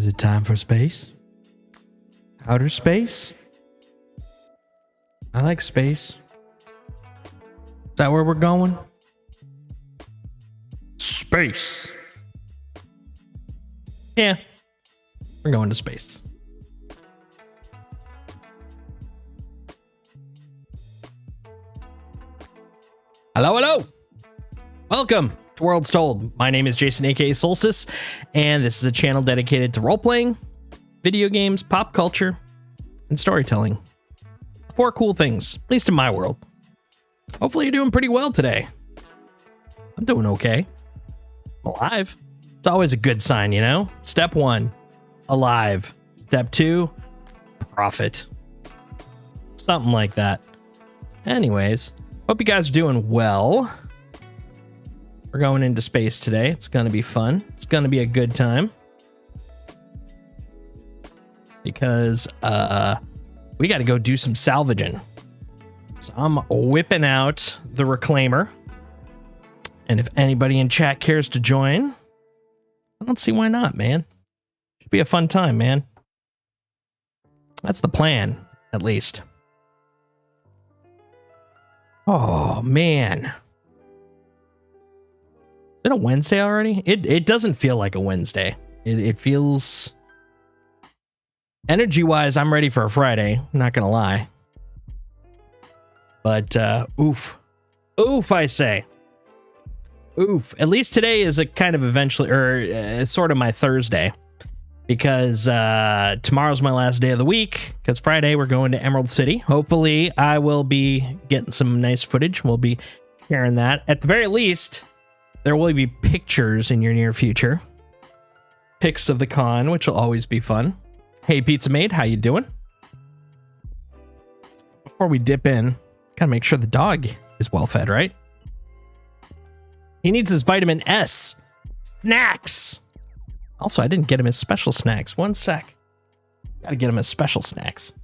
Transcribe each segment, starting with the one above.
Is it time for space? Outer space? I like space. Is that where we're going? Space. Yeah, we're going to space. Hello, hello. Welcome to Worlds Told. My name is Jason, aka Solstice, and this is a channel dedicated to role-playing, video games, pop culture, and storytelling. 4 cool things, at least in my world. Hopefully you're doing pretty well today. I'm doing okay. I'm alive. It's always a good sign, you know? Step 1, alive. Step 2, profit. Something like that. Anyways, hope you guys are doing well. We're going into space today. It's going to be fun. It's going to be a good time. Because we got to go do some salvaging. So I'm whipping out the reclaimer. And if anybody in chat cares to join, I don't see why not, man. Should be a fun time, man. That's the plan, at least. Oh, man. Is it a Wednesday already? It doesn't feel like a Wednesday. It feels... Energy-wise, I'm ready for a Friday. Not gonna lie. But, oof. Oof, I say. Oof. At least today is a kind of eventually, or sort of my Thursday. Because tomorrow's my last day of the week. Because Friday we're going to Emerald City. Hopefully I will be getting some nice footage. We'll be sharing that. At the very least, there will be pictures in your near future. Pics of the con, which will always be fun. Hey, Pizza Maid, how you doing? Before we dip in, gotta make sure the dog is well fed, right? He needs his vitamin S. Snacks! Also, I didn't get him his special snacks. One sec. Gotta get him his special snacks.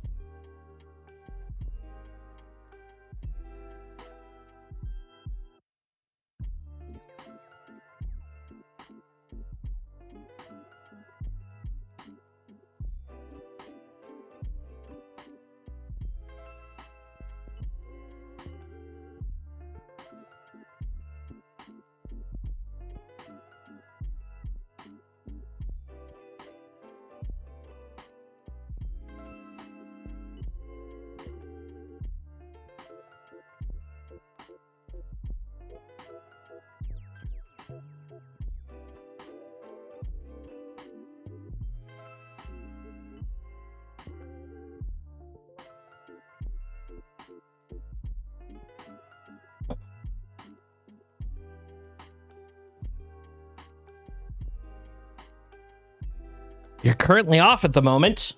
You're currently off at the moment.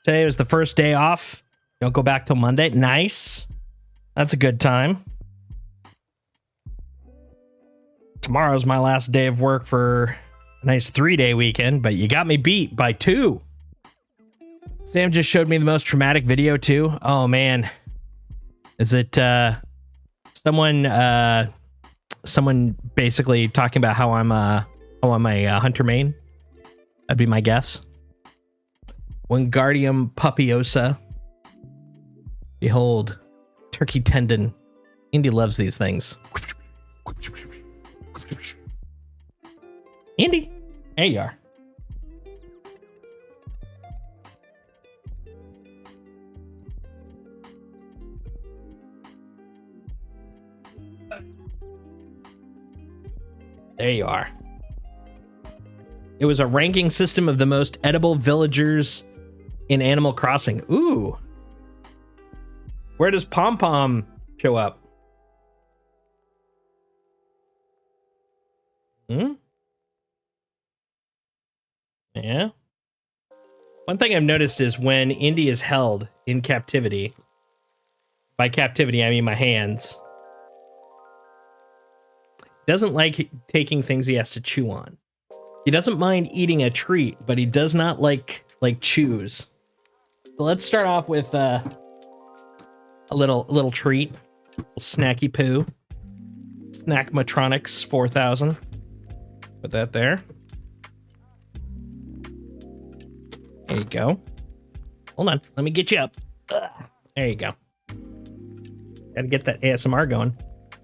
Today was the first day off. Don't go back till Monday. Nice. That's a good time. Tomorrow's my last day of work for a nice 3-day weekend, but you got me beat by 2. Sam just showed me the most traumatic video too. Oh man. Is it someone basically talking about how I'm a hunter main? That'd be my guess. Wingardium Puppiosa. Behold, turkey tendon. Indy loves these things. Indy, there you are. There you are. It was a ranking system of the most edible villagers in Animal Crossing. Ooh. Where does Pom Pom show up? Yeah. One thing I've noticed is when Indy is held in captivity, by captivity I mean my hands, doesn't like taking things he has to chew on. He doesn't mind eating a treat, but he does not like chews. So let's start off with a little treat, snacky poo, Snackmatronics 4000. Put that there. There you go. Hold on. Let me get you up. Ugh. There you go. Gotta get that ASMR going.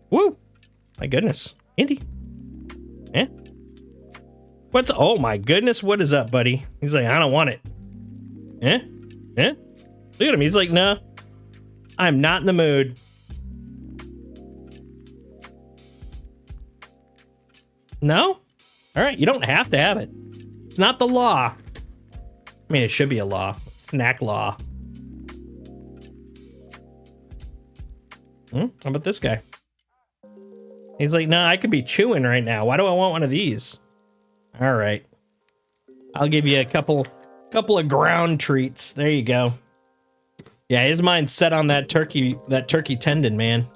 Woo! My goodness. Indy. Eh? What's... Oh my goodness. What is up, buddy? He's like, I don't want it. Eh? Eh? Look at him. He's like, no. I'm not in the mood. No? All right. You don't have to have it. It's not the law. I mean, it should be a law. Snack law. How about this guy? He's like, no, I could be chewing right now. Why do I want one of these? All right. I'll give you a couple of ground treats. There you go. Yeah, his mind's set on that turkey tendon, man.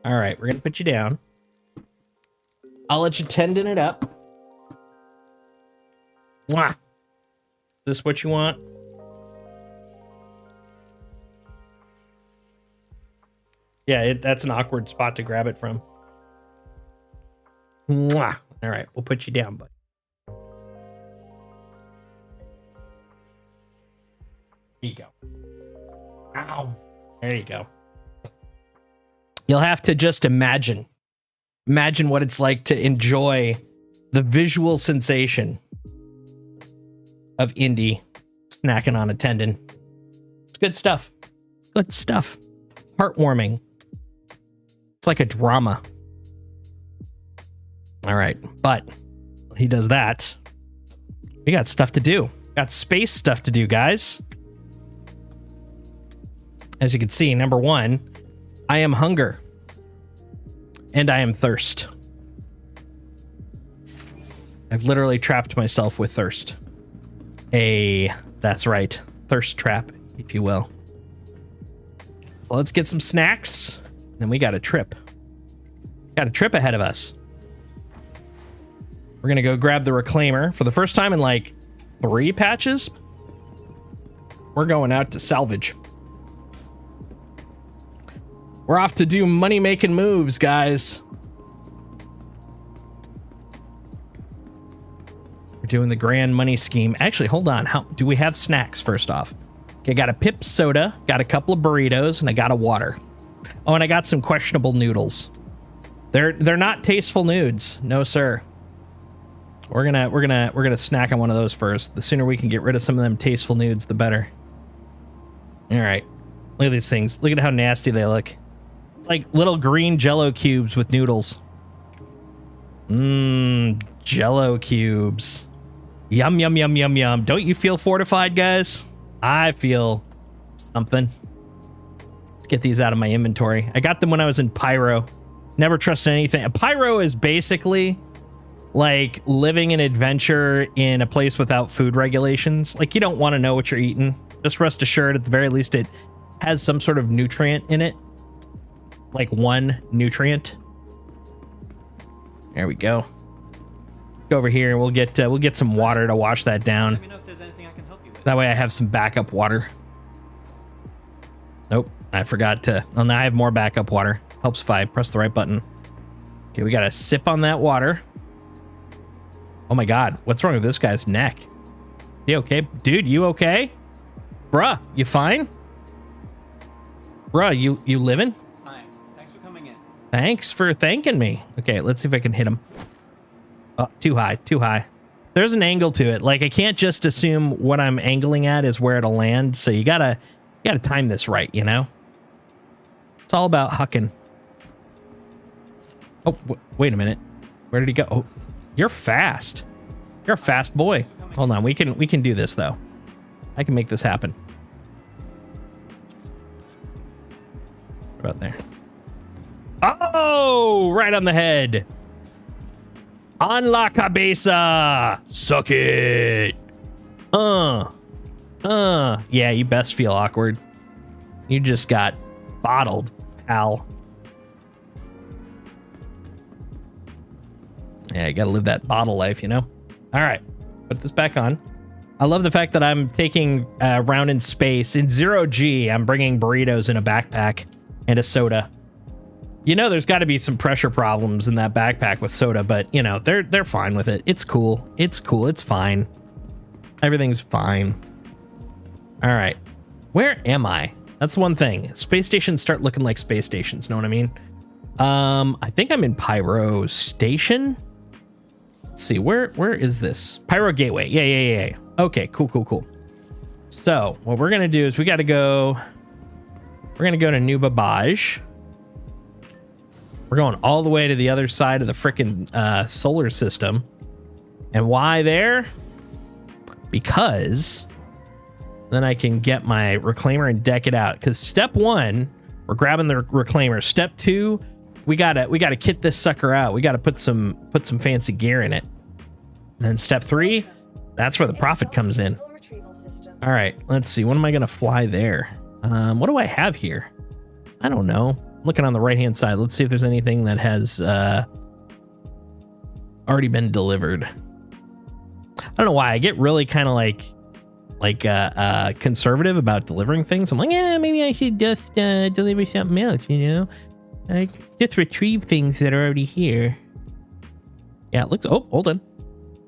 All right, we're gonna put you down. I'll let you tendon it up. Mwah. Is this what you want? Yeah, that's an awkward spot to grab it from. Mwah. All right, we'll put you down, buddy. There you go. Ow. There you go. You'll have to just imagine what it's like to enjoy the visual sensation of Indy snacking on a tendon. It's good stuff. Good stuff. Heartwarming. It's like a drama. All right, but he does that. We got stuff to do. Got space stuff to do, guys. As you can see, number one, I am hunger. And I am thirst. I've literally trapped myself with thirst. That's right, thirst trap, if you will. So let's get some snacks. Then we got a trip. Got a trip ahead of us. We're gonna go grab the reclaimer for the first time in like 3 patches. We're going out to salvage. We're off to do money-making moves, guys. We're doing the grand money scheme. Actually, hold on. How do we have snacks first off? Okay, I got a Pip soda, got a couple of burritos, and I got a water. Oh, and I got some questionable noodles. They're not tasteful nudes. No, sir. We're gonna snack on one of those first. The sooner we can get rid of some of them tasteful nudes, the better. All right. Look at these things. Look at how nasty they look. It's like little green Jello cubes with noodles. Jello cubes. Yum, yum, yum, yum, yum. Don't you feel fortified, guys? I feel something. Let's get these out of my inventory. I got them when I was in Pyro. Never trust anything. Pyro is basically like living an adventure in a place without food regulations. Like, you don't want to know what you're eating. Just rest assured, at the very least, it has some sort of nutrient in it. Like one nutrient. There we go. Go over here and we'll get some water to wash that down. Let me know if there's anything I can help you with. That way I have some backup water. Nope, I forgot to. Oh, now I have more backup water. Helps if I press the right button. Okay, we got to sip on that water. Oh my God, what's wrong with this guy's neck? You okay? Dude, you okay? Bruh, you fine? Bruh, you living? Hi, thanks for coming in. Thanks for thanking me. Okay, let's see if I can hit him. Oh, too high, too high. There's an angle to it. Like, I can't just assume what I'm angling at is where it'll land. So you gotta time this right, you know? It's all about hucking. Oh, wait a minute. Where did he go? Oh, you're fast. You're a fast boy. Hold on, we can do this though. I can make this happen. What about there? Oh, right on the head. On la cabeza. Suck it. Yeah, you best feel awkward. You just got bottled, pal. Yeah, you gotta live that bottle life, you know? All right, put this back on. I love the fact that I'm taking a round in space. In 0G, I'm bringing burritos in a backpack and a soda. You know, there's got to be some pressure problems in that backpack with soda, but you know, they're fine with it. It's cool. It's cool. It's fine. Everything's fine. All right. Where am I? That's one thing. Space stations start looking like space stations. Know what I mean? I think I'm in Pyro Station. Let's see. Where is this? Pyro Gateway. Yeah. Okay, cool. So what we're going to do is we're going to go to New Babage. We're going all the way to the other side of the frickin' solar system. And why there? Because then I can get my reclaimer and deck it out. Because step 1, we're grabbing the reclaimer. Step 2, we gotta kit this sucker out. We gotta put some fancy gear in it. And then step 3, that's where the profit comes in. All right, let's see. What am I gonna fly there? What do I have here? I don't know. Looking on the right hand side. Let's see if there's anything that has already been delivered. I don't know why I get really kind of like conservative about delivering things. I'm like, yeah, maybe I should just deliver something else, you know? Like, just retrieve things that are already here. Yeah, it looks. Oh, hold on.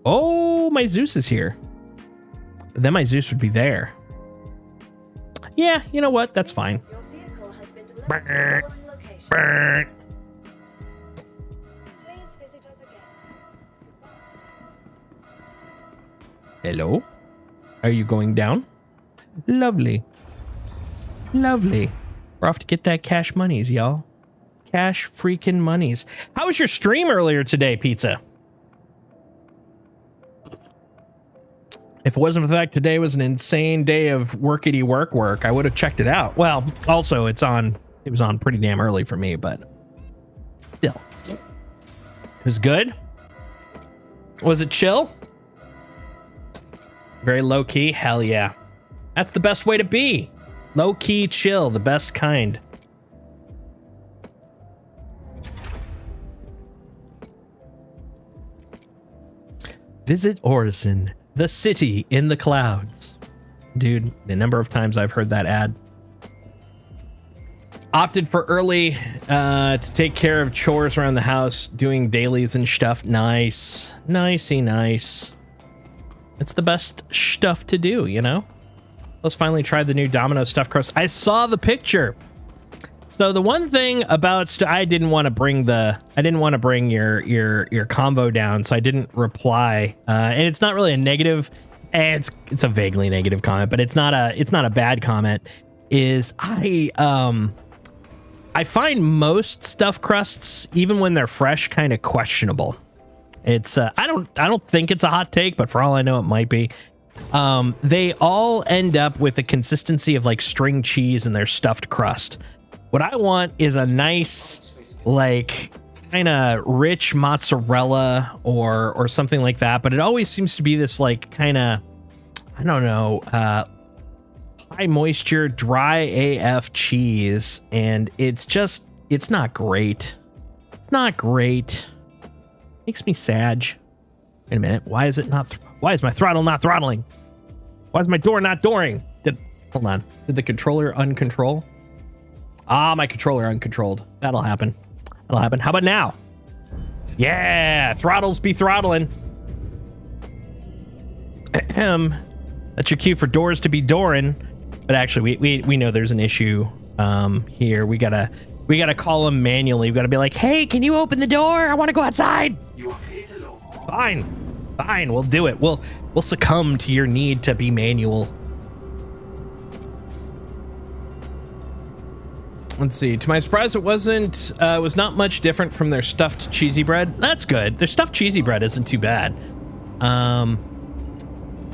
Oh, my Zeus is here. But then my Zeus would be there. Yeah, you know what? That's fine. Your vehicle has been delivered to the following location. Please visit us again. Hello? Are you going down? Lovely. Lovely. We're off to get that cash monies, y'all. Cash freaking monies. How was your stream earlier today, Pizza? If it wasn't for the fact today was an insane day of workity work, I would have checked it out. Well, also it was on pretty damn early for me, but still. It was good. Was it chill? Very low key? Hell yeah. That's the best way to be. Low key, chill, the best kind. Visit Orison, the city in the clouds. Dude, the number of times I've heard that ad. Opted for early to take care of chores around the house, doing dailies and stuff. Nice. Nicey nice. It's the best stuff to do, you know? Let's finally try the new Domino stuffed crust. I saw the picture. So the one thing about I didn't want to bring your convo down, so I didn't reply. And it's not really a negative. It's a vaguely negative comment, but it's not a bad comment. Is I find most stuffed crusts, even when they're fresh, kind of questionable. It's I don't think it's a hot take, but for all I know, it might be. They all end up with a consistency of like string cheese in their stuffed crust. What I want is a nice, like, kind of rich mozzarella or something like that. But it always seems to be this like kind of, I don't know, high moisture, dry AF cheese, and it's not great. It's not great. Makes me sad. Wait a minute. Why is my throttle not throttling? Why is my door not dooring? Hold on. Did the controller uncontrol? My controller uncontrolled. That'll happen. How about now? Yeah, throttles be throttling. That's your cue for doors to be dooring. But actually, we know there's an issue here. We gotta call them manually. We gotta be like, hey, can you open the door? I want to go outside. Fine, we'll do it. We'll succumb to your need to be manual. Let's see. To my surprise, it was not much different from their stuffed cheesy bread. That's good. Their stuffed cheesy bread isn't too bad. The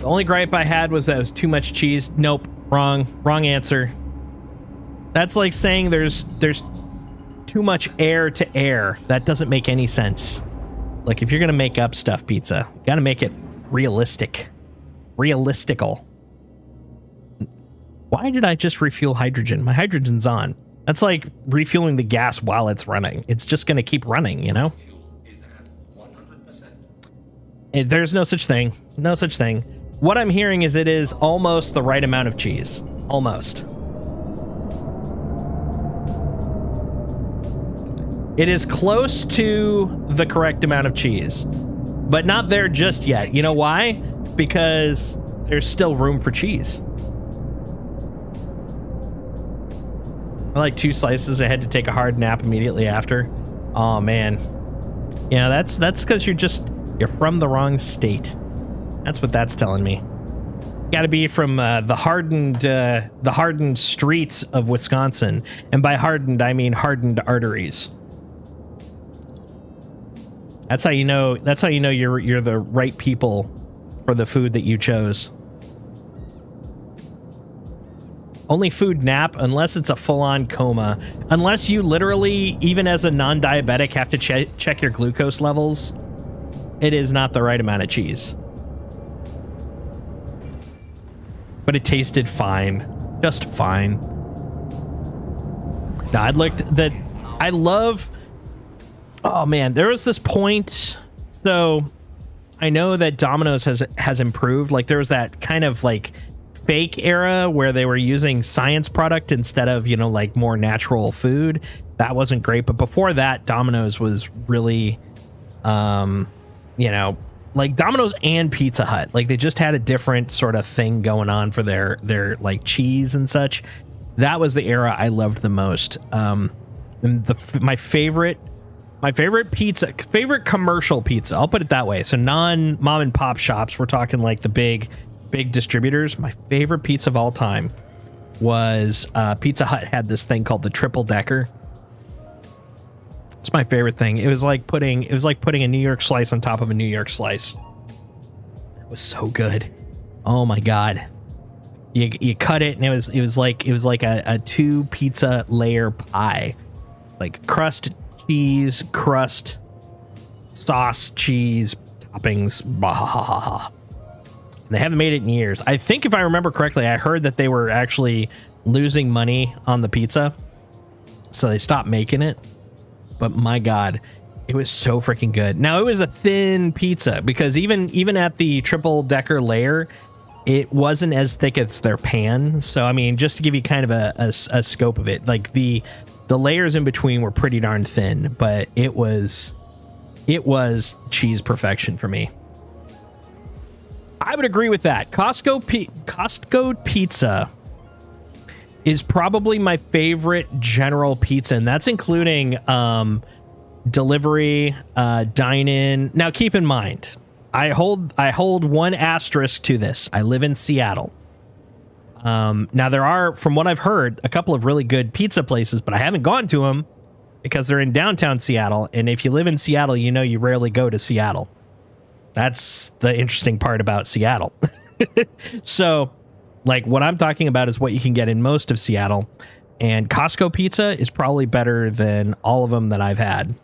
only gripe I had was that it was too much cheese. Nope. Wrong answer. That's like saying there's too much air to air. That doesn't make any sense. Like, if you're gonna make up stuffed pizza, you gotta make it realistical. Why did I just refuel hydrogen? My hydrogen's on. That's like refueling the gas while it's running. It's just gonna keep running, you know? There's no such thing. No such thing. What I'm hearing is it is almost the right amount of cheese. Almost. It is close to the correct amount of cheese, but not there just yet. You know why? Because there's still room for cheese. Like 2 slices, I had to take a hard nap immediately after. Oh man. Yeah, that's because you're from the wrong state. That's what that's telling me. Got to be from the hardened streets of Wisconsin, and by hardened I mean hardened arteries. That's how you know. That's how you know you're the right people for the food that you chose. Only food nap unless it's a full-on coma. Unless you literally, even as a non-diabetic, have to check your glucose levels. It is not the right amount of cheese. But it tasted fine. Just fine. Now, I love... Oh, man. There was this point... So, I know that Domino's has improved. Like, there was that kind of, like, fake era where they were using science product instead of, you know, like, more natural food. That wasn't great. But before that, Domino's was really, you know... Like Domino's and Pizza Hut, like they just had a different sort of thing going on for their like cheese and such. That was the era I loved the most. And my favorite commercial pizza, I'll put it that way. So non mom and pop shops, we're talking like the big distributors. My favorite pizza of all time was Pizza Hut had this thing called the triple decker. It's my favorite thing. It was like putting a New York slice on top of a New York slice. It was so good. Oh my god. You cut it and it was like a 2 pizza layer pie. Like crust, cheese, crust, sauce, cheese, toppings. Bah. They haven't made it in years. I think if I remember correctly, I heard that they were actually losing money on the pizza. So they stopped making it. But my god, it was so freaking good. Now it was a thin pizza because even at the triple decker layer, it wasn't as thick as their pan. So I mean, just to give you kind of a scope of it, like the layers in between were pretty darn thin, but it was cheese perfection for me. I would agree with that. Costco pizza is probably my favorite general pizza, and that's including delivery, dine-in. Now, keep in mind, I hold one asterisk to this. I live in Seattle. Now, there are, from what I've heard, a couple of really good pizza places, but I haven't gone to them because they're in downtown Seattle, and if you live in Seattle, you know you rarely go to Seattle. That's the interesting part about Seattle. So... like what I'm talking about is what you can get in most of Seattle, and Costco pizza is probably better than all of them that I've had.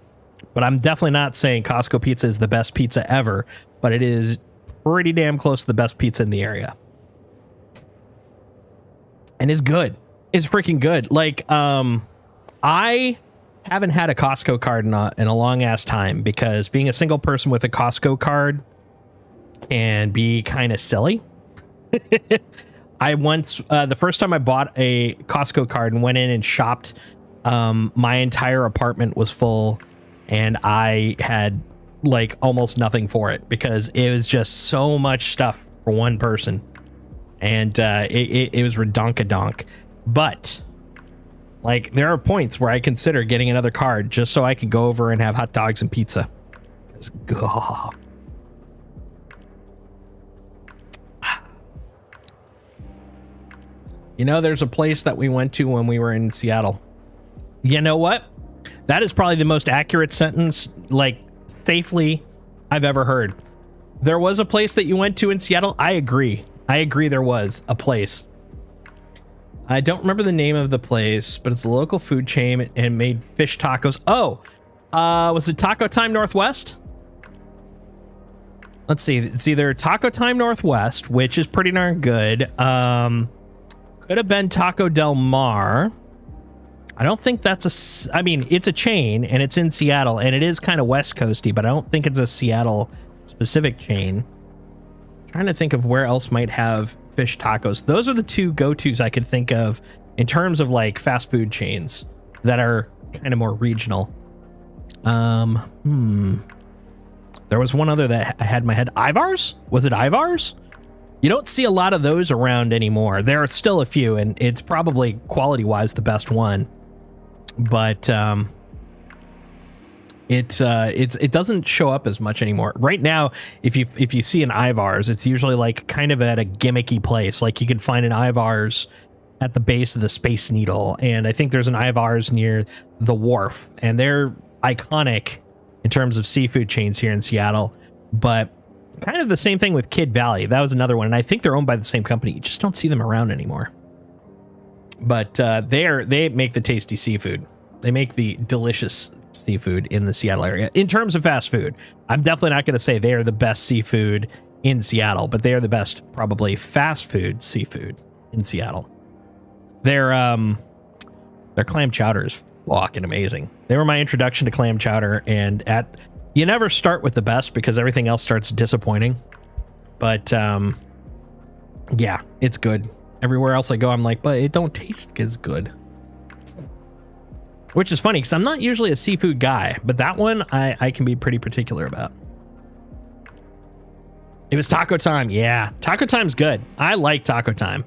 But I'm definitely not saying Costco pizza is the best pizza ever, but it is pretty damn close to the best pizza in the area. And is good. It's freaking good. Like, I haven't had a Costco card in a long ass time because being a single person with a Costco card can be kind of silly. I once, the first time I bought a Costco card and went in and shopped, my entire apartment was full and I had like almost nothing for it because it was just so much stuff for one person. And it was redonkadonk. But like there are points where I consider getting another card just so I can go over and have hot dogs and pizza. 'Cause, God. You know, there's a place that we went to when we were in Seattle. You know what? That is probably the most accurate sentence, like, safely I've ever heard. There was a place that you went to in Seattle. I agree. There was a place. I don't remember the name of the place, but it's a local food chain and made fish tacos. Oh, was it Taco Time Northwest? Let's see. It's either Taco Time Northwest, which is pretty darn good. Could have been Taco Del Mar. I don't think that's I mean, it's a chain and it's in Seattle and it is kind of West Coasty, but I don't think it's a Seattle specific chain. I'm trying to think of where else might have fish tacos. Those are the two go-tos I could think of in terms of like fast food chains that are kind of more regional. There was one other that I had in my head. Ivar's? Was it Ivar's? You don't see a lot of those around anymore. There are still a few, and it's probably quality-wise the best one. but it doesn't show up as much anymore right now. If you see an Ivar's, it's usually like kind of at a gimmicky place. Like you could find an Ivar's at the base of the Space Needle, and I think there's an Ivar's near the Wharf, and they're iconic in terms of seafood chains here in Seattle. But kind of the same thing with Kid Valley. That was another one, and I think they're owned by the same company. You just don't see them around anymore. But they make the tasty seafood. They make the delicious seafood in the Seattle area. In terms of fast food, I'm definitely not going to say they are the best seafood in Seattle, but they are the best probably fast food seafood in Seattle. Their clam chowder is fucking amazing. They were my introduction to clam chowder, and you never start with the best because everything else starts disappointing. But yeah, it's good. Everywhere else I go, I'm like, but it don't taste as good. Which is funny because I'm not usually a seafood guy, but that one I can be pretty particular about. It was taco time. Yeah, taco time's good. I like taco time.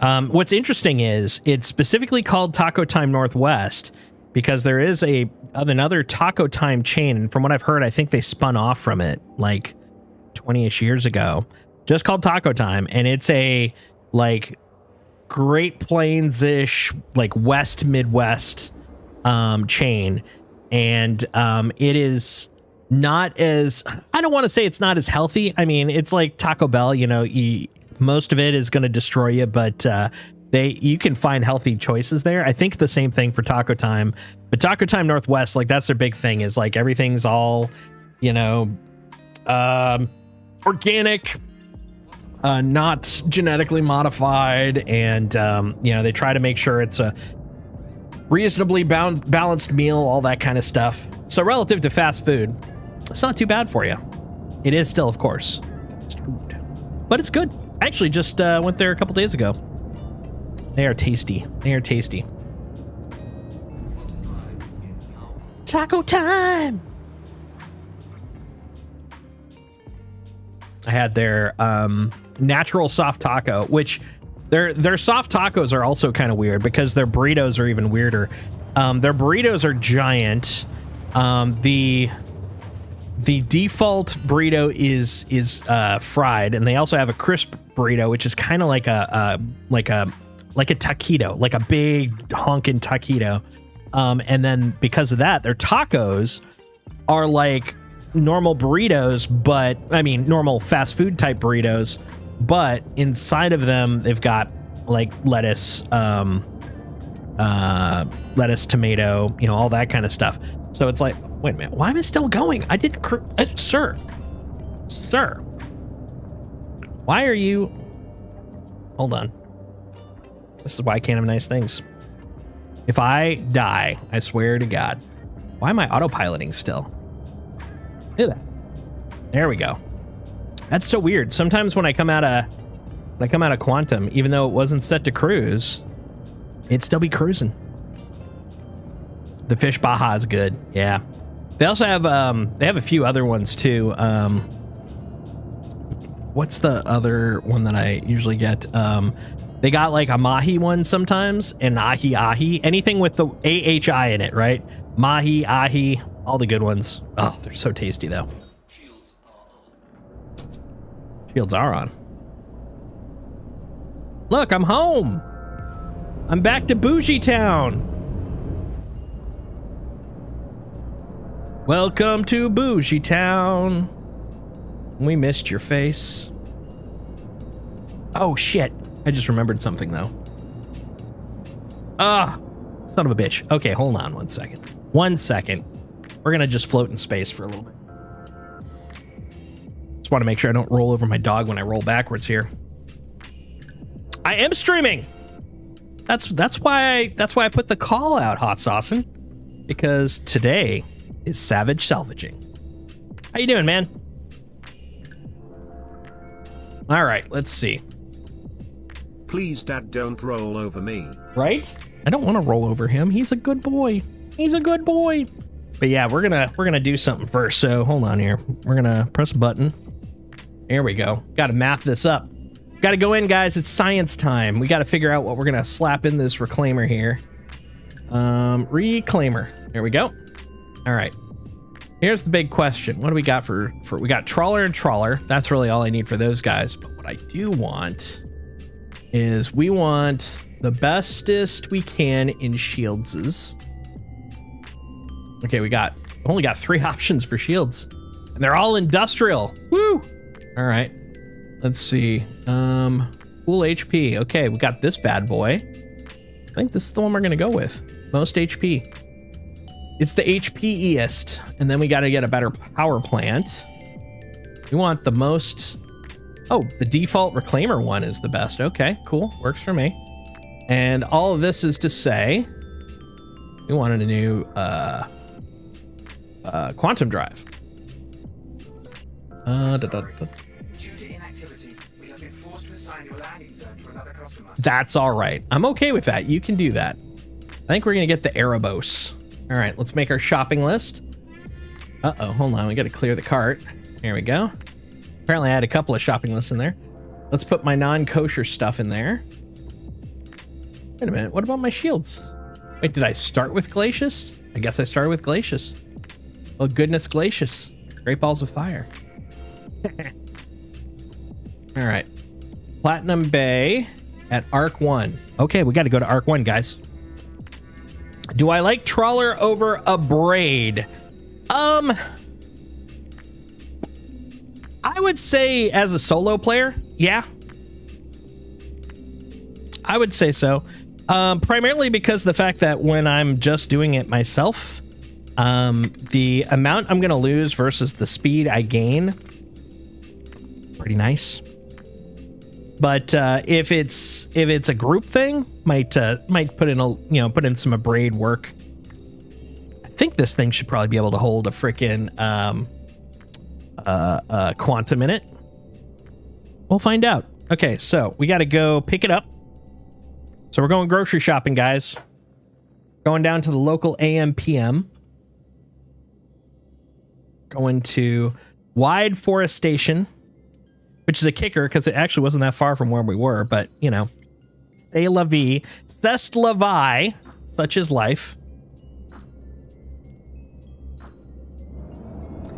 What's interesting is it's specifically called Taco Time Northwest because there is another Taco Time chain. And from what I've heard, I think they spun off from it like 20-ish years ago, just called Taco Time. And it's a like Great Plains-ish, like West Midwest chain. And it is not as, I don't want to say it's not as healthy. I mean, it's like Taco Bell, you know, most of it is going to destroy you, but you can find healthy choices there. I think the same thing for Taco Time, but Taco Time Northwest, like that's their big thing, is like everything's all, you know, organic, not genetically modified, and you know, they try to make sure it's a reasonably balanced meal, all that kind of stuff. So relative to fast food, it's not too bad for you. It is still, of course, fast food, but it's good. I actually just went there a couple days ago. They are tasty. They are tasty. Taco time! I had their natural soft taco, which their soft tacos are also kind of weird because their burritos are even weirder. Their burritos are giant. The default burrito is fried, and they also have a crisp burrito, which is kind of like a taquito, like a big honking taquito. And then because of that, their tacos are like normal burritos, but I mean normal fast food type burritos, but inside of them they've got like lettuce, tomato, you know, all that kind of stuff. So it's like, wait a minute, why am I still going? I didn't, sir, why are you? Hold on. This is why I can't have nice things. If I die, I swear to God, why am I autopiloting still? Look at that. There we go. That's so weird. Sometimes when I come out of Quantum, even though it wasn't set to cruise, it'd still be cruising. The fish Baja is good. Yeah. They also have they have a few other ones too. What's the other one that I usually get? They got like a mahi one sometimes, and ahi. Anything with the AHI in it, right? Mahi, ahi, all the good ones. Oh, they're so tasty though. Shields are on. Look, I'm home. I'm back to Bougie Town. Welcome to Bougie Town. We missed your face. Oh shit. I just remembered something though. Son of a bitch. Okay, hold on 1 second. 1 second. We're gonna just float in space for a little bit. Just want to make sure I don't roll over my dog when I roll backwards here. I am streaming. That's why I put the call out, Hot Saucin', because today is Savage Salvaging. How you doing, man? All right, let's see. Please, Dad, don't roll over me. Right? I don't want to roll over him. He's a good boy. He's a good boy. But yeah, we're gonna do something first. So hold on here. We're gonna press a button. There we go. Got to math this up. Got to go in, guys. It's science time. We got to figure out what we're gonna slap in this reclaimer here. Reclaimer. There we go. All right. Here's the big question. What do we got for we got trawler and trawler. That's really all I need for those guys. But what I do want is we want the bestest we can in shields. Okay, we only got 3 options for shields. And they're all industrial. Woo! All right. Let's see. Full HP. Okay, we got this bad boy. I think this is the one we're gonna go with. Most HP. It's the HPEest, and then we got to get a better power plant. We want the most. Oh, the default reclaimer one is the best. Okay, cool, works for me. And all of this is to say, we wanted a new quantum drive. Due to inactivity, we have been forced to assign your landing zone to another customer. That's all right. I'm okay with that. You can do that. I think we're gonna get the Erebos. All right, let's make our shopping list. Uh-oh, hold on, we gotta clear the cart. There we go. Apparently I had a couple of shopping lists in there. Let's put my non-kosher stuff in there. Wait a minute, what about my shields? Wait, did I start with Glacius? I guess I started with Glacius. Oh goodness Glacius. Great balls of fire. All right, Platinum Bay at Arc 1. Okay, we gotta go to Arc 1, guys. Do I like Trawler over a Braid? I would say as a solo player, yeah. I would say so. Primarily because the fact that when I'm just doing it myself, the amount I'm gonna lose versus the speed I gain, pretty nice. But if it's a group thing, might put in some Braid work. I think this thing should probably be able to hold a freaking quantum in it. We'll find out. Okay, so we got to go pick it up. So we're going grocery shopping, guys. Going down to the local AM/PM. Going to Wide Forest Station, which is a kicker because it actually wasn't that far from where we were, but you know, c'est la vie, c'est la vie, such is life.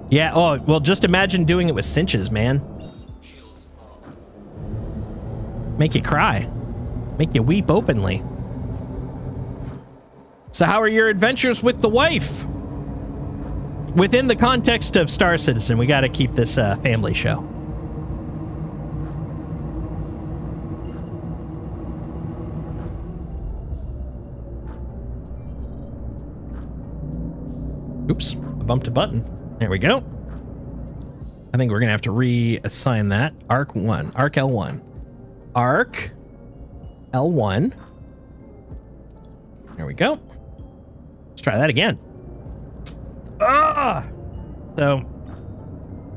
Yeah, oh, well, just imagine doing it with cinches, man. Make you cry. Make you weep openly. So how are your adventures with the wife? Within the context of Star Citizen, we got to keep this family show. Oops, I bumped a button. There we go. I think we're gonna have to reassign that. Arc 1, Arc L1. Arc L1. There we go. Let's try that again. Ah! So,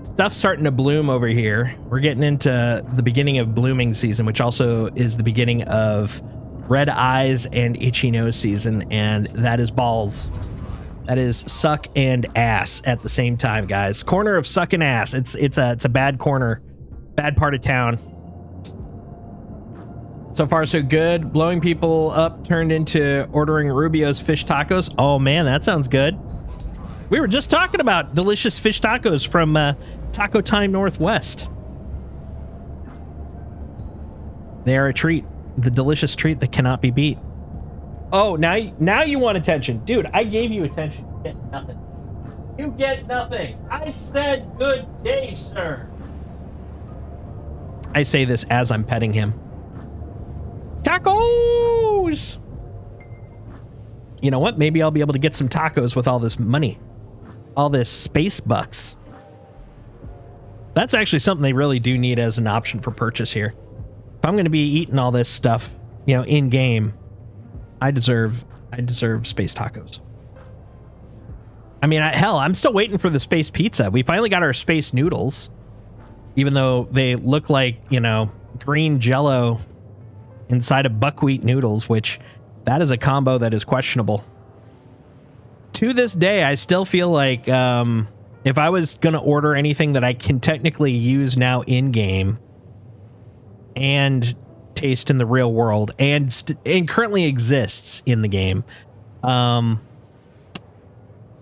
stuff's starting to bloom over here. We're getting into the beginning of blooming season, which also is the beginning of red eyes and itchy nose season, and that is balls. That is suck and ass at the same time, guys. Corner of suck and ass. It's a bad corner, bad part of town. So far, so good. Blowing people up turned into ordering Rubio's fish tacos. Oh man, that sounds good. We were just talking about delicious fish tacos from Taco Time Northwest. They are a treat, the delicious treat that cannot be beat. Oh, now you want attention. Dude, I gave you attention. You get nothing. You get nothing. I said good day, sir. I say this as I'm petting him. Tacos! You know what? Maybe I'll be able to get some tacos with all this money. All this space bucks. That's actually something they really do need as an option for purchase here. If I'm going to be eating all this stuff, you know, in game, I deserve space tacos. I mean, hell, I'm still waiting for the space pizza. We finally got our space noodles, even though they look like, you know, green jello inside of buckwheat noodles, which that is a combo that is questionable. To this day, I still feel like if I was going to order anything that I can technically use now in game and taste in the real world and currently exists in the game,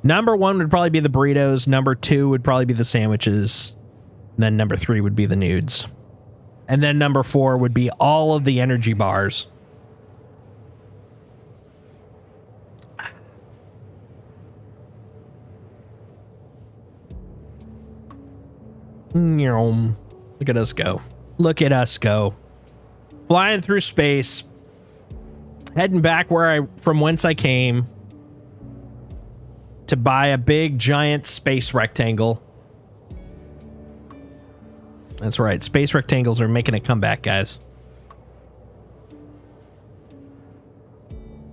Number 1 would probably be the burritos. Number 2 would probably be the sandwiches. And then number 3 would be the nudes. And then number 4 would be all of the energy bars. Look at us go. Look at us go. Flying through space. Heading back from whence I came. To buy a big giant space rectangle. That's right. Space rectangles are making a comeback, guys.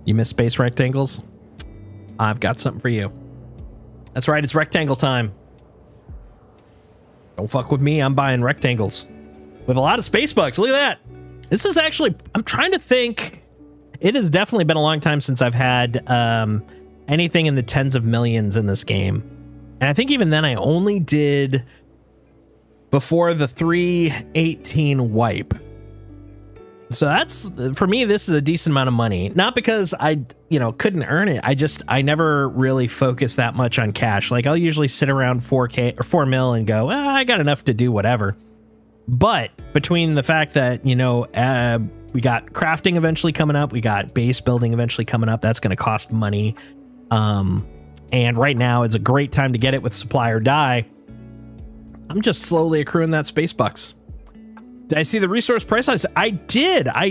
You miss space rectangles? I've got something for you. That's right. It's rectangle time. Don't fuck with me. I'm buying rectangles with a lot of space bugs. Look at that. This is actually, I'm trying to think. It has definitely been a long time since I've had anything in the tens of millions in this game. And I think even then I only did before the 318 wipe. So that's, for me, this is a decent amount of money. Not because I, couldn't earn it. I never really focused that much on cash. Like I'll usually sit around 4K or 4 mil and go, I got enough to do whatever. But between the fact that, we got crafting eventually coming up, we got base building eventually coming up, that's going to cost money. And right now is a great time to get it with supply or die. I'm just slowly accruing that space bucks. Did I see the resource price? I did. Yeah,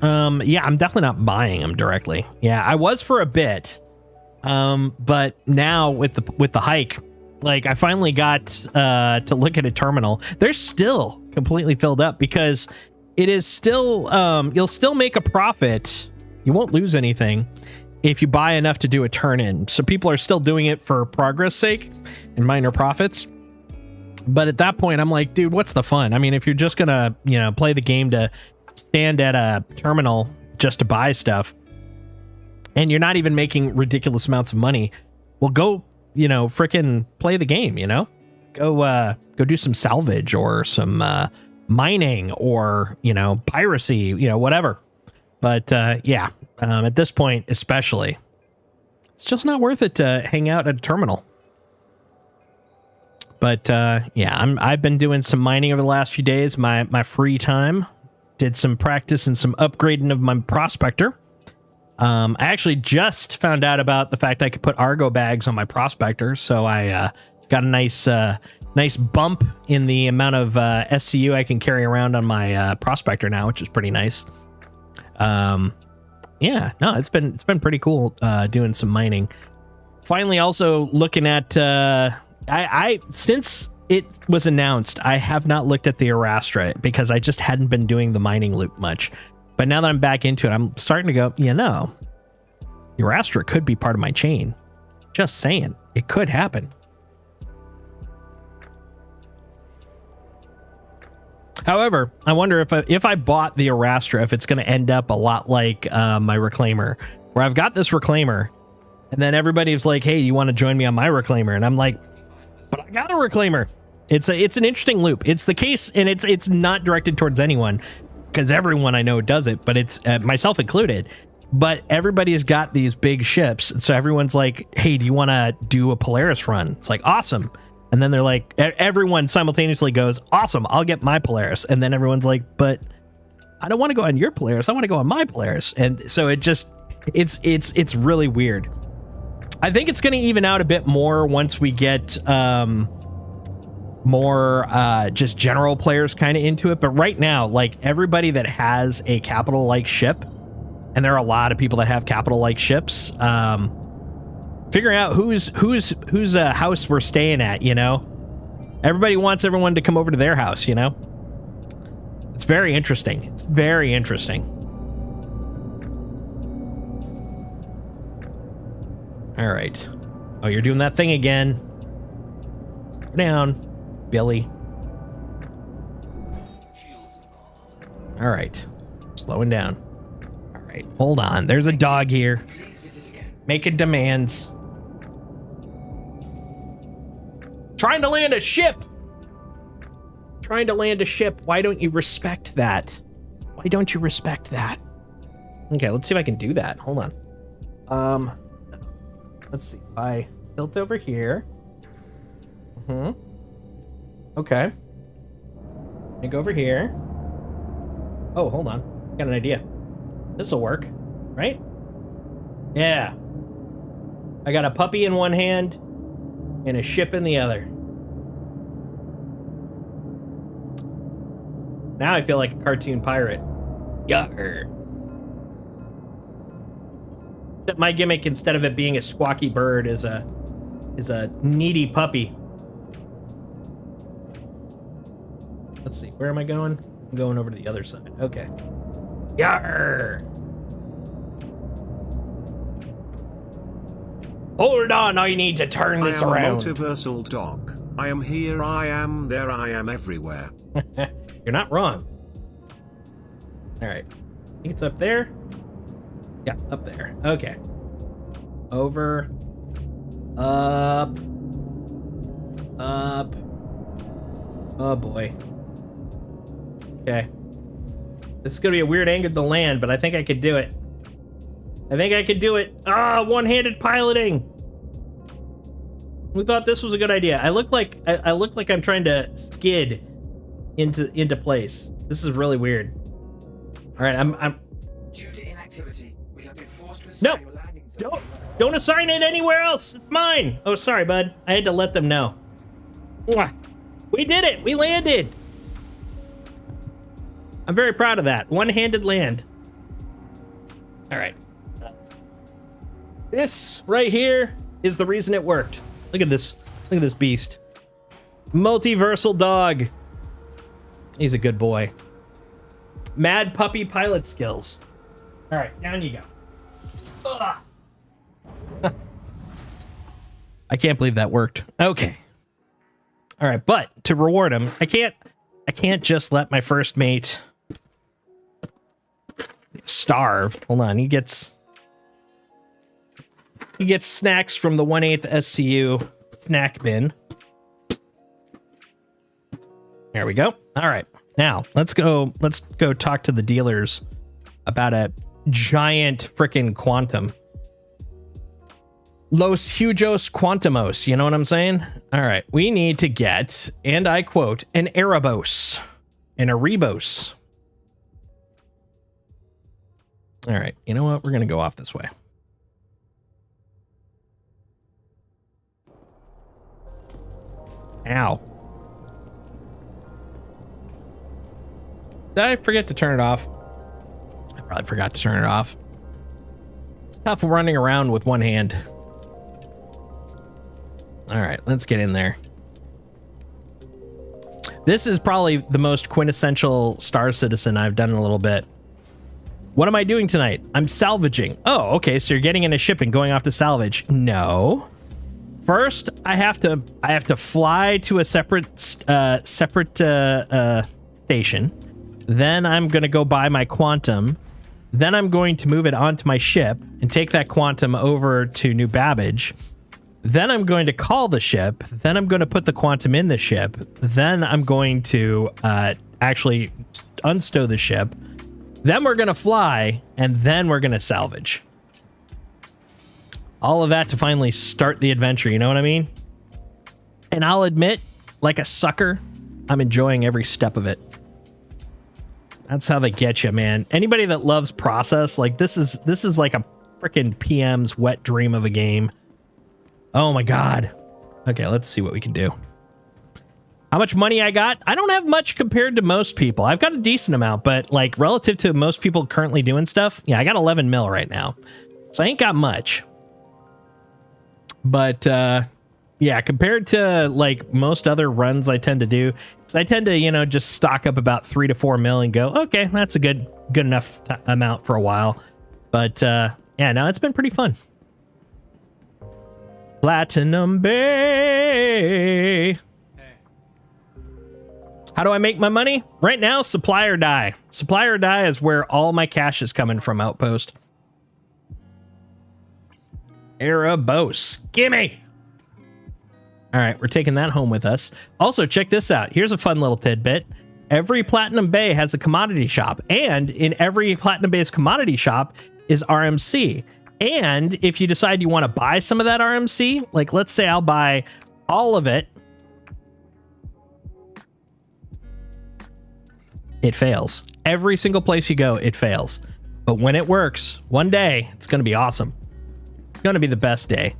I'm definitely not buying them directly. Yeah, I was for a bit. But now with the hike, like I finally got to look at a terminal. They're still completely filled up because it is still you'll still make a profit. You won't lose anything if you buy enough to do a turn in. So people are still doing it for progress sake and minor profits. But at that point, I'm like, dude, what's the fun? I mean, if you're just gonna, play the game to stand at a terminal just to buy stuff, and you're not even making ridiculous amounts of money, well, go, frickin' play the game, Go do some salvage or some mining or, piracy, whatever. But yeah, at this point, especially, it's just not worth it to hang out at a terminal. But yeah, I've been doing some mining over the last few days. My free time, did some practice and some upgrading of my prospector. I actually just found out about the fact I could put Argo bags on my prospector, so I got a nice bump in the amount of SCU I can carry around on my prospector now, which is pretty nice. Yeah, no, it's been pretty cool doing some mining. Finally, also looking at. I since it was announced, I have not looked at the Arastra because I just hadn't been doing the mining loop much. But now that I'm back into it, I'm starting to go, the Arastra could be part of my chain. Just saying, it could happen. However, I wonder if I bought the Arastra, if it's going to end up a lot like my Reclaimer, where I've got this Reclaimer, and then everybody's like, hey, you want to join me on my Reclaimer? And I'm like, but I got a Reclaimer. It's an interesting loop. It's the case, and it's not directed towards anyone, because everyone I know does it, but it's myself included. But everybody's got these big ships, and so everyone's like, hey, do you want to do a Polaris run? It's like, awesome. And then they're like, everyone simultaneously goes, awesome, I'll get my Polaris. And then everyone's like, but I don't want to go on your Polaris, I want to go on my Polaris. And so it's really weird. I think it's going to even out a bit more once we get more just general players kind of into it. But right now, like everybody that has a capital like ship, and there are a lot of people that have capital like ships, figuring out whose house we're staying at, everybody wants everyone to come over to their house, it's very interesting. It's very interesting. All right. Oh, you're doing that thing again. Slow down, Billy. All right. Slowing down. All right. Hold on. There's a dog here. Making demands. Trying to land a ship. Trying to land a ship. Why don't you respect that? Why don't you respect that? Okay, let's see if I can do that. Hold on. Let's see. I tilt over here. Okay. Let me go over here. Oh, hold on. Got an idea. This'll work, right? Yeah. I got a puppy in one hand and a ship in the other. Now I feel like a cartoon pirate. Yarr. Except my gimmick, instead of it being a squawky bird, is a needy puppy. Let's see, where am I going? I'm going over to the other side. Okay. Yarr! Hold on, I need to turn this I am around. a multiversal dog. I am here, I am there, I am everywhere. You're not wrong. Alright. I think it's up there. Yeah, up there. Okay. Over. Up. Up. Oh boy. Okay. This is gonna be a weird angle to land, but I think I could do it. I think I could do it. Ah, one-handed piloting. Who thought this was a good idea? I look like I'm trying to skid into place. This is really weird. All right, I'm. Due to inactivity, we have been forced to assign your landing zone. Don't assign it anywhere else. It's mine. Oh, sorry, bud. I had to let them know. Mwah. We did it. We landed. I'm very proud of that. One-handed land. All right. This right here is the reason it worked. Look at this. Look at this beast. Multiversal dog. He's a good boy. Mad puppy pilot skills. All right, down you go. Ugh. I can't believe that worked. Okay. All right, but to reward him, I can't just let my first mate starve. Hold on, he gets snacks from the 1/8 SCU snack bin. There we go. All right. Now, let's go talk to the dealers about a giant frickin' quantum. Los Hujos Quantumos, you know what I'm saying? All right, we need to get, and I quote, an Erebos, an Erebos. All right, you know what? We're gonna go off this way. Ow. Did I forget to turn it off? I probably forgot to turn it off. It's tough running around with one hand. All right, let's get in there. This is probably the most quintessential Star Citizen I've done in a little bit. What am I doing tonight? I'm salvaging. Oh, okay, so you're getting in a ship and going off to salvage. No. First, I have to fly to a separate station. Then I'm going to go buy my quantum. Then I'm going to move it onto my ship and take that quantum over to New Babbage. Then I'm going to call the ship. Then I'm going to put the quantum in the ship. Then I'm going to actually unstow the ship. Then we're going to fly, and then we're going to salvage. All of that to finally start the adventure, you know what I mean? And I'll admit, like a sucker, I'm enjoying every step of it. That's how they get you, man. Anybody that loves process, like this is like a freaking PM's wet dream of a game. Oh my God. Okay, let's see what we can do. How much money I got? I don't have much compared to most people. I've got a decent amount, but like relative to most people currently doing stuff, yeah, I got 11 mil right now. So I ain't got much. But yeah, compared to like most other runs I tend to do, so I tend to, you know, just stock up about 3 to 4 mil and go, okay, that's a good enough amount for a while. But yeah, no, it's been pretty fun. Platinum Bay. How do I make my money? Right now, supply or die. Supply or die is where all my cash is coming from, Outpost. Erebos. Gimme! All right, we're taking that home with us. Also, check this out. Here's a fun little tidbit. Every Platinum Bay has a commodity shop, and in every Platinum Bay's commodity shop is RMC. And if you decide you want to buy some of that RMC, like let's say I'll buy all of it, it fails. Every single place you go, it fails. But when it works, one day, it's going to be awesome. It's going to be the best day.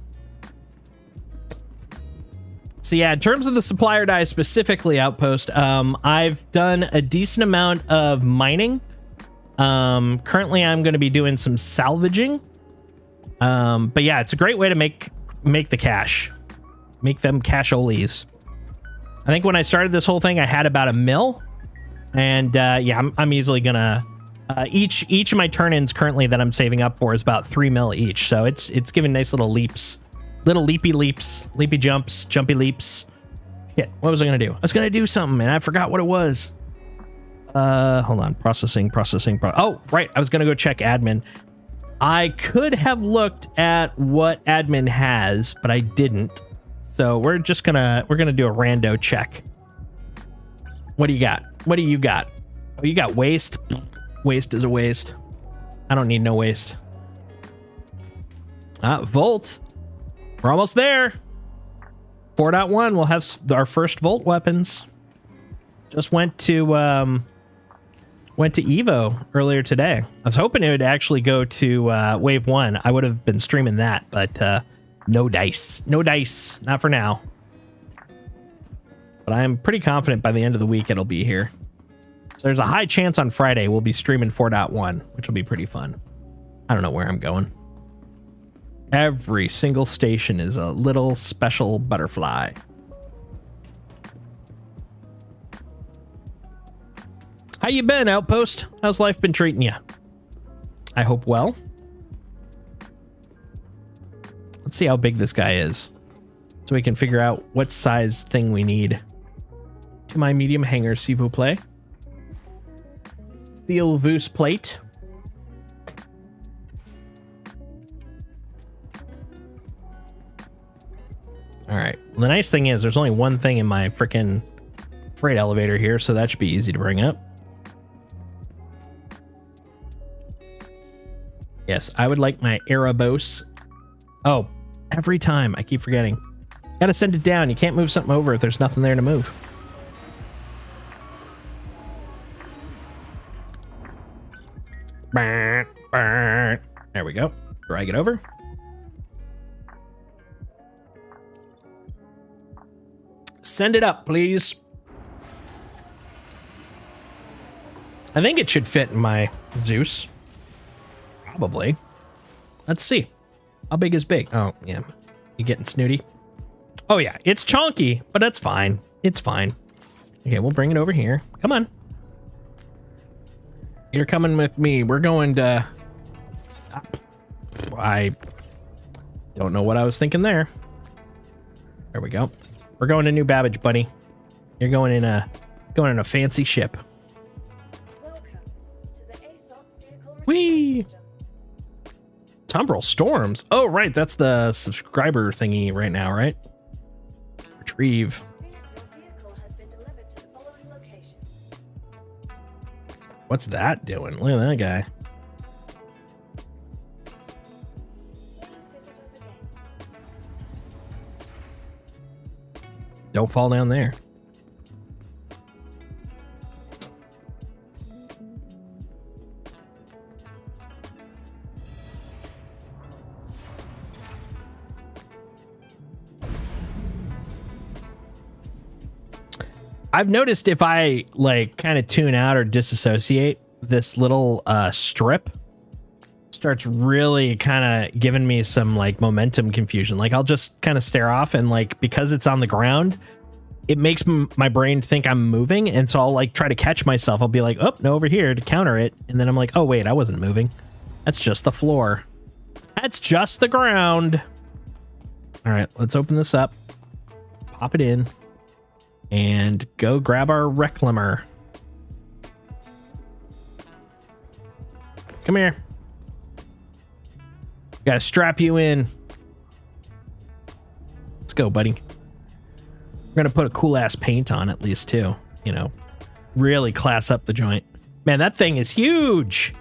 So yeah, in terms of the supplier die specifically, Outpost, I've done a decent amount of mining. Currently, I'm going to be doing some salvaging. But yeah, it's a great way to make the cash. Make them cash-olies. I think when I started this whole thing, I had about $1 mil. And yeah, I'm easily gonna each of my turn-ins currently that I'm saving up for is about 3 mil each. So it's giving nice little leaps, little leapy leaps, leapy jumps, jumpy leaps. Shit, what was I gonna do? I was gonna do something and I forgot what it was. Hold on, processing. Oh, right, I was gonna go check admin. I could have looked at what admin has, but I didn't. So we're gonna do a rando check. What do you got? What do you got? Oh, you got waste. Waste is a waste. I don't need no waste. Volt. We're almost there. 4.1. We'll have our first Volt weapons. Just went to Evo earlier today. I was hoping it would actually go to Wave 1. I would have been streaming that, but no dice. No dice. Not for now. But I'm pretty confident by the end of the week it'll be here. So there's a high chance on Friday we'll be streaming 4.1, which will be pretty fun. I don't know where I'm going. Every single station is a little special butterfly. How you been, Outpost? How's life been treating you? I hope well. Let's see how big this guy is, so we can figure out what size thing we need. To my medium hanger, s'il vous plaît. Steel Voos plate. All right. Well, the nice thing is there's only one thing in my freaking freight elevator here, so that should be easy to bring up. Yes, I would like my Erebos. Oh, every time I keep forgetting. Gotta send it down. You can't move something over if there's nothing there to move. There we go. Drag it over. Send it up, please. I think it should fit in my Zeus. Probably. Let's see. How big is big? Oh, yeah. You getting snooty? Oh, yeah. It's chonky, but that's fine. It's fine. Okay, we'll bring it over here. Come on. You're coming with me. We're going to... I don't know what I was thinking there. There we go. We're going to New Babbage, buddy. You're going in a fancy ship. Welcome to the ASOC vehicle Whee! system. Tumbral Storms. Oh, right. That's the subscriber thingy right now, right? Retrieve. Your vehicle has been delivered to the following location. What's that doing? Look at that guy. Please visit us again. Don't fall down there. I've noticed if I like kind of tune out or disassociate, this little strip starts really kind of giving me some like momentum confusion. Like I'll just kind of stare off, and like because it's on the ground, it makes my brain think I'm moving, and so I'll like try to catch myself. I'll be like, oh no, over here to counter it, and then I'm like, oh wait, I wasn't moving. That's just the floor. That's just the ground. All right, let's open this up, pop it in, and go grab our Reclaimer. Come here. Gotta strap you in. Let's go, buddy. We're gonna put a cool ass paint on at least too. You know, really class up the joint. Man, that thing is huge.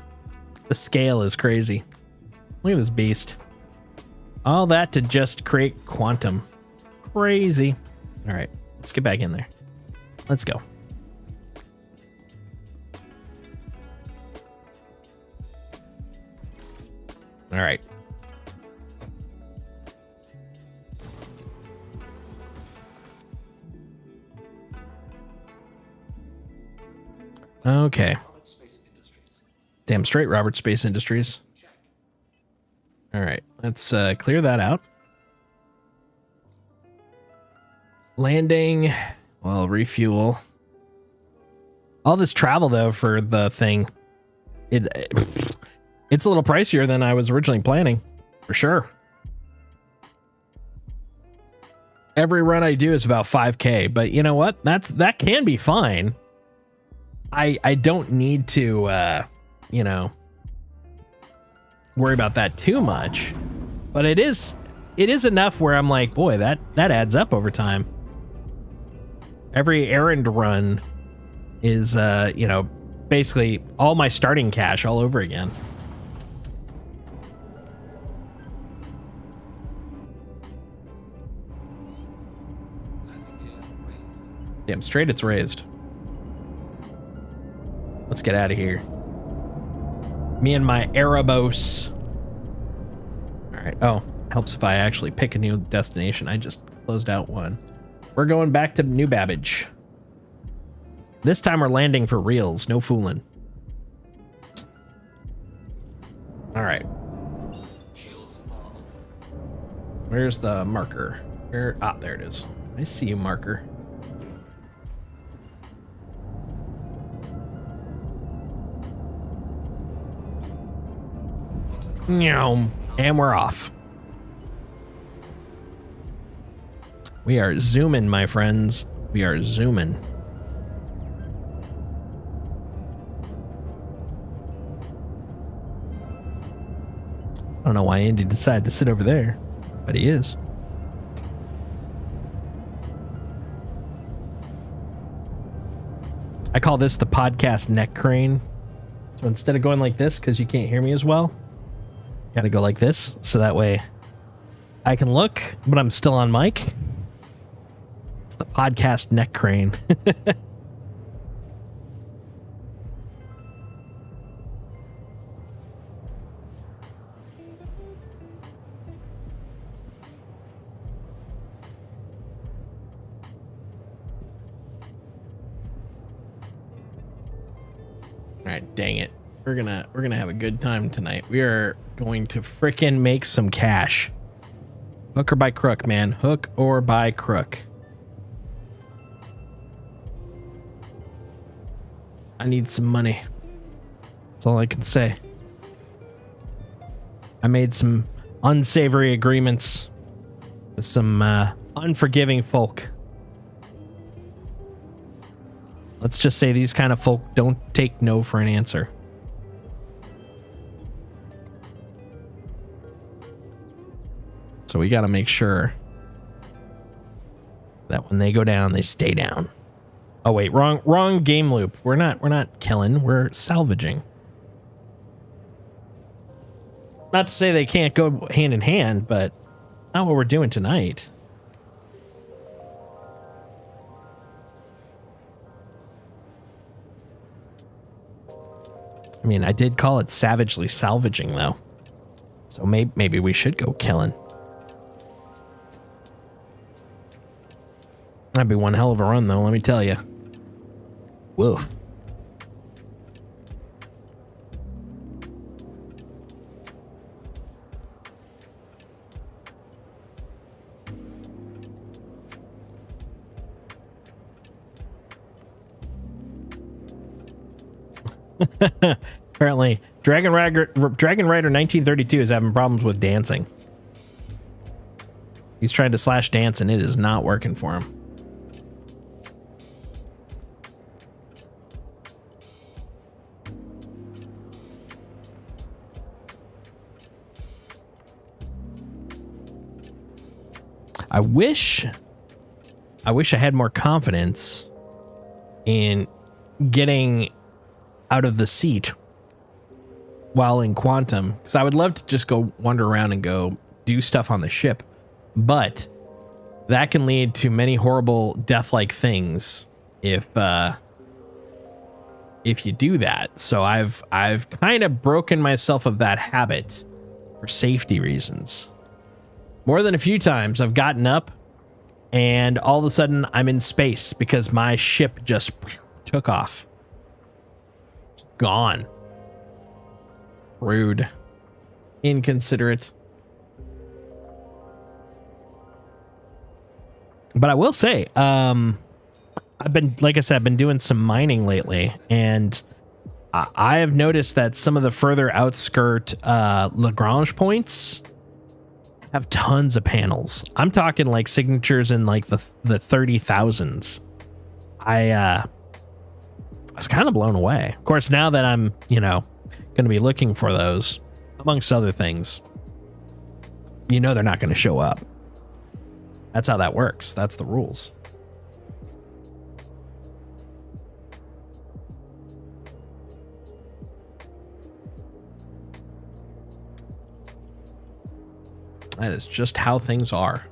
The scale is crazy. Look at this beast. All that to just create quantum. Crazy. All right, let's get back in there. Let's go. All right. Okay. Damn straight, Robert Space Industries. All right, let's clear that out. Landing. Well, refuel. All this travel though for the thing. It's a little pricier than I was originally planning, for sure. Every run I do is about 5K, but you know what? That can be fine. I don't need to you know, worry about that too much. But it is enough where I'm like, boy, that adds up over time. Every errand run is you know, basically all my starting cash all over again. Damn straight it's raised. Let's get out of here. Me and my Erebos. All right. Oh, helps if I actually pick a new destination. I just closed out one. We're going back to New Babbage. This time we're landing for reals. No fooling. All right. Where's the marker? Where? Ah, there it is. I see you, marker. And we're off. We are zooming, my friends. We are zooming. I don't know why Andy decided to sit over there, but he is. I call this the podcast neck crane. So instead of going like this, because you can't hear me as well, gotta go like this, so that way I can look, but I'm still on mic. It's the podcast neck crane. All right, dang it. We're gonna have a good time tonight. We are going to frickin' make some cash. Hook or by crook, man. Hook or by crook. I need some money. That's all I can say. I made some unsavory agreements with some unforgiving folk. Let's just say these kind of folk don't take no for an answer. So we got to make sure that when they go down, they stay down. Oh wait, wrong game loop. We're not killing, we're salvaging. Not to say they can't go hand in hand, but not what we're doing tonight. I mean, I did call it savagely salvaging though. So maybe we should go killing. That'd be one hell of a run, though, let me tell you. Woof. Apparently, Dragon Rider 1932 is having problems with dancing. He's trying to slash dance, and it is not working for him. I wish I had more confidence in getting out of the seat while in Quantum, because I would love to just go wander around and go do stuff on the ship, but that can lead to many horrible death-like things if you do that. So I've kind of broken myself of that habit for safety reasons. More than a few times I've gotten up and all of a sudden I'm in space because my ship just took off. Gone. Rude. Inconsiderate. But I will say, I've been, like I said, I've been doing some mining lately, and I have noticed that some of the further outskirt Lagrange points have tons of panels. I'm talking like signatures in like the 30,000s. I was kind of blown away. Of course, now that I'm, going to be looking for those, amongst other things, they're not going to show up. That's how that works. That's the rules. That is just how things are.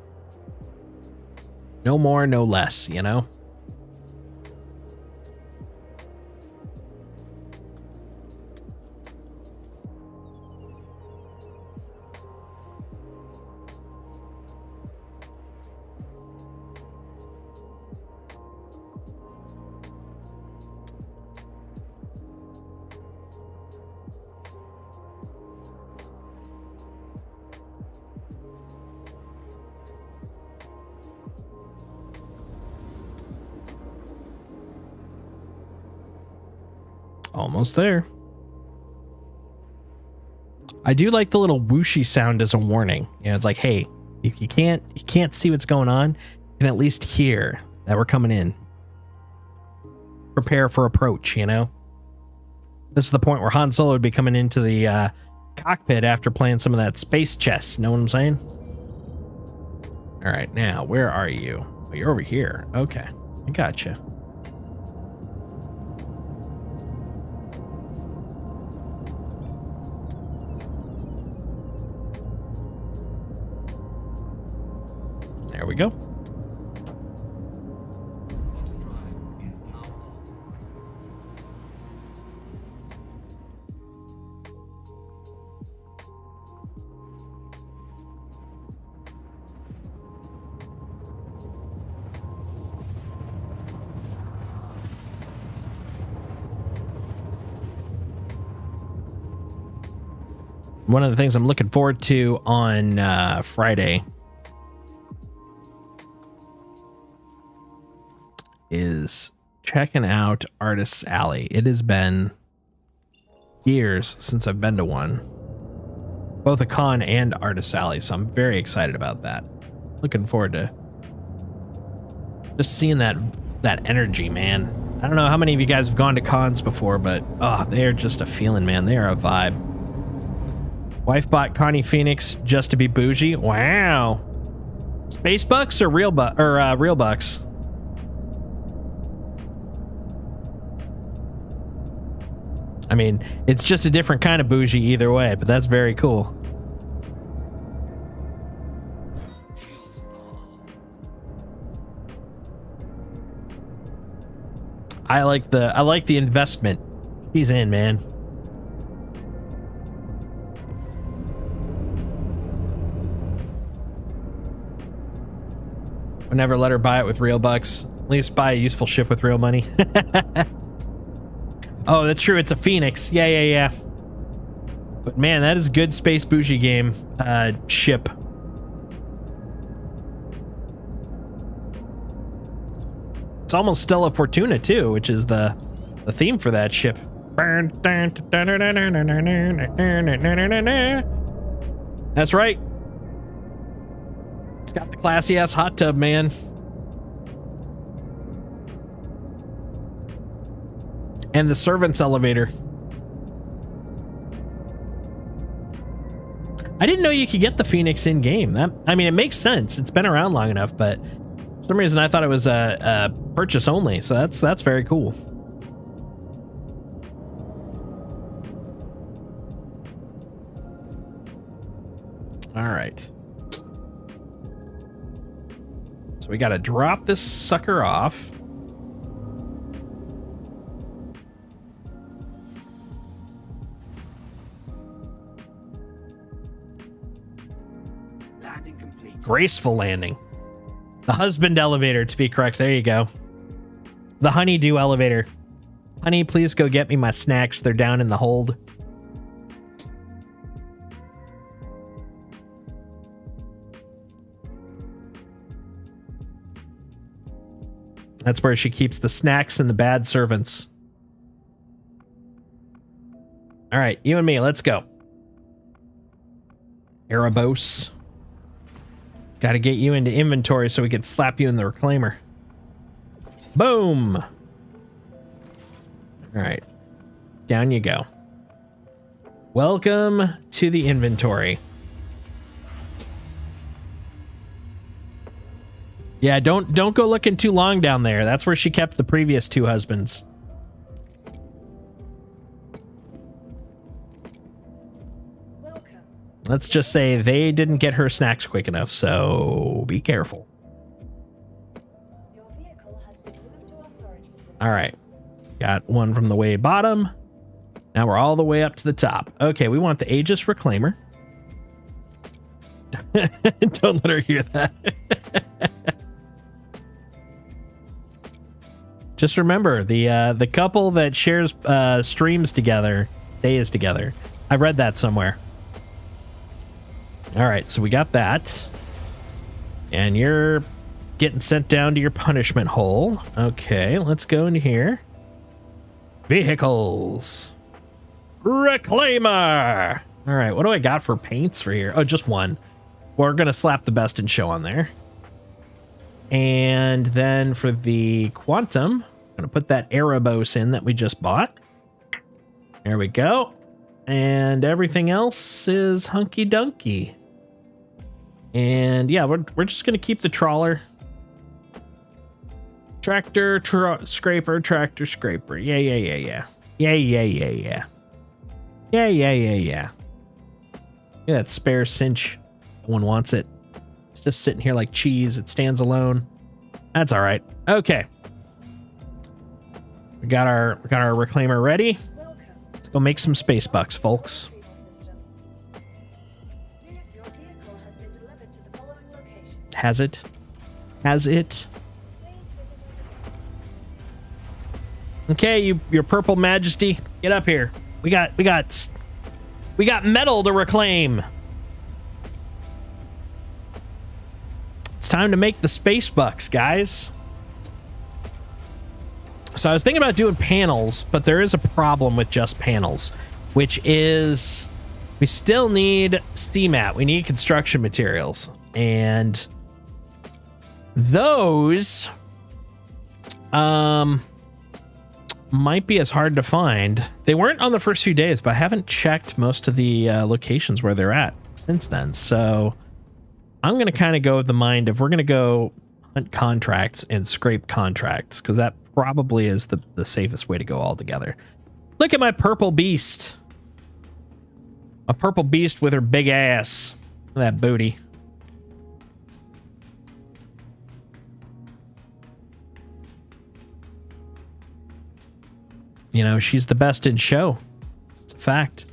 No more, no less, Almost there. I do like the little whooshy sound as a warning. It's like, hey, if you can't see what's going on, you can at least hear that we're coming in. Prepare for approach, This is the point where Han Solo would be coming into the cockpit after playing some of that space chess. Know what I'm saying? All right, now, where are you? Oh, you're over here. Okay, I gotcha. There we go. One of the things I'm looking forward to on Friday is checking out Artist's Alley. It has been years since I've been to one, both a con and Artist's Alley, so I'm very excited about that. Looking forward to just seeing that energy, man. I don't know how many of you guys have gone to cons before, but they're just a feeling, man. They are a vibe. Wife bought Connie Phoenix just to be bougie. Wow. Space bucks or real bucks? I mean, it's just a different kind of bougie either way, but that's very cool. I like the investment. He's in, man. Would never let her buy it with real bucks. At least buy a useful ship with real money. Oh, that's true. It's a Phoenix. Yeah. But man, that is a good space bougie game ship. It's almost Stella Fortuna too, which is the theme for that ship. That's right. It's got the classy ass hot tub, man. And the servant's elevator. I didn't know you could get the Phoenix in game. I mean, it makes sense. It's been around long enough, but for some reason I thought it was a purchase only. So that's very cool. right. So we got to drop this sucker off. Landing complete. Graceful landing. The husband elevator, to be correct. There you go. The honeydew elevator. Honey, please go get me my snacks. They're down in the hold. That's where she keeps the snacks and the bad servants. All right, you and me, let's go. Erebos. Got to get you into inventory so we could slap you in the reclaimer. Boom. All right, down you go. Welcome to the inventory. Yeah, don't go looking too long down there. That's where she kept the previous two husbands. Welcome. Let's just say they didn't get her snacks quick enough, so be careful. Your vehicle has been moved to our storage facility. All right. Got one from the way bottom. Now we're all the way up to the top. Okay, we want the Aegis Reclaimer. Don't let her hear that. Just remember, the couple that shares streams together stays together. I read that somewhere. All right, so we got that. And you're getting sent down to your punishment hole. Okay, let's go in here. Vehicles. Reclaimer. All right, what do I got for paints for here? Oh, just one. We're going to slap the best in show on there. And then for the Quantum, I'm going to put that Erebos in that we just bought. There we go. And everything else is hunky-dunky. And yeah, we're just going to keep the trawler. Tractor, scraper, tractor, scraper. Yeah. Yeah. Yeah. Look at that spare cinch. No one wants it. It's just sitting here like cheese. It stands alone. That's all right. Okay. We got our reclaimer ready. Welcome. Let's go make some space bucks, folks. Retrieval system. Your vehicle has been delivered to the following location. Has it? Has it? Please visit us again. Okay, your purple majesty, get up here. We got metal to reclaim. It's time to make the space bucks, guys. So I was thinking about doing panels, but there is a problem with just panels, which is we still need CMAT. We need construction materials, and those might be as hard to find. They weren't on the first few days, but I haven't checked most of the locations where they're at since then. So I'm going to kind of go with the mind of we're going to go hunt contracts and scrape contracts, because that probably is the safest way to go altogether. Look at my purple beast. A purple beast with her big ass. Look at that booty. You know, she's the best in show. It's a fact.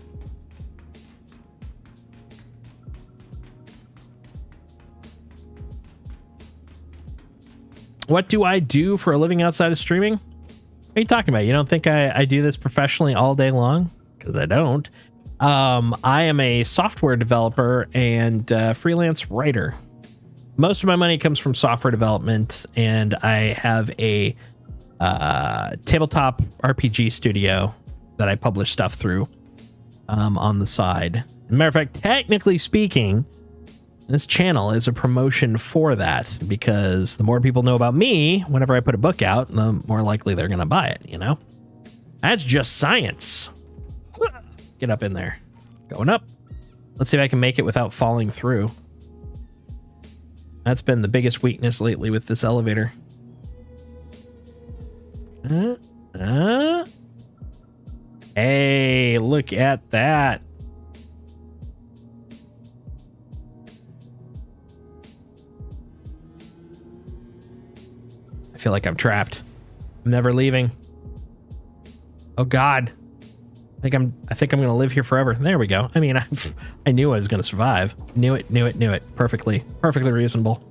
What do I do for a living outside of streaming? What are you talking about? You don't think I do this professionally all day long? Because I don't. I am a software developer and freelance writer. Most of my money comes from software development, and I have a tabletop RPG studio that I publish stuff through on the side. As a matter of fact, technically speaking, this channel is a promotion for that, because the more people know about me whenever I put a book out, the more likely they're going to buy it, you know? That's just science. Get up in there. Going up. Let's see if I can make it without falling through. That's been the biggest weakness lately with this elevator. Hey, look at that. feel like I'm trapped. I'm never leaving. Oh God. I think I'm gonna live here forever. There we go. I mean, I knew I was gonna survive. Knew it. Perfectly reasonable.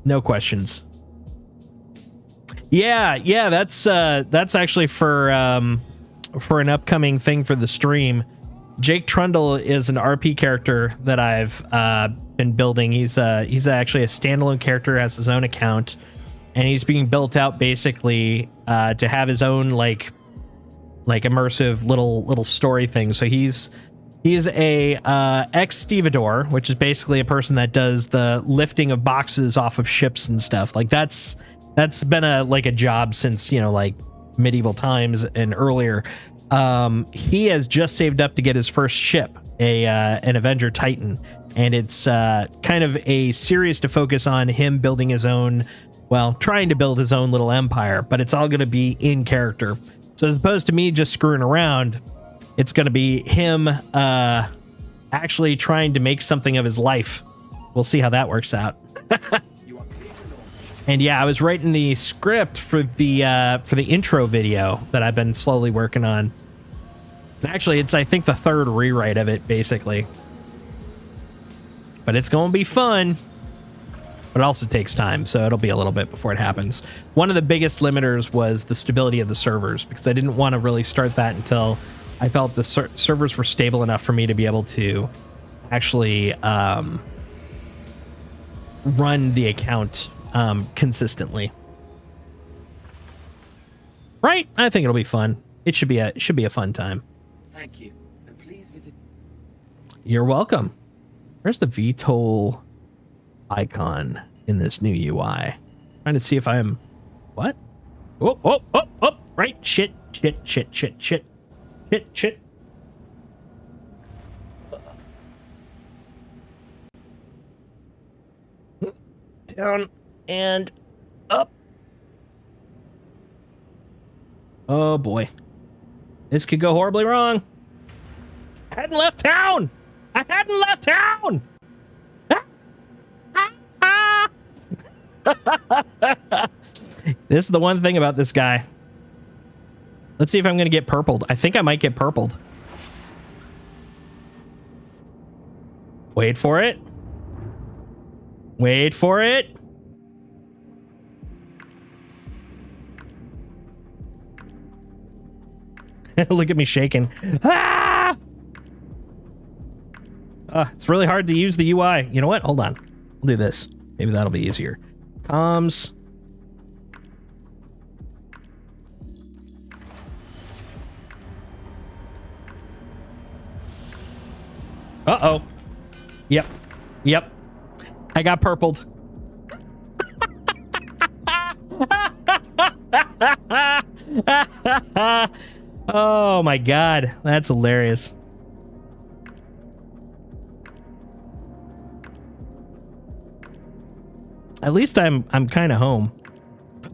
No questions. Yeah, that's actually for an upcoming thing for the stream. Jake Trundle is an RP character that I've been building. He's actually a standalone character, has his own account, and he's being built out basically to have his own like immersive little story thing. So he's a ex-stevedore, which is basically a person that does the lifting of boxes off of ships and stuff. Like that's been a job since, like medieval times and earlier. He has just saved up to get his first ship, an Avenger Titan, and it's kind of a series to focus on him building his own, trying to build his own little empire, but it's all going to be in character. So as opposed to me just screwing around, it's going to be him actually trying to make something of his life. We'll see how that works out. And yeah, I was writing the script for the intro video that I've been slowly working on. And actually, it's I think the third rewrite of it, basically. But it's going to be fun. But it also takes time, so it'll be a little bit before it happens. One of the biggest limiters was the stability of the servers, because I didn't want to really start that until I felt the servers were stable enough for me to be able to actually run the account consistently. Right? I think it'll be fun. It should be a fun time. Thank you. And please visit. You're welcome. Where's the VTOL icon in this new UI? Trying to see if I'm what? Oh, right. Shit. Down and up. Oh boy. This could go horribly wrong. I hadn't left town. This is the one thing about this guy. Let's see if I'm going to get purpled. I think I might get purpled. Wait for it. Look at me shaking. Ah! It's really hard to use the UI. You know what? Hold on. We'll do this. Maybe that'll be easier. Comms. Uh-oh. Yep. I got purpled. Oh my God. That's hilarious. At least I'm kind of home.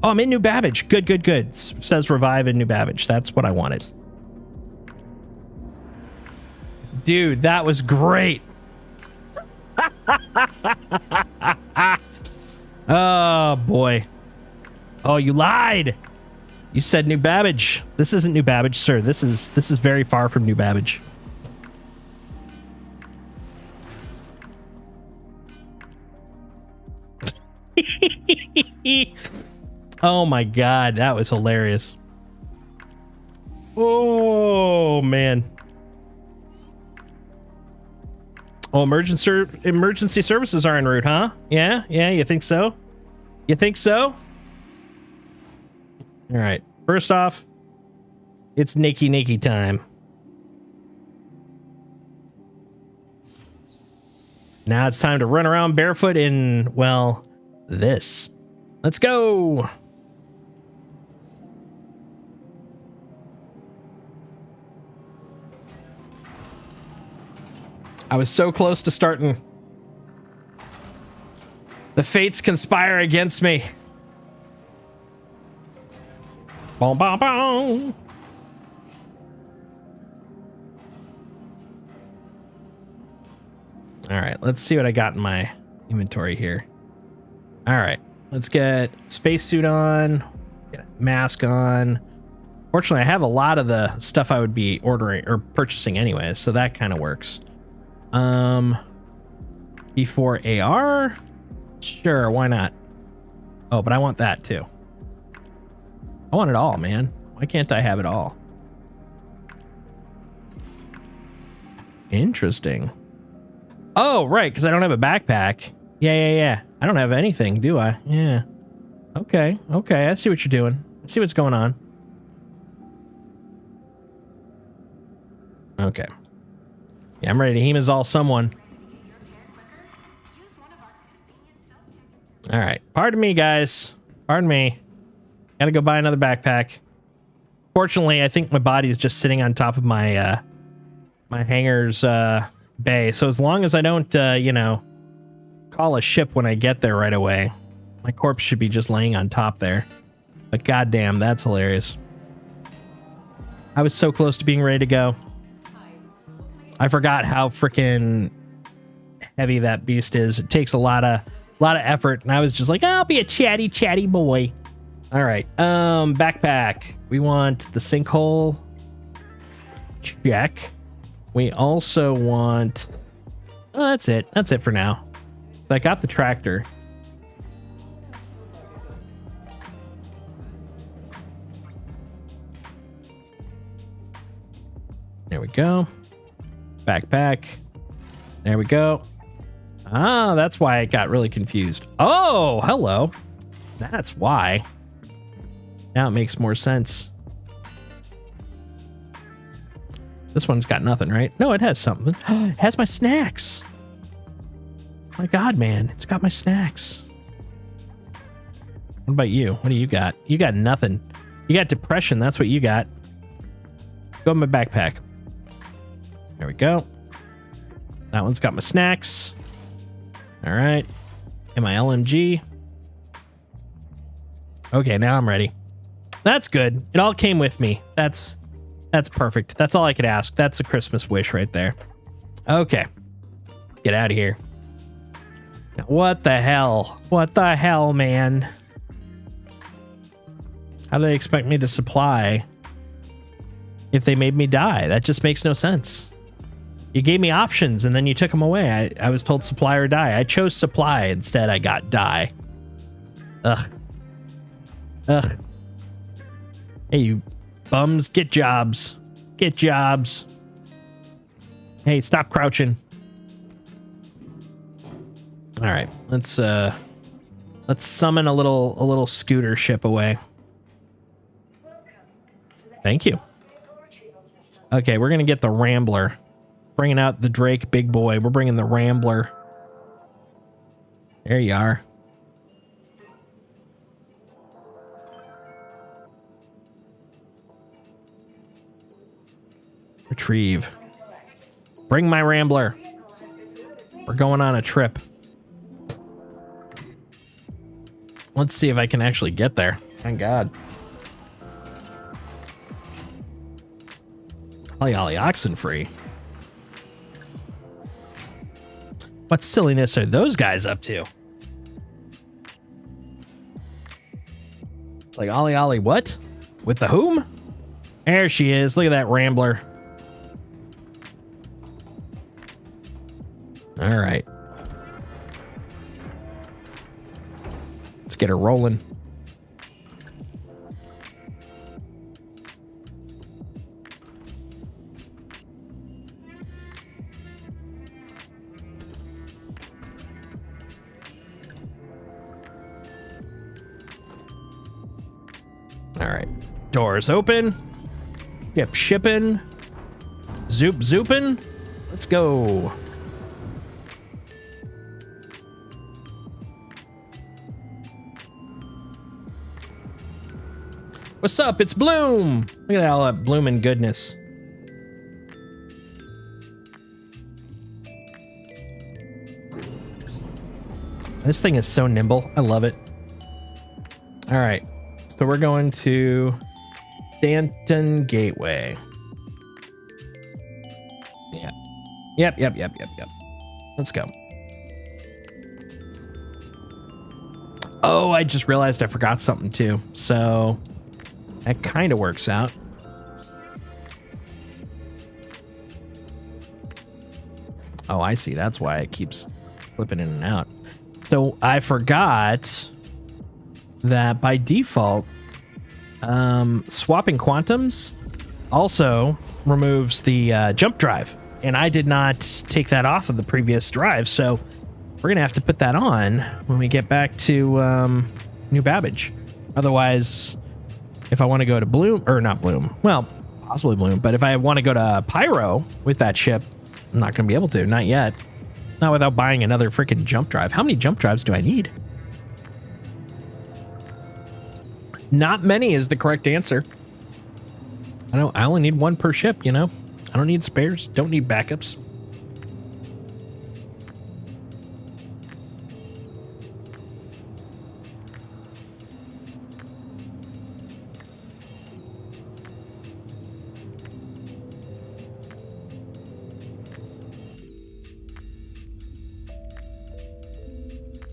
Oh, I'm in New Babbage. Good. Says revive in New Babbage. That's what I wanted. Dude, that was great. Oh boy. Oh, you lied. You said New Babbage. This isn't New Babbage, sir. This is very far from New Babbage. Oh my God, that was hilarious. Oh man. Oh, emergency services are en route, huh? Yeah, you think so? All right. First off, it's nakey time. Now it's time to run around barefoot in, well, this. Let's go. I was so close to starting. The fates conspire against me. Boom, boom, boom. All right, let's see what I got in my inventory here. All right, Let's get spacesuit on, get a mask on. Fortunately, I have a lot of the stuff I would be ordering or purchasing anyway, so that kind of works. Before AR? Sure, why not? Oh, but I want that too. I want it all, man. Why can't I have it all? Interesting. Oh, right, because I don't have a backpack. Yeah. I don't have anything, do I? Yeah. Okay. I see what you're doing. I see what's going on. Okay. Yeah, I'm ready to hemazol someone. All right. Pardon me, guys. Pardon me. Gotta go buy another backpack. Fortunately, I think my body is just sitting on top of my my hangar's bay. So as long as I don't, you know, call a ship when I get there right away, my corpse should be just laying on top there. But goddamn, that's hilarious. I was so close to being ready to go. I forgot how freaking heavy that beast is. It takes a lot of effort, and I was just like, I'll be a chatty boy. All right, backpack. We want the sinkhole. Check. We also want. Oh, that's it. That's it for now. So I got the tractor. There we go. Backpack. There we go. Ah, that's why I got really confused. Oh, hello. That's why. Now it makes more sense. This one's got nothing, right? No, it has something. It has my snacks. My God, man. It's got my snacks. What about you? What do you got? You got nothing. You got depression. That's what you got. Go in my backpack. There we go. That one's got my snacks. All right. And my LMG. Okay, now I'm ready. That's good. It all came with me. That's perfect. That's all I could ask. That's a Christmas wish right there. Okay. Let's get out of here. Now, what the hell? What the hell, man? How do they expect me to supply if they made me die? That just makes no sense. You gave me options and then you took them away. I was told supply or die. I chose supply. Instead, I got die. Ugh. Hey, you bums, get jobs. Get jobs. Hey, stop crouching. All right, let's summon a little scooter ship away. Thank you. Okay, we're gonna get the Rambler. Bringing out the Drake big boy. We're bringing the Rambler. There you are. Retrieve. Bring my Rambler. We're going on a trip. Let's see if I can actually get there. Thank God. Ollie oxen free. What silliness are those guys up to? It's like Ollie what? With the whom? There she is. Look at that Rambler. All right. Let's get her rolling. All right. Doors open. Yep, shipping. Zooping. Let's go. What's up? It's Bloom. Look at all that blooming goodness. This thing is so nimble. I love it. All right. So we're going to Stanton Gateway. Yeah. Yep. Let's go. Oh, I just realized I forgot something too. So that kind of works out. Oh, I see. That's why it keeps flipping in and out. So I forgot that by default, swapping quantums also removes the jump drive. And I did not take that off of the previous drive. So we're going to have to put that on when we get back to New Babbage. Otherwise, if I want to go to Bloom, or not Bloom, well, possibly Bloom, but if I want to go to Pyro with that ship, I'm not going to be able to, not yet. Not without buying another freaking jump drive. How many jump drives do I need? Not many is the correct answer. I only need one per ship, you know? I don't need spares, don't need backups.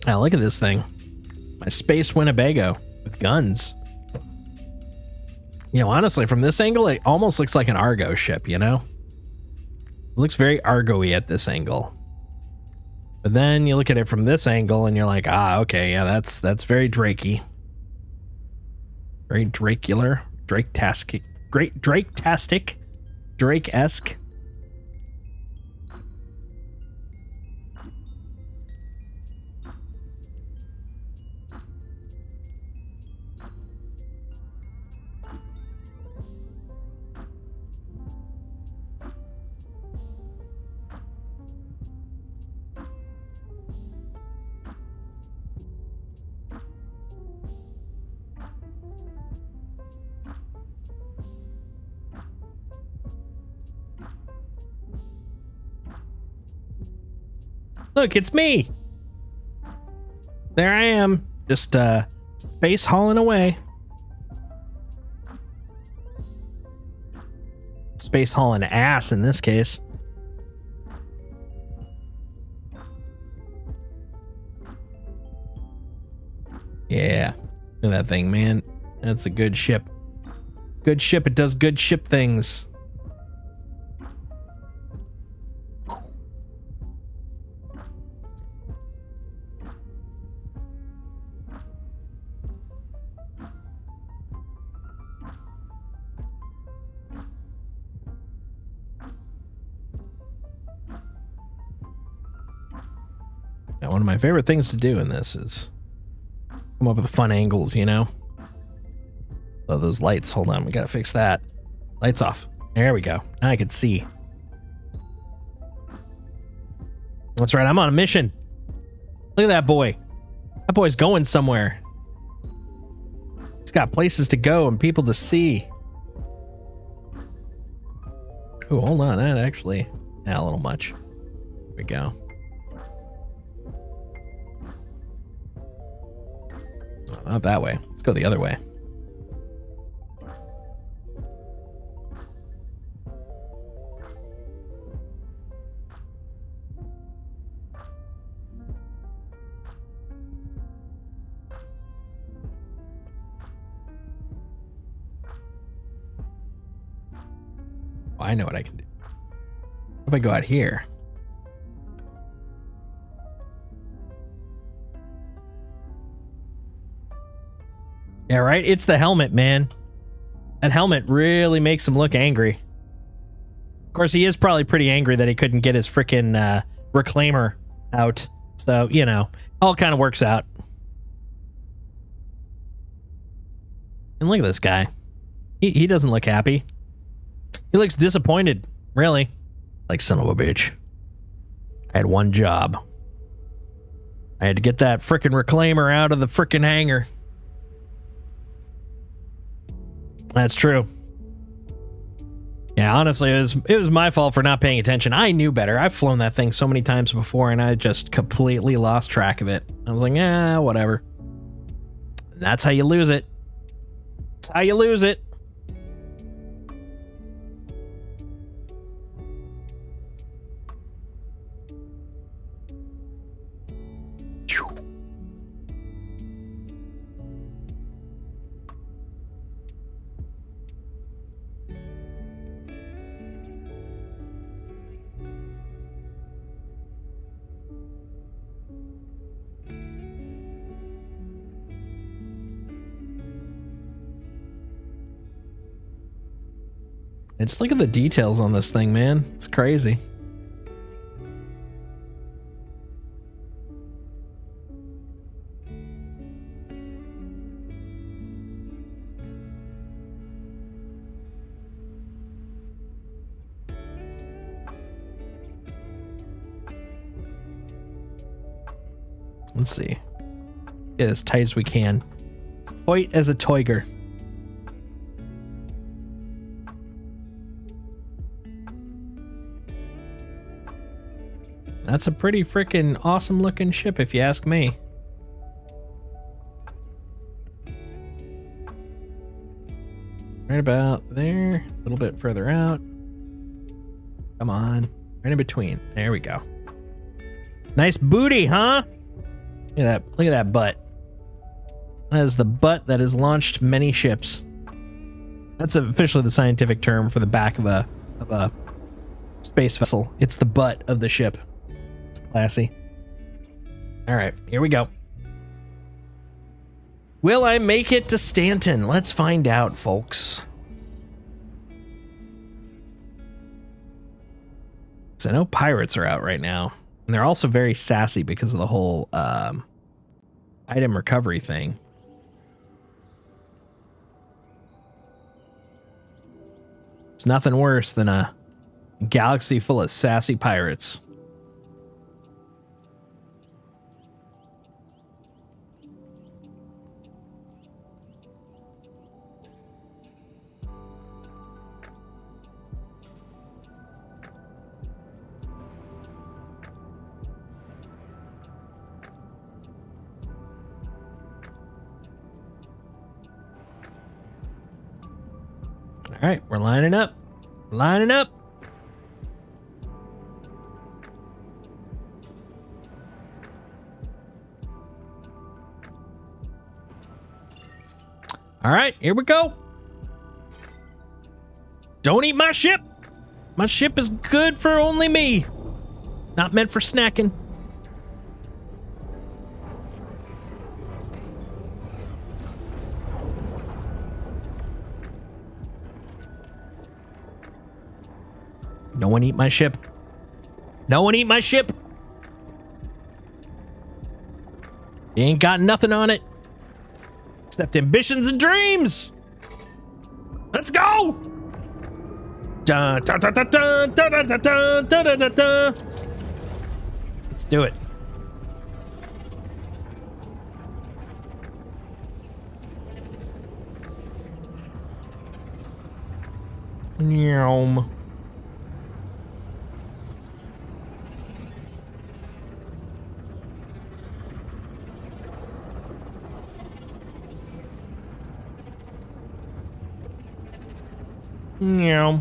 Oh, look at this thing. My space Winnebago with guns. You know, honestly, from this angle, it almost looks like an Argo ship, you know? It looks very Argo-y at this angle. But then you look at it from this angle and you're like, ah, okay, yeah, that's very Drakey. Very Dracular. Drake-tastic. Great Drake-tastic. Drake-esque. Look, it's me. There I am, just space hauling away. Space hauling ass in this case. Yeah, look at that thing, man. That's a good ship. Good ship. It does good ship things. Now, one of my favorite things to do in this is come up with fun angles, you know? Oh, those lights. Hold on. We got to fix that. Lights off. There we go. Now I can see. That's right. I'm on a mission. Look at that boy. That boy's going somewhere. He's got places to go and people to see. Oh, hold on. That actually, a little much. There we go. Oh, not that way. Let's go the other way. Oh, I know what I can do. If I go out here. Yeah, right? It's the helmet, man. That helmet really makes him look angry. Of course, he is probably pretty angry that he couldn't get his frickin' reclaimer out. So, you know, all kind of works out. And look at this guy. He doesn't look happy. He looks disappointed, really. Like, son of a bitch. I had one job. I had to get that frickin' reclaimer out of the frickin' hangar. That's true. Yeah, honestly, it was my fault for not paying attention. I knew better. I've flown that thing so many times before, and I just completely lost track of it. I was like, whatever. And that's how you lose it. That's how you lose it. Just look at the details on this thing, man. It's crazy. Let's see. Get as tight as we can. Tight as a tiger. That's a pretty freaking awesome looking ship if you ask me. Right about there, a little bit further out. Come on, right in between. There we go. Nice booty, huh? Look at that, look at that butt. That is the butt that has launched many ships. That's officially the scientific term for the back of a space vessel. It's the butt of the ship. It's classy. All right, here we go. Will I make it to Stanton? Let's find out, folks. So I know pirates are out right now. And they're also very sassy because of the whole item recovery thing. It's nothing worse than a galaxy full of sassy pirates. All right, we're lining up. Lining up. All right, here we go. Don't eat my ship. My ship is good for only me. It's not meant for snacking. No one eat my ship. No one eat my ship. You ain't got nothing on it except ambitions and dreams. Let's go. Dun, dun, dun, dun, dun, dun, dun, dun, dun, dun, dun. Let's do it. Yum. Meow.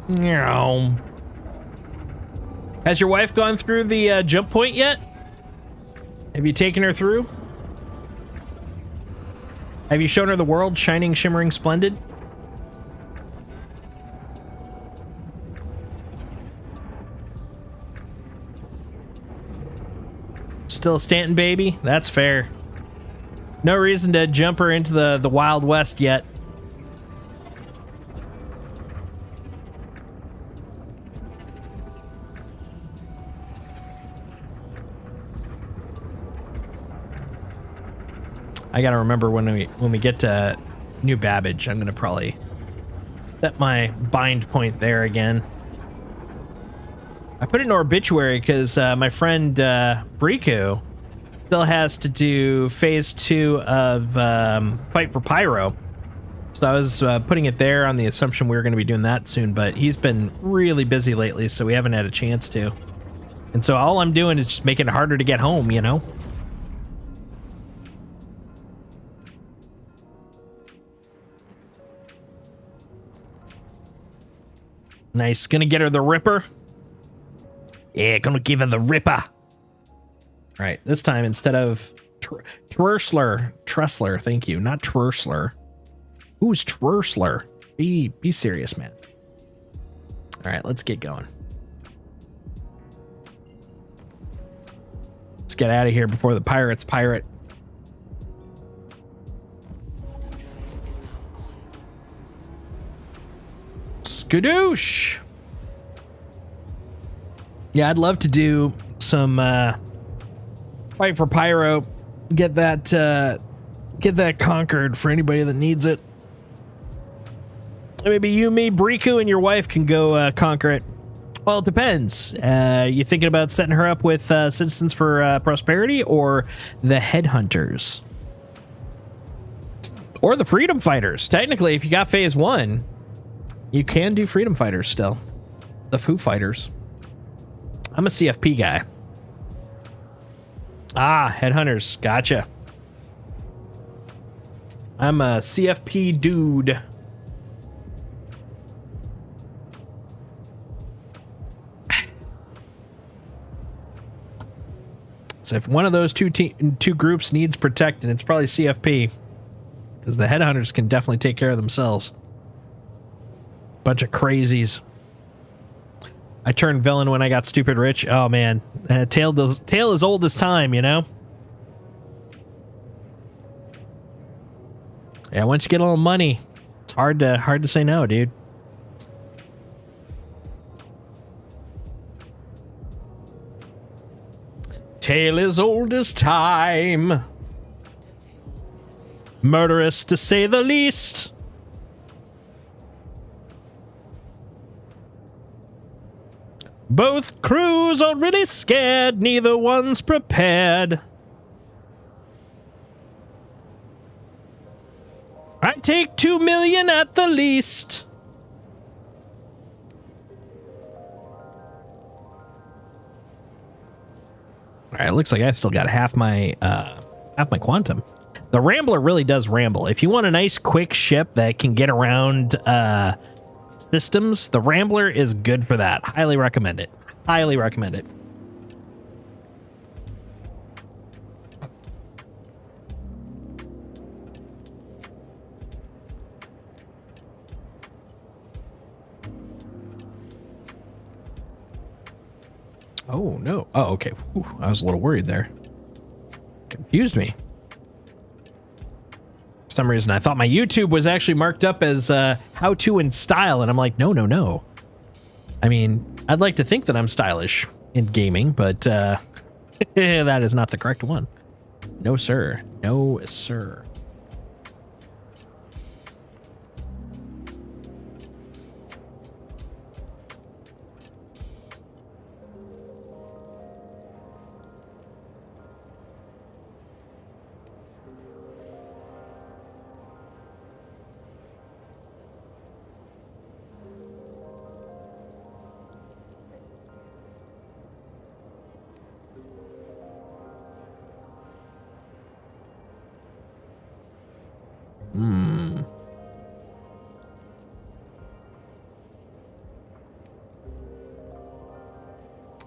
Meow. Has your wife gone through the jump point yet? Have you taken her through? Have you shown her the world shining, shimmering, splendid? Still a Stanton baby? That's fair. No reason to jump her into the Wild West yet. I gotta remember when we get to New Babbage, I'm gonna probably set my bind point there again. I put it in obituary because my friend Briku still has to do phase 2 of Fight for Pyro. So I was putting it there on the assumption we were going to be doing that soon, but he's been really busy lately, so we haven't had a chance to. And so all I'm doing is just making it harder to get home, you know? Nice. Gonna get her the Ripper. Yeah, gonna give her the Ripper. All right, this time instead of Tressler, thank you, not Tressler. Who's Tressler? Be serious, man. All right, let's get going. Let's get out of here before the pirates pirate. Skadoosh. Yeah, I'd love to do some fight for Pyro. Get that conquered for anybody that needs it. Maybe you, me, Briku, and your wife can go conquer it. Well, it depends. You thinking about setting her up with Citizens for Prosperity or the Headhunters? Or the Freedom Fighters. Technically, if you got Phase 1, you can do Freedom Fighters still. The Foo Fighters. I'm a CFP guy. Ah, Headhunters. Gotcha. I'm a CFP dude. So if one of those two groups needs protecting, it's probably CFP. Because the Headhunters can definitely take care of themselves. Bunch of crazies. I turned villain when I got stupid rich. Oh man, tale as old as time, you know. Yeah, once you get a little money, it's hard to say no, dude. Tale as old as time. Murderous to say the least. Both crews are really scared, neither one's prepared. I take 2 million at the least. All right, looks like I still got half my quantum. The Rambler really does ramble. If you want a nice quick ship that can get around systems, the Rambler is good for that. Highly recommend it. Highly recommend it. Oh, no. Oh, okay. Whew, I was a little worried there. Confused me. For some reason, I thought my YouTube was actually marked up as how to in style, and I'm like, no, no, no. I mean, I'd like to think that I'm stylish in gaming, but that is not the correct one. No, sir. No, sir.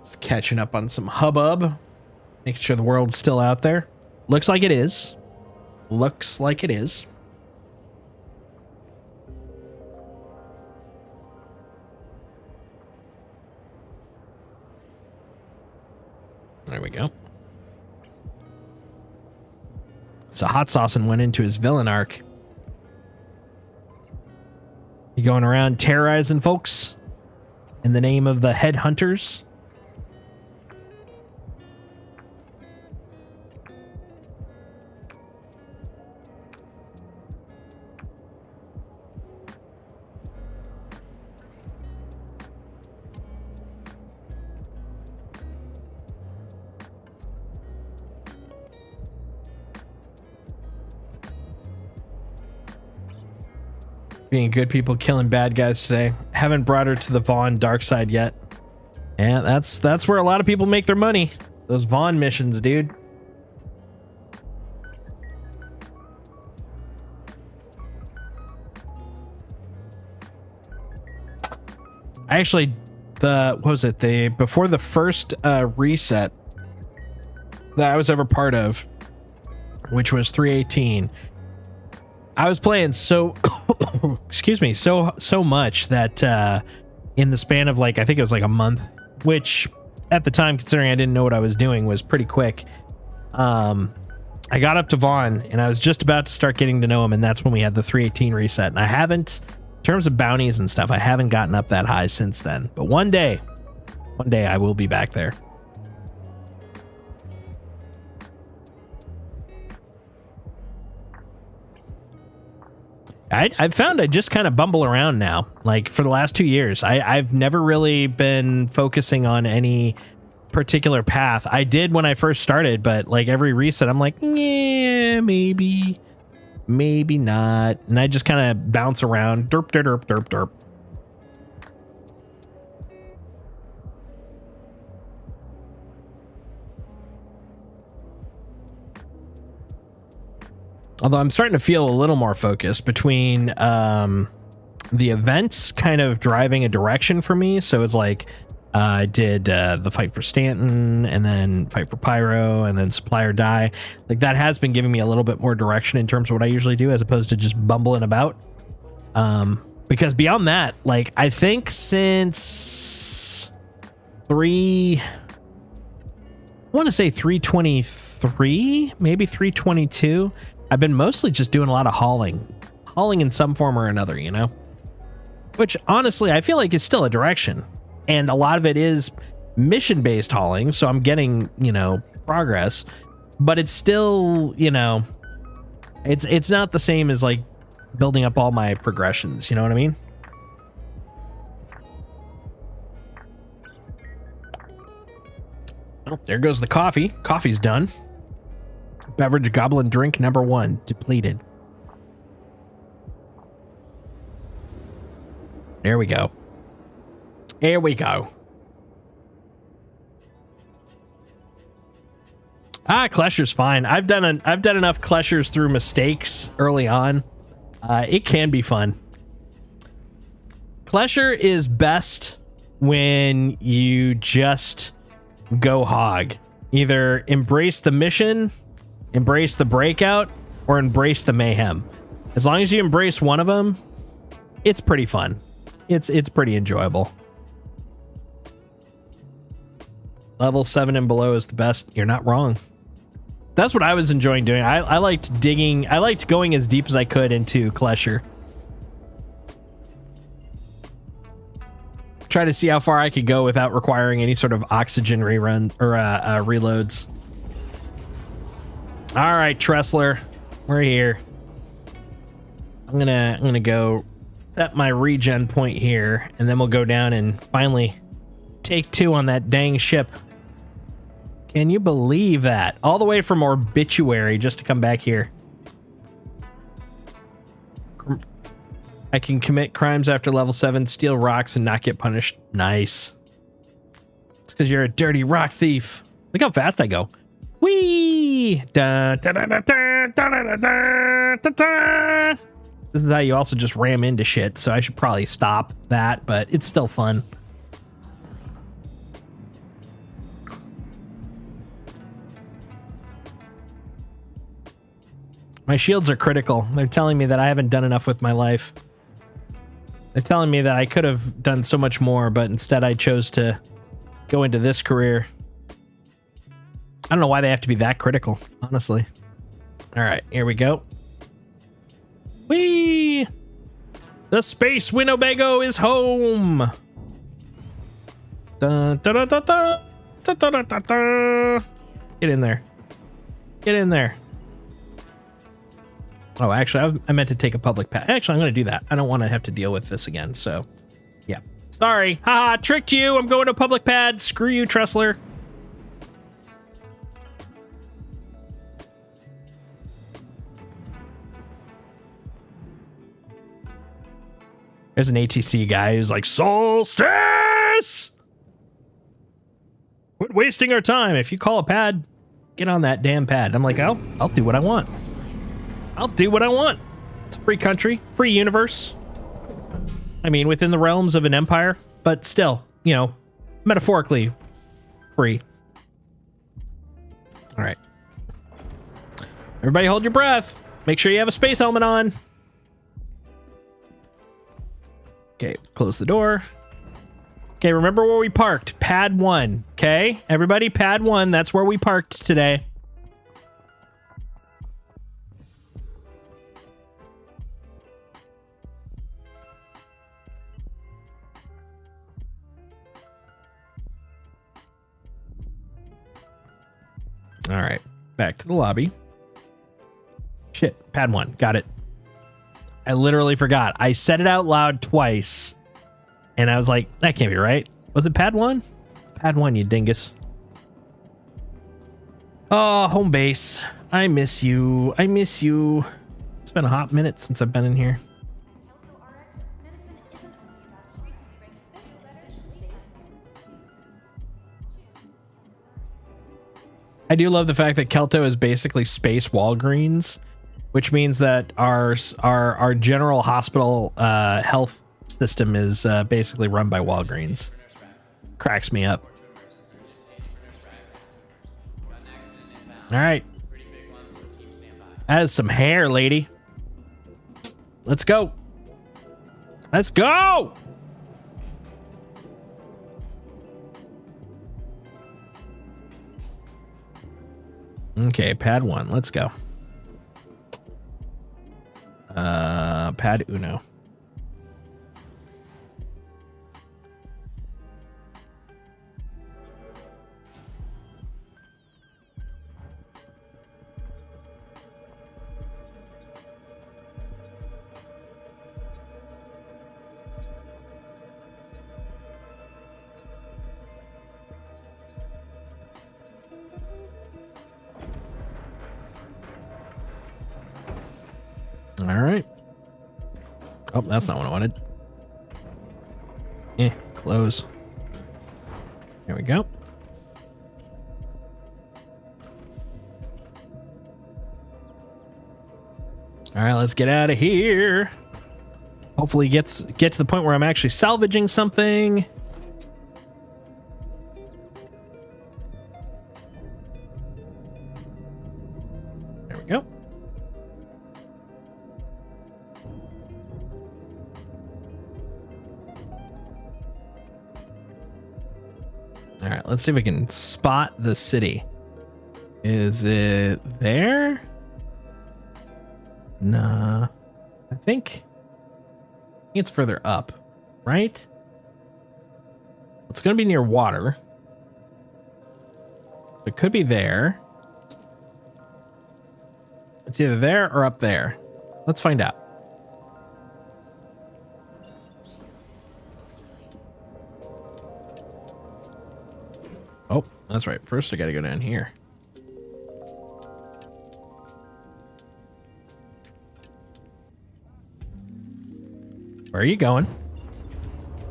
Just catching up on some hubbub. Making sure the world's still out there. Looks like it is. Looks like it is. There we go. So Hot Saucin' went into his villain arc. You going around terrorizing folks in the name of the Headhunters? Being good people, killing bad guys today. Haven't brought her to the Vaughn dark side yet. And that's where a lot of people make their money. Those Vaughn missions, dude. Actually, what was it? Before the first reset that I was ever part of, which was 318. I was playing excuse me, so much that in the span of like, I think it was like a month, which at the time, considering I didn't know what I was doing, was pretty quick. I got up to Vaughn and I was just about to start getting to know him, and that's when we had the 318 reset. And I haven't In terms of bounties and stuff, I haven't gotten up that high since then. But one day I will be back there. I've found I just kind of bumble around now. Like for the last 2 years, I've never really been focusing on any particular path. I did when I first started, but like every reset, I'm like, yeah, maybe not. And I just kind of bounce around. Derp, derp, derp, derp. Although I'm starting to feel a little more focused between the events kind of driving a direction for me. So it's like I did the fight for Stanton and then fight for Pyro and then supply or die. Like that has been giving me a little bit more direction in terms of what I usually do as opposed to just bumbling about. Because beyond that, like I think since I want to say 323, maybe 322. I've been mostly just doing a lot of hauling in some form or another, you know, which honestly, I feel like is still a direction. And a lot of it is mission based hauling. So I'm getting, you know, progress, but it's still, you know, it's not the same as like building up all my progressions. You know what I mean? Oh, there goes the coffee. Coffee's done. Beverage goblin drink number 1 depleted. There we go. Here we go. Klesher's fine. I've done enough Kleshers through mistakes early on. It can be fun. Klesher is best when you just go hog. Either embrace the mission, embrace the breakout, or embrace the mayhem. As long as you embrace one of them, it's pretty fun. It's pretty enjoyable. Level 7 and below is the best. You're not wrong. That's what I was enjoying doing. I liked digging. I liked going as deep as I could into Klesher. Try to see how far I could go without requiring any sort of oxygen rerun or reloads. All right, Tressler, we're here. I'm gonna go set my regen point here, and then we'll go down and finally take 2 on that dang ship. Can you believe that? All the way from Obituary just to come back here. I can commit crimes after level 7, steal rocks, and not get punished. Nice. It's because you're a dirty rock thief. Look how fast I go. Whee! Da, da, da, da, da, da, da, da, da, da. This is how you also just ram into shit, so I should probably stop that, but it's still fun. My shields are critical. They're telling me that I haven't done enough with my life. They're telling me that I could have done so much more, but instead I chose to go into this career. I don't know why they have to be that critical, honestly. All right, here we go. Whee! The space Winnebago is home. Dun, dun, dun, dun, dun, dun, dun, dun, dun. Get in there. Get in there. Oh, actually, I meant to take a public pad. Actually, I'm going to do that. I don't want to have to deal with this again, so yeah. Sorry. Haha, tricked you. I'm going to public pad. Screw you, Tressler. There's an ATC guy who's like, Solstice! Quit wasting our time. If you call a pad, get on that damn pad. I'm like, I'll do what I want. I'll do what I want. It's a free country, free universe. I mean, within the realms of an empire, but still, you know, metaphorically free. All right. Everybody hold your breath. Make sure you have a space helmet on. Okay, close the door. Okay, remember where we parked. Pad 1. Okay, everybody, pad 1. That's where we parked today. All right, back to the lobby. Shit, pad 1, got it. I literally forgot. I said it out loud twice, and I was like, that can't be right. Was it pad 1? It's pad 1, you dingus. Oh, home base. I miss you. I miss you. It's been a hot minute since I've been in here. I do love the fact that Kelto is basically space Walgreens, which means that our general hospital health system is basically run by Walgreens. Cracks me up. All right. That is some hair, lady. Let's go. Let's go. Okay, pad 1. Let's go. Pad uno. All right. Oh, that's not what I wanted. Close. There we go. All right, let's get out of here. Hopefully get to the point where I'm actually salvaging something. There we go. All right, let's see if we can spot the city. Is it there? Nah. I think it's further up, right? It's going to be near water. It could be there. It's either there or up there. Let's find out. Oh, that's right. First, I got to go down here. Where are you going?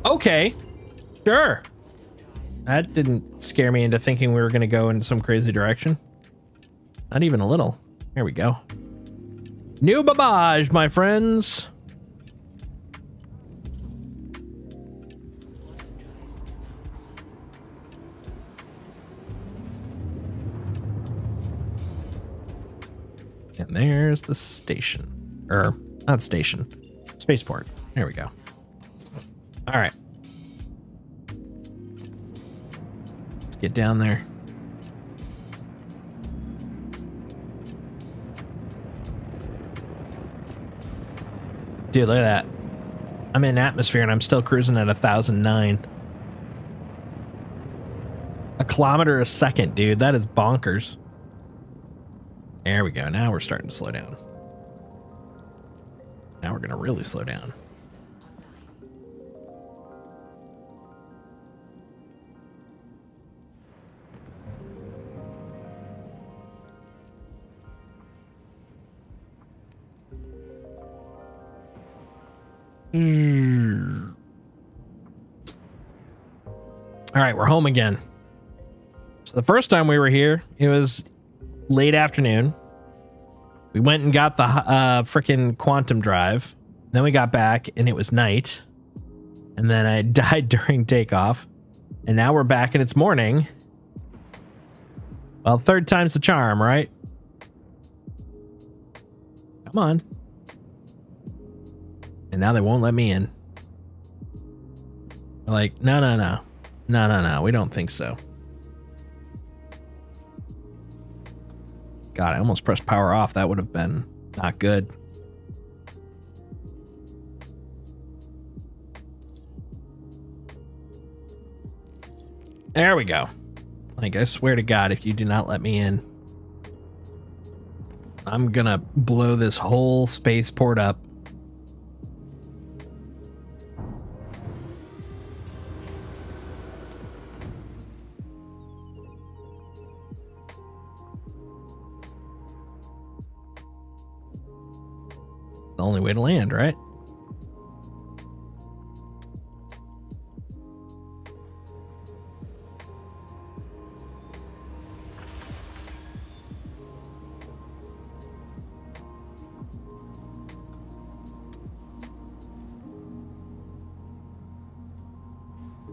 Okay, sure. That didn't scare me into thinking we were going to go in some crazy direction. Not even a little. Here we go. New Babage, my friends. And there's the station. Or, not station. Spaceport. There we go. All right. Let's get down there. Dude, look at that. I'm in atmosphere and I'm still cruising at 1,009. A kilometer a second, dude. That is bonkers. There we go. Now we're starting to slow down. Now we're going to really slow down. All right, we're home again. So the first time we were here, it was late afternoon. We went and got the freaking quantum drive. Then we got back and it was night. And then I died during takeoff. And now we're back and it's morning. Well, third time's the charm, right? Come on. And now they won't let me in. They're like, no. No, we don't think so. God, I almost pressed power off. That would have been not good. There we go. Like, I swear to God, if you do not let me in, I'm gonna blow this whole spaceport up. It's the only way to land, right?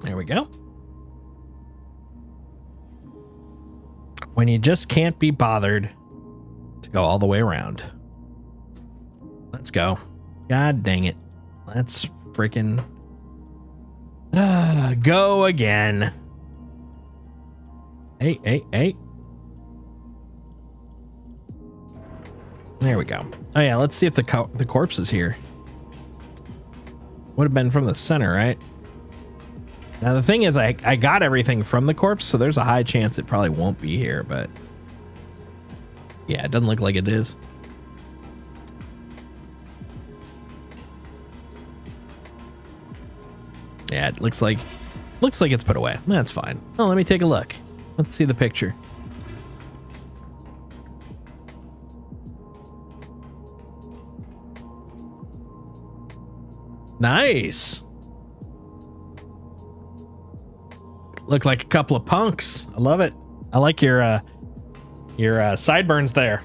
There we go. When you just can't be bothered to go all the way around. Let's go. God dang it. Let's freaking go again. Hey, hey, hey. There we go. Oh yeah, let's see if the corpse is here. Would have been from the center, right? Now the thing is, I got everything from the corpse, so there's a high chance it probably won't be here, but yeah, it doesn't look like it is. Yeah, it looks like it's put away. That's fine. Oh, let me take a look. Let's see the picture. Nice. Look like a couple of punks. I love it. I like your sideburns there.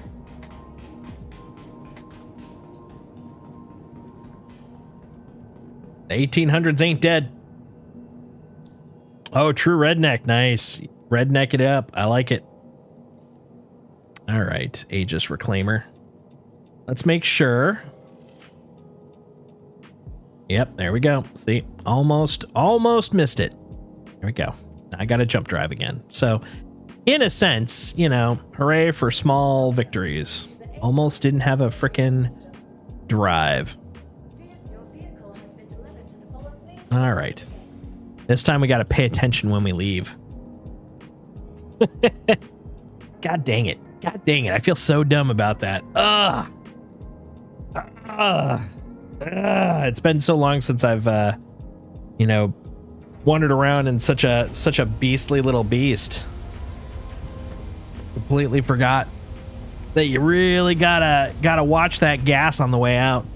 The 1800s ain't dead. Oh, true redneck. Nice. Redneck it up. I like it. All right, Aegis Reclaimer. Let's make sure. Yep, there we go. See, almost missed it. There we go. I got a jump drive again. So, in a sense, you know, hooray for small victories. Almost didn't have a frickin' drive. Your vehicle has been delivered to the following. All right. This time we got to pay attention when we leave. God dang it. God dang it. I feel so dumb about that. It's been so long since I've, you know, wandered around in such a beastly little beast. Completely forgot that you really gotta watch that gas on the way out.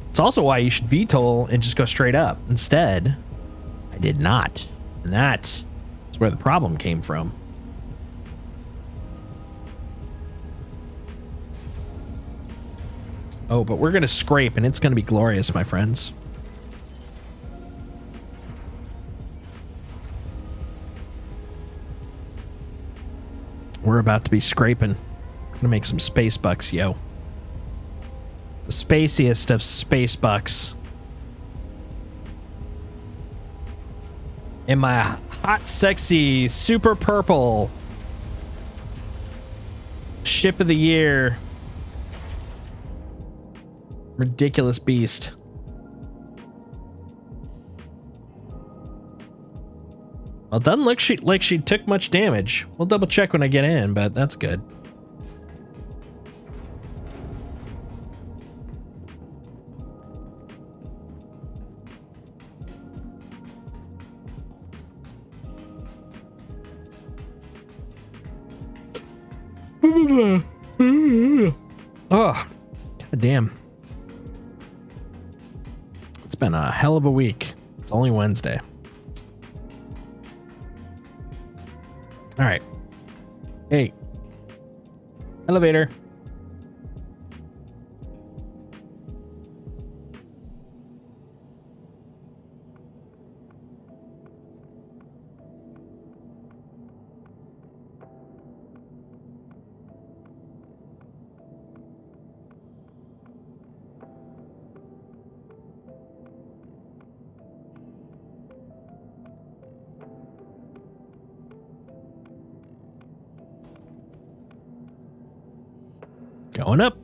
It's also why you should VTOL and just go straight up. Instead, I did not. And that's where the problem came from. Oh, but we're gonna scrape and it's gonna be glorious, my friends. We're about to be scraping. Gonna make some space bucks, yo. The spaciest of space bucks. In my hot, sexy, super purple ship of the year. Ridiculous beast. Well, it doesn't look like she took much damage. We'll double check when I get in, but that's good. Oh, god damn. It's been a hell of a week. It's only Wednesday. All right. Hey. Elevator. Going up.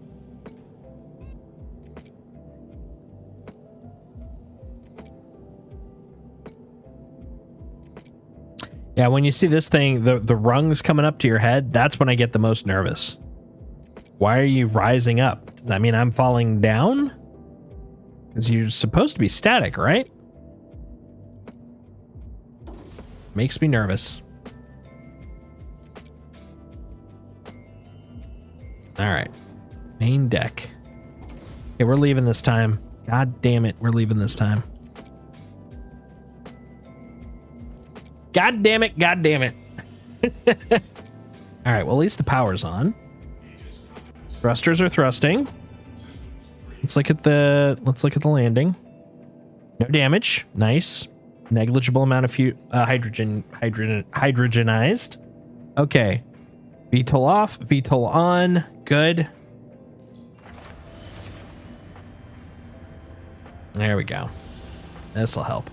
Yeah, when you see this thing, the rungs coming up to your head, that's when I get the most nervous. Why are you rising up? Does that mean I'm falling down? Because you're supposed to be static, right? Makes me nervous. All right. Main deck. Okay, we're leaving this time. God damn it, we're leaving this time. God damn it, god damn it. All right, well, at least the power's on. Thrusters are thrusting. Let's look at the landing. No damage. Nice. Negligible amount of hydrogenized. Okay. VTOL off, VTOL on. Good. There we go. This'll help.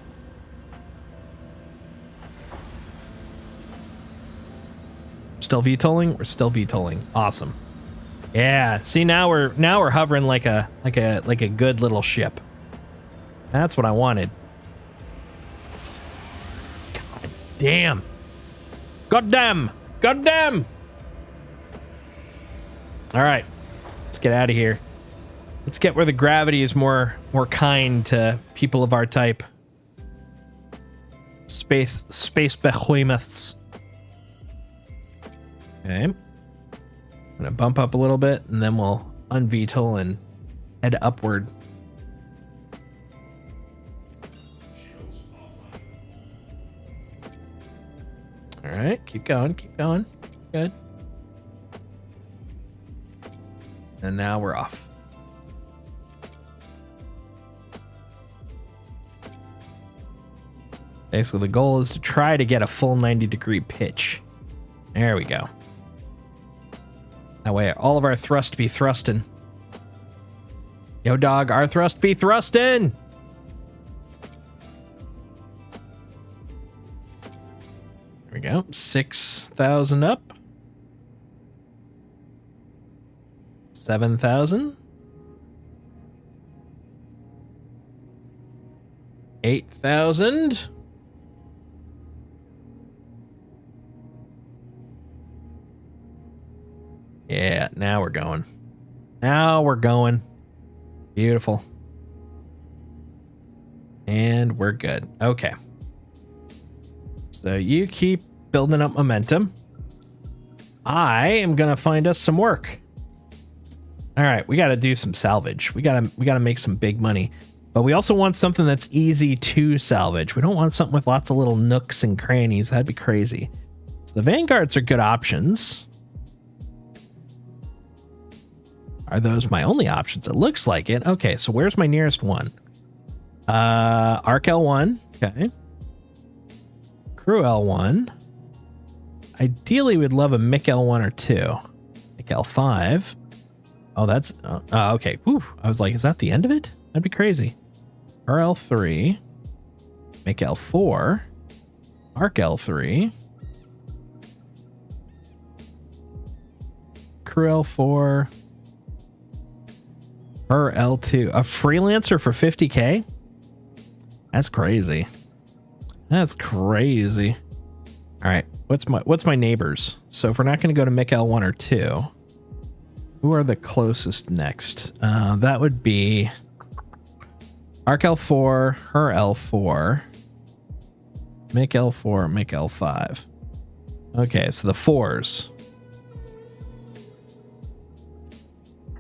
Still VTOLing? We're still VTOLing. Awesome. Yeah. See, now we're hovering like a good little ship. That's what I wanted. God damn. God damn. God damn. All right. Let's get out of here. Let's get where the gravity is more kind to people of our type. Space behemoths. Okay. I'm gonna bump up a little bit and then we'll un-VTOL and head upward. All right, keep going, keep going. Good. And now we're off. Basically, the goal is to try to get a full 90-degree pitch. There we go. That way, all of our thrust be thrusting. Yo, dog, our thrust be thrusting. There we go. 6,000 up. 7,000. 8,000. Yeah, now we're going. Now we're going. Beautiful. And we're good. Okay. So you keep building up momentum. I am going to find us some work. All right, we got to do some salvage. We got to make some big money. But we also want something that's easy to salvage. We don't want something with lots of little nooks and crannies. That'd be crazy. So the Vanguards are good options. Are those my only options? It looks like it. Okay, so where's my nearest one? Arc L1. Okay. Crew L1. Ideally, we'd love a Mick L1 or 2. Mick L5. Oh, that's... okay. Whew. I was like, is that the end of it? That'd be crazy. RL3. Mick L4. Arc L3. Crew L4. Her L2, a freelancer for 50K? That's crazy. That's crazy. All right, what's my neighbors? So if we're not going to go to Mick L1 or 2, who are the closest next? That would be Arc L4, her L4, Mick L4, Mick L5. Okay, so the 4s.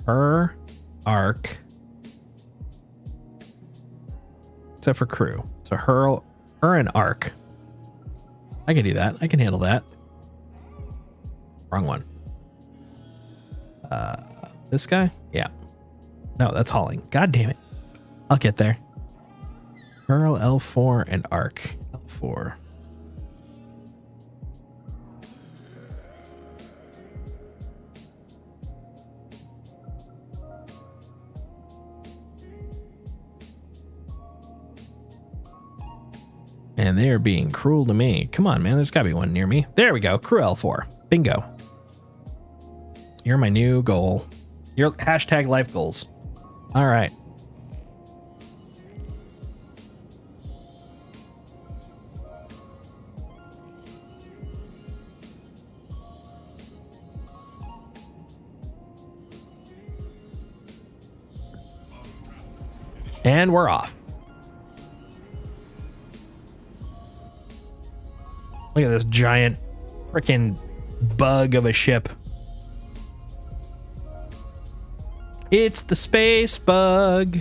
Her, Arc, except for crew. So her and Arc. I can do that. I can handle that. Wrong one. This guy? Yeah. No, that's hauling. God damn it. I'll get there. Pearl L4 and Arc L4. And they're being cruel to me. Come on, man. There's got to be one near me. There we go. Crew L4. Bingo. You're my new goal. Your hashtag life goals. All right. And we're off. Look at this giant freaking bug of a ship. It's the space bug.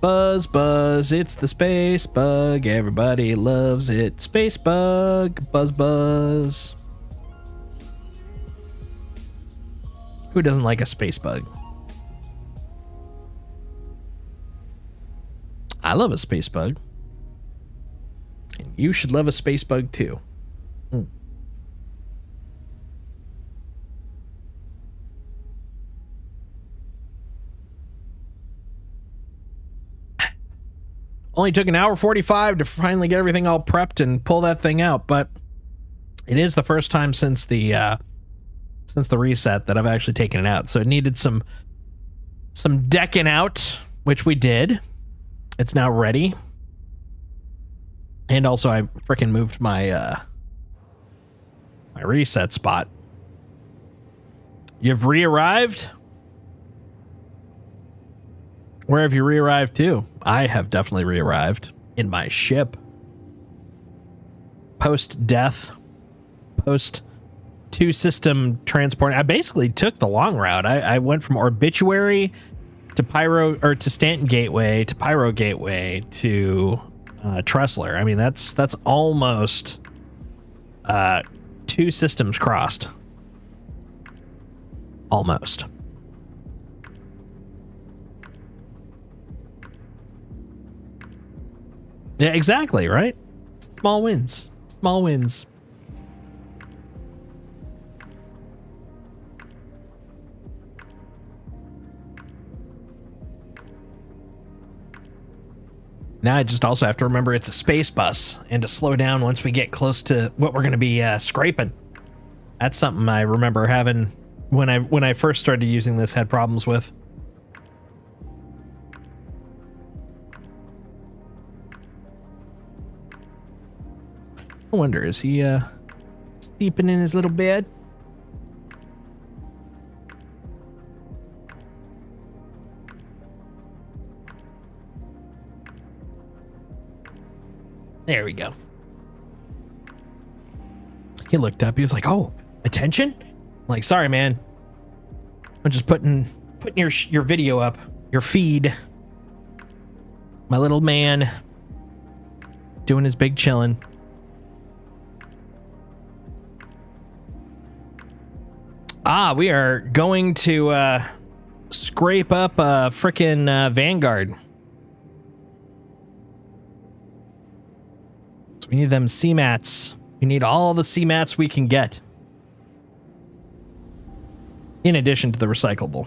Buzz, buzz, it's the space bug. Everybody loves it. Space bug, buzz, buzz. Who doesn't like a space bug? I love a space bug. And you should love a space bug too. Only took an hour 45 to finally get everything all prepped and pull that thing out, but it is the first time since the reset that I've actually taken it out. So it needed some decking out, which we did. It's now ready. And also I freaking moved my my reset spot. You've re-arrived? Where have you re-arrived to? I have definitely re-arrived in my ship. Post-death. Post-2 system transport. I basically took the long route. I went from Obituary to Pyro, or to Stanton Gateway to Pyro Gateway to Tressler. I mean, that's almost 2 systems crossed. Almost. Yeah, exactly, right? Small wins. Small wins. Now I just also have to remember it's a space bus and to slow down once we get close to what we're going to be scraping. That's something I remember having when I first started using this, had problems with. I wonder, is he sleeping in his little bed? There we go. He looked up. He was like, "Oh, attention!" I'm like, sorry, man. I'm just putting your video up, your feed. My little man doing his big chillin'. We are going to scrape up a frickin' Vanguard. So we need them CMATs. We need all the CMATs we can get. In addition to the recyclable.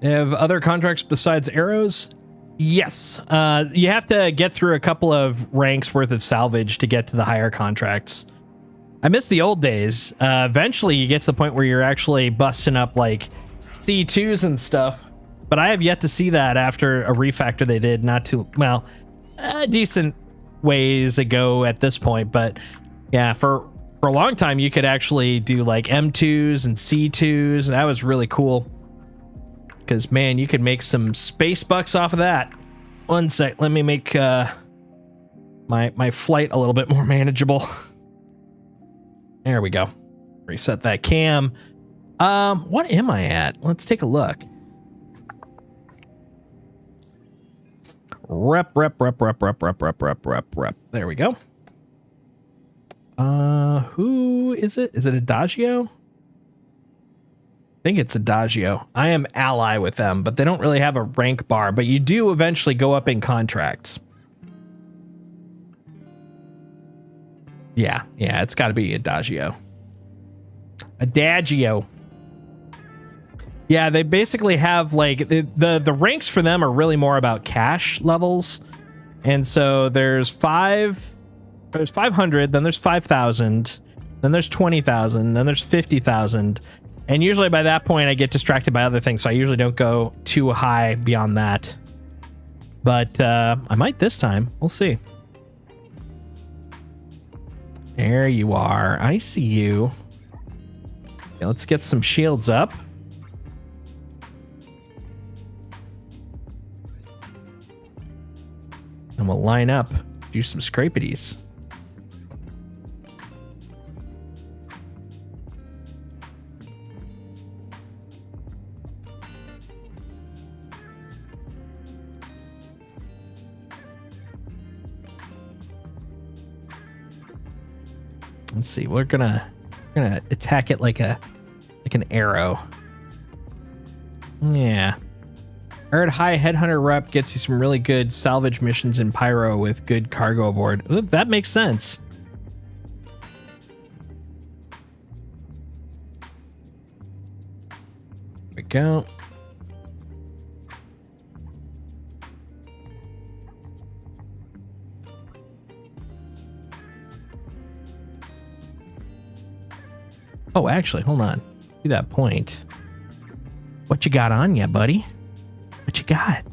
Have other contracts besides arrows? Yes. You have to get through a couple of ranks worth of salvage to get to the higher contracts. I miss the old days. Eventually you get to the point where you're actually busting up like C2s and stuff. But I have yet to see that after a refactor they did a decent ways ago at this point. But yeah, for a long time you could actually do like M2s and C2s. That was really cool. Because, man, you could make some space bucks off of that. One sec. Let me make my flight a little bit more manageable. There we go. Reset that cam. What am I at? Let's take a look. Rep. There we go. Who is it? Is it Adagio? I think it's Adagio. I am ally with them, but they don't really have a rank bar, but you do eventually go up in contracts. Yeah, it's got to be Adagio. Yeah, they basically have like the ranks for them are really more about cash levels. And so there's 500, then there's 5,000, then there's 20,000, then there's 50,000. And usually by that point I get distracted by other things, so I usually don't go too high beyond that. But I might this time. We'll see. There you are. I see you. Okay, let's get some shields up. And we'll line up, do some scrapities. Let's see. We're gonna attack it like an arrow. Yeah. I heard high headhunter rep gets you some really good salvage missions in Pyro with good cargo aboard. Ooh, that makes sense. There we go. Oh, actually, hold on. To that point. What you got on ya, buddy? What you got?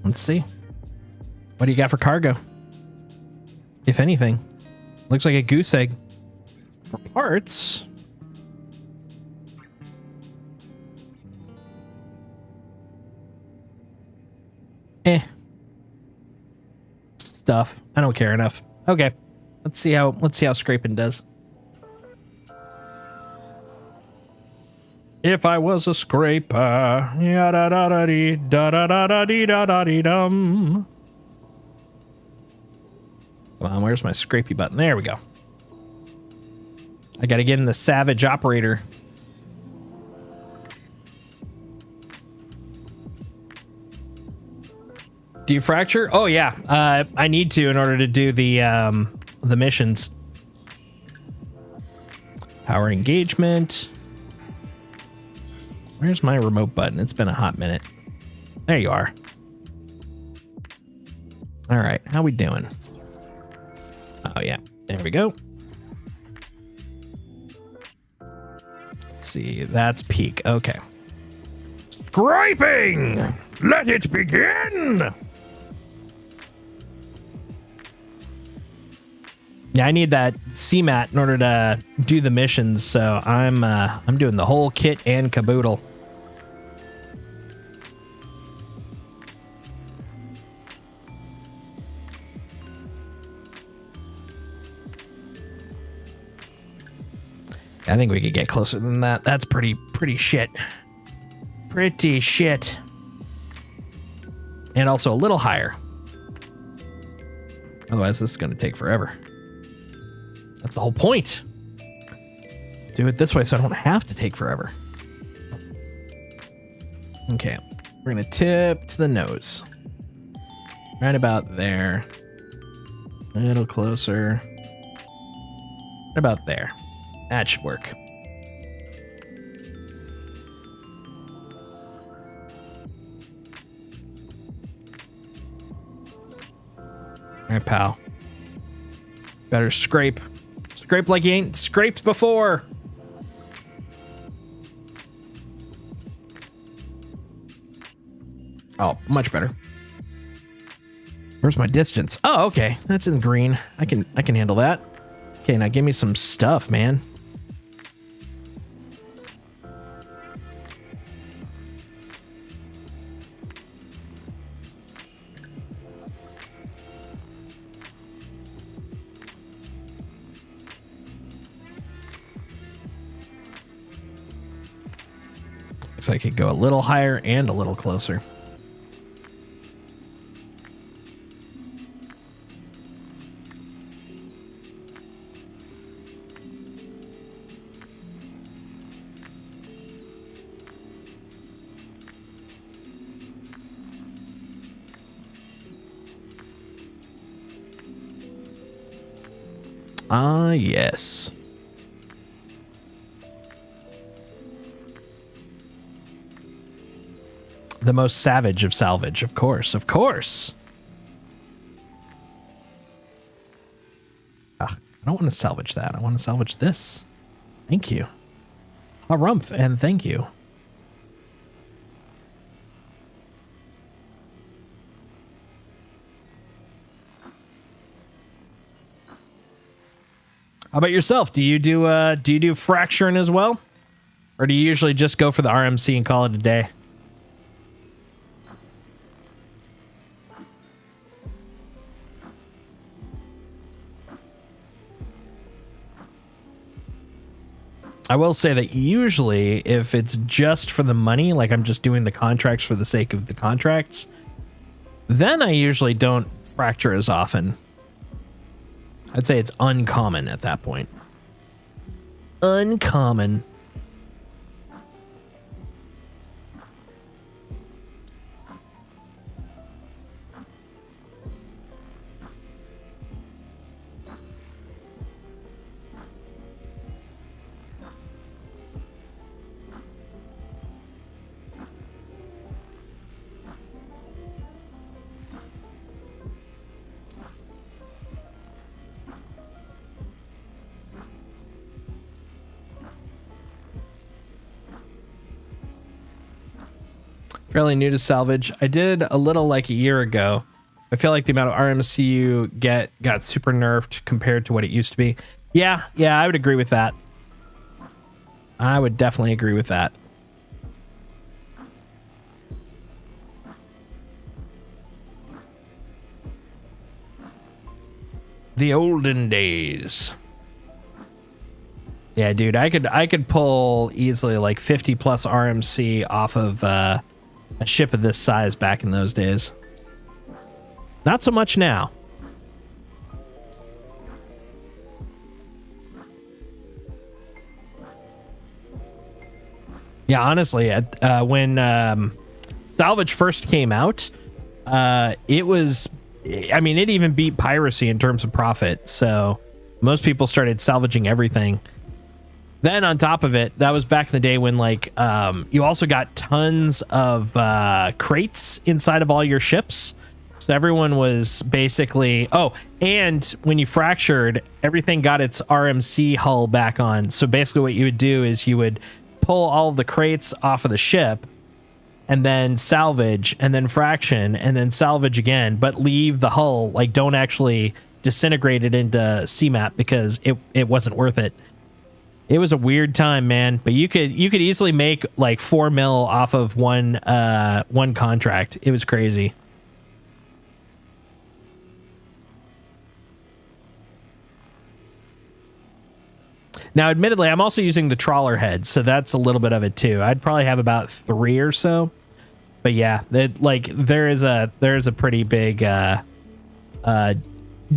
Let's see. What do you got for cargo? If anything. Looks like a goose egg. For parts. Stuff. I don't care enough. Okay. Let's see how scraping does. If I was a scraper, ya da da da dee da da da da dee da da dee dum. Come on, where's my scrapey button? There we go. I gotta get in the Savage Operator. Do you fracture? Oh yeah, I need to in order to do the missions. Power engagement. Where's my remote button? It's been a hot minute. There you are. All right, how we doing? Oh yeah, there we go. Let's see, that's peak. Okay. Scraping! Let it begin! Yeah, I need that CMAT in order to do the missions, so I'm doing the whole kit and caboodle. I think we could get closer than that. That's pretty shit. Pretty shit. And also a little higher. Otherwise, this is going to take forever. That's the whole point. Do it this way so I don't have to take forever. Okay. We're going to tip to the nose. Right about there. A little closer. Right about there. That should work. All right, pal. Better scrape. Scrape like you ain't scraped before. Oh, much better. Where's my distance? Oh, okay. That's in green. I can handle that. Okay, now give me some stuff, man. Looks like I could go a little higher and a little closer. Ah, yes. The most savage of salvage, of course, of course. Ugh, I don't want to salvage that. I want to salvage this. Thank you. Harumph, and thank you. How about yourself? Do you do fracturing as well? Or do you usually just go for the RMC and call it a day? I will say that usually if it's just for the money, like I'm just doing the contracts for the sake of the contracts, then I usually don't fracture as often. I'd say it's uncommon at that point. Uncommon. Fairly new to salvage. I did a little like a year ago. I feel like the amount of RMC you get got super nerfed compared to what it used to be. Yeah, I would agree with that. I would definitely agree with that. The olden days. Yeah, dude, I could pull easily like 50 plus RMC off of a ship of this size back in those days. Not so much now. Yeah, honestly, when salvage first came out, it was, I mean, it even beat piracy in terms of profit. So most people started salvaging everything. Then on top of it, that was back in the day when like you also got tons of crates inside of all your ships. So everyone was basically, oh, and when you fractured, everything got its RMC hull back on. So basically what you would do is you would pull all of the crates off of the ship and then salvage and then fraction and then salvage again, but leave the hull, like don't actually disintegrate it into CMAP because it wasn't worth it. It was a weird time, man, but you could easily make like 4 mil off of one contract. It was crazy. Now, admittedly, I'm also using the trawler head, so that's a little bit of it too. I'd probably have about 3 or so. But yeah, there is a pretty big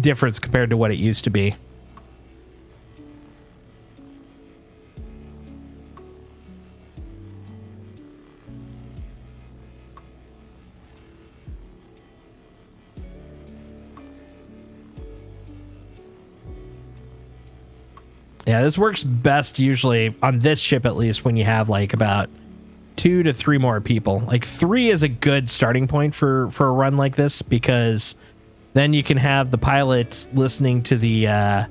difference compared to what it used to be. Yeah, this works best usually on this ship, at least when you have like about 2 to 3 more people. Like 3 is a good starting point for a run like this, because then you can have the pilots listening to the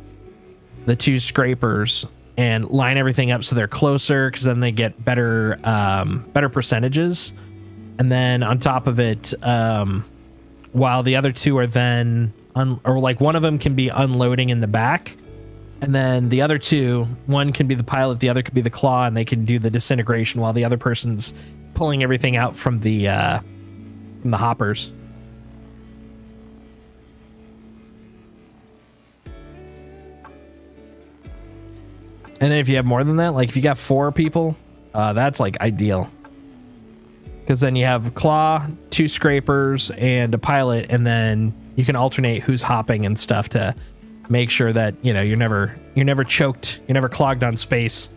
2 scrapers and line everything up so they're closer, because then they get better percentages. And then on top of it, while the other 2 are then or like one of them can be unloading in the back. And then the other 2, one can be the pilot, the other could be the claw, and they can do the disintegration while the other person's pulling everything out from the hoppers. And then if you have more than that, like if you got 4 people, that's like ideal. Because then you have claw, 2 scrapers, and a pilot, and then you can alternate who's hopping and stuff to make sure that, you know, you're never choked, you're never clogged on space.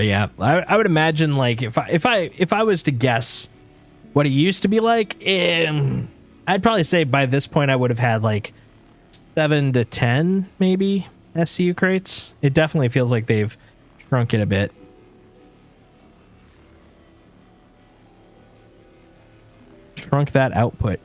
But yeah, I would imagine like if I was to guess what it used to be like, I'd probably say by this point I would have had like 7 to 10 maybe SCU crates. It definitely feels like they've shrunk it a bit. Shrunk that output.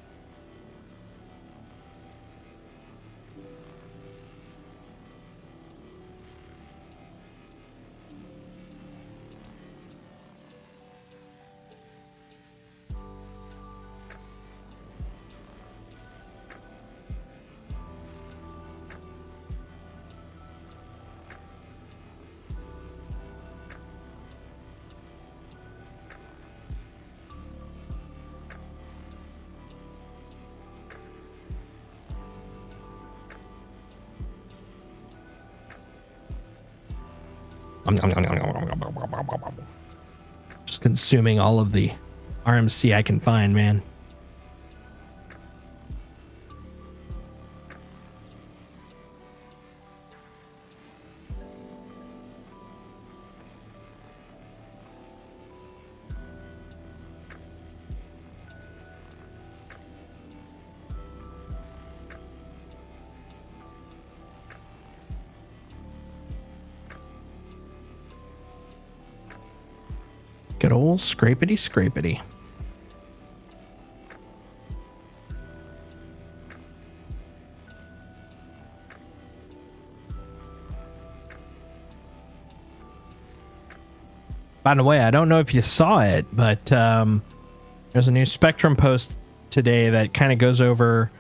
Just consuming all of the RMC I can find, man. Good old scrapity scrapity. By the way, I don't know if you saw it, but there's a new Spectrum post today that kind of goes over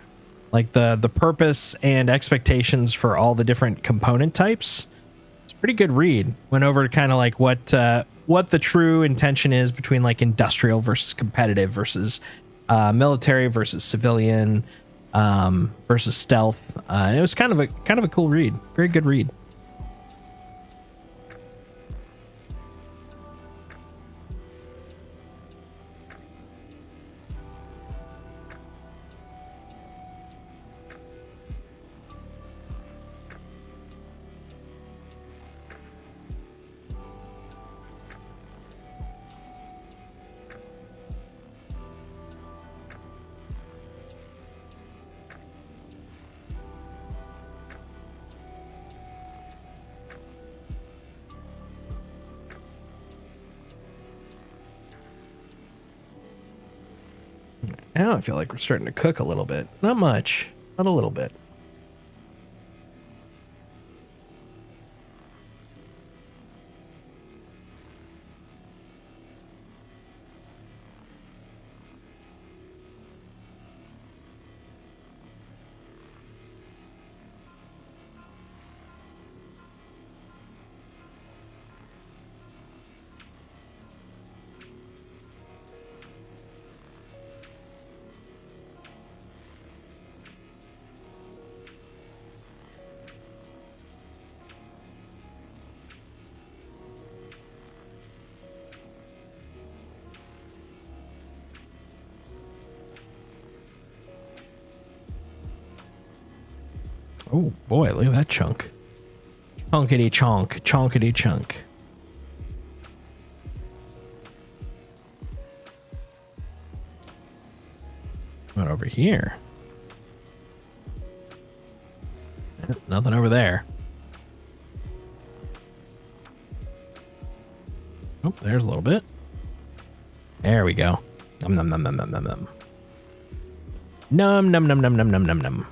like the purpose and expectations for all the different component types. It's a pretty good read. Went over kind of like what the true intention is between like industrial versus competitive versus military versus civilian versus stealth. It was kind of a cool read. Very good read. Now I feel like we're starting to cook a little bit. Not much, but a little bit. Oh boy, look at that chunk. Chunkity chonk, chonkity chunk. What over here? Nothing over there. Oh, there's a little bit. There we go. Num num num num num num num. Num num num num num num num num.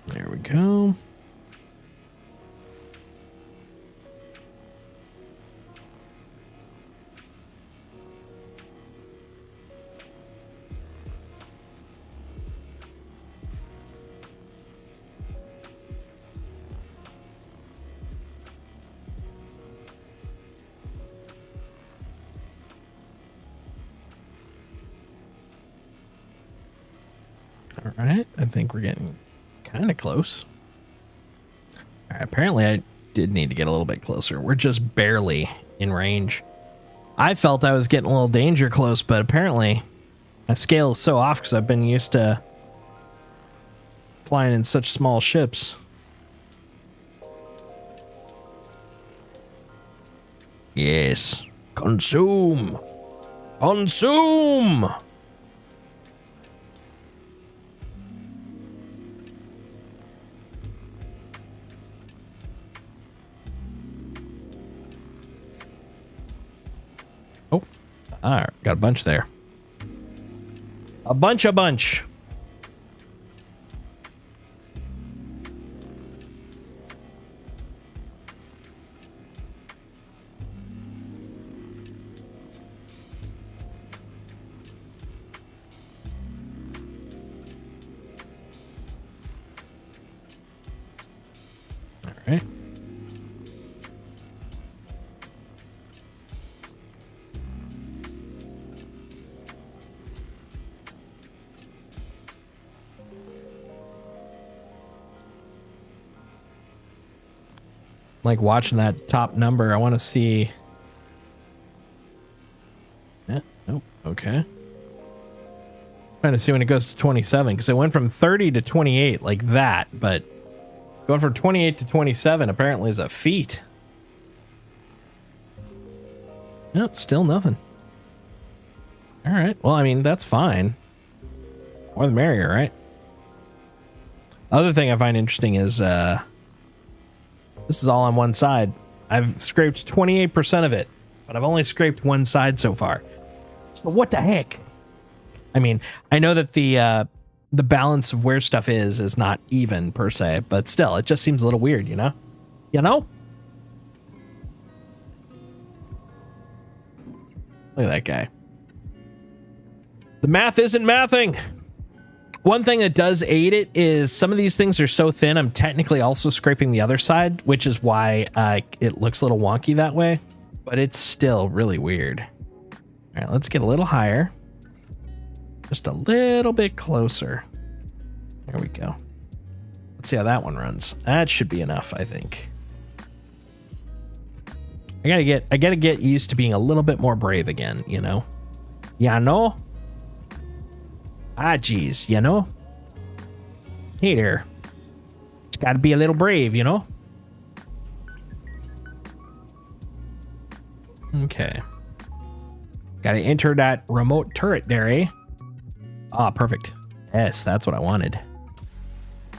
There we go. All right, I think we're getting kind of close. All right, apparently I did need to get a little bit closer. We're just barely in range. I felt I was getting a little danger close, but apparently my scale is so off because I've been used to flying in such small ships. Yes. Consume. Consume. Oh, all right, got a bunch there. A bunch. All right. Like watching that top number, I want to see. Yeah, nope. Okay. Trying to see when it goes to 27 because it went from 30 to 28 like that, but going from 28 to 27 apparently is a feat. Nope, still nothing. All right. Well, I mean, that's fine. More the merrier, right? Other thing I find interesting is this is all on one side. I've scraped 28% of it, but I've only scraped one side so far. So what the heck? I mean, I know that the balance of where stuff is not even per se, but still, it just seems a little weird, you know? You know? Look at that guy. The math isn't mathing. One thing that does aid it is some of these things are so thin, I'm technically also scraping the other side, which is why it looks a little wonky that way, but it's still really weird. All right, let's get a little higher. Just a little bit closer. There we go. Let's see how that one runs. That should be enough, I think. I gotta get used to being a little bit more brave again, you know? Yeah, no? Ah, geez, you know? Hey there. Just gotta be a little brave, you know? Okay. Gotta enter that remote turret there, eh? Ah, perfect. Yes, that's what I wanted.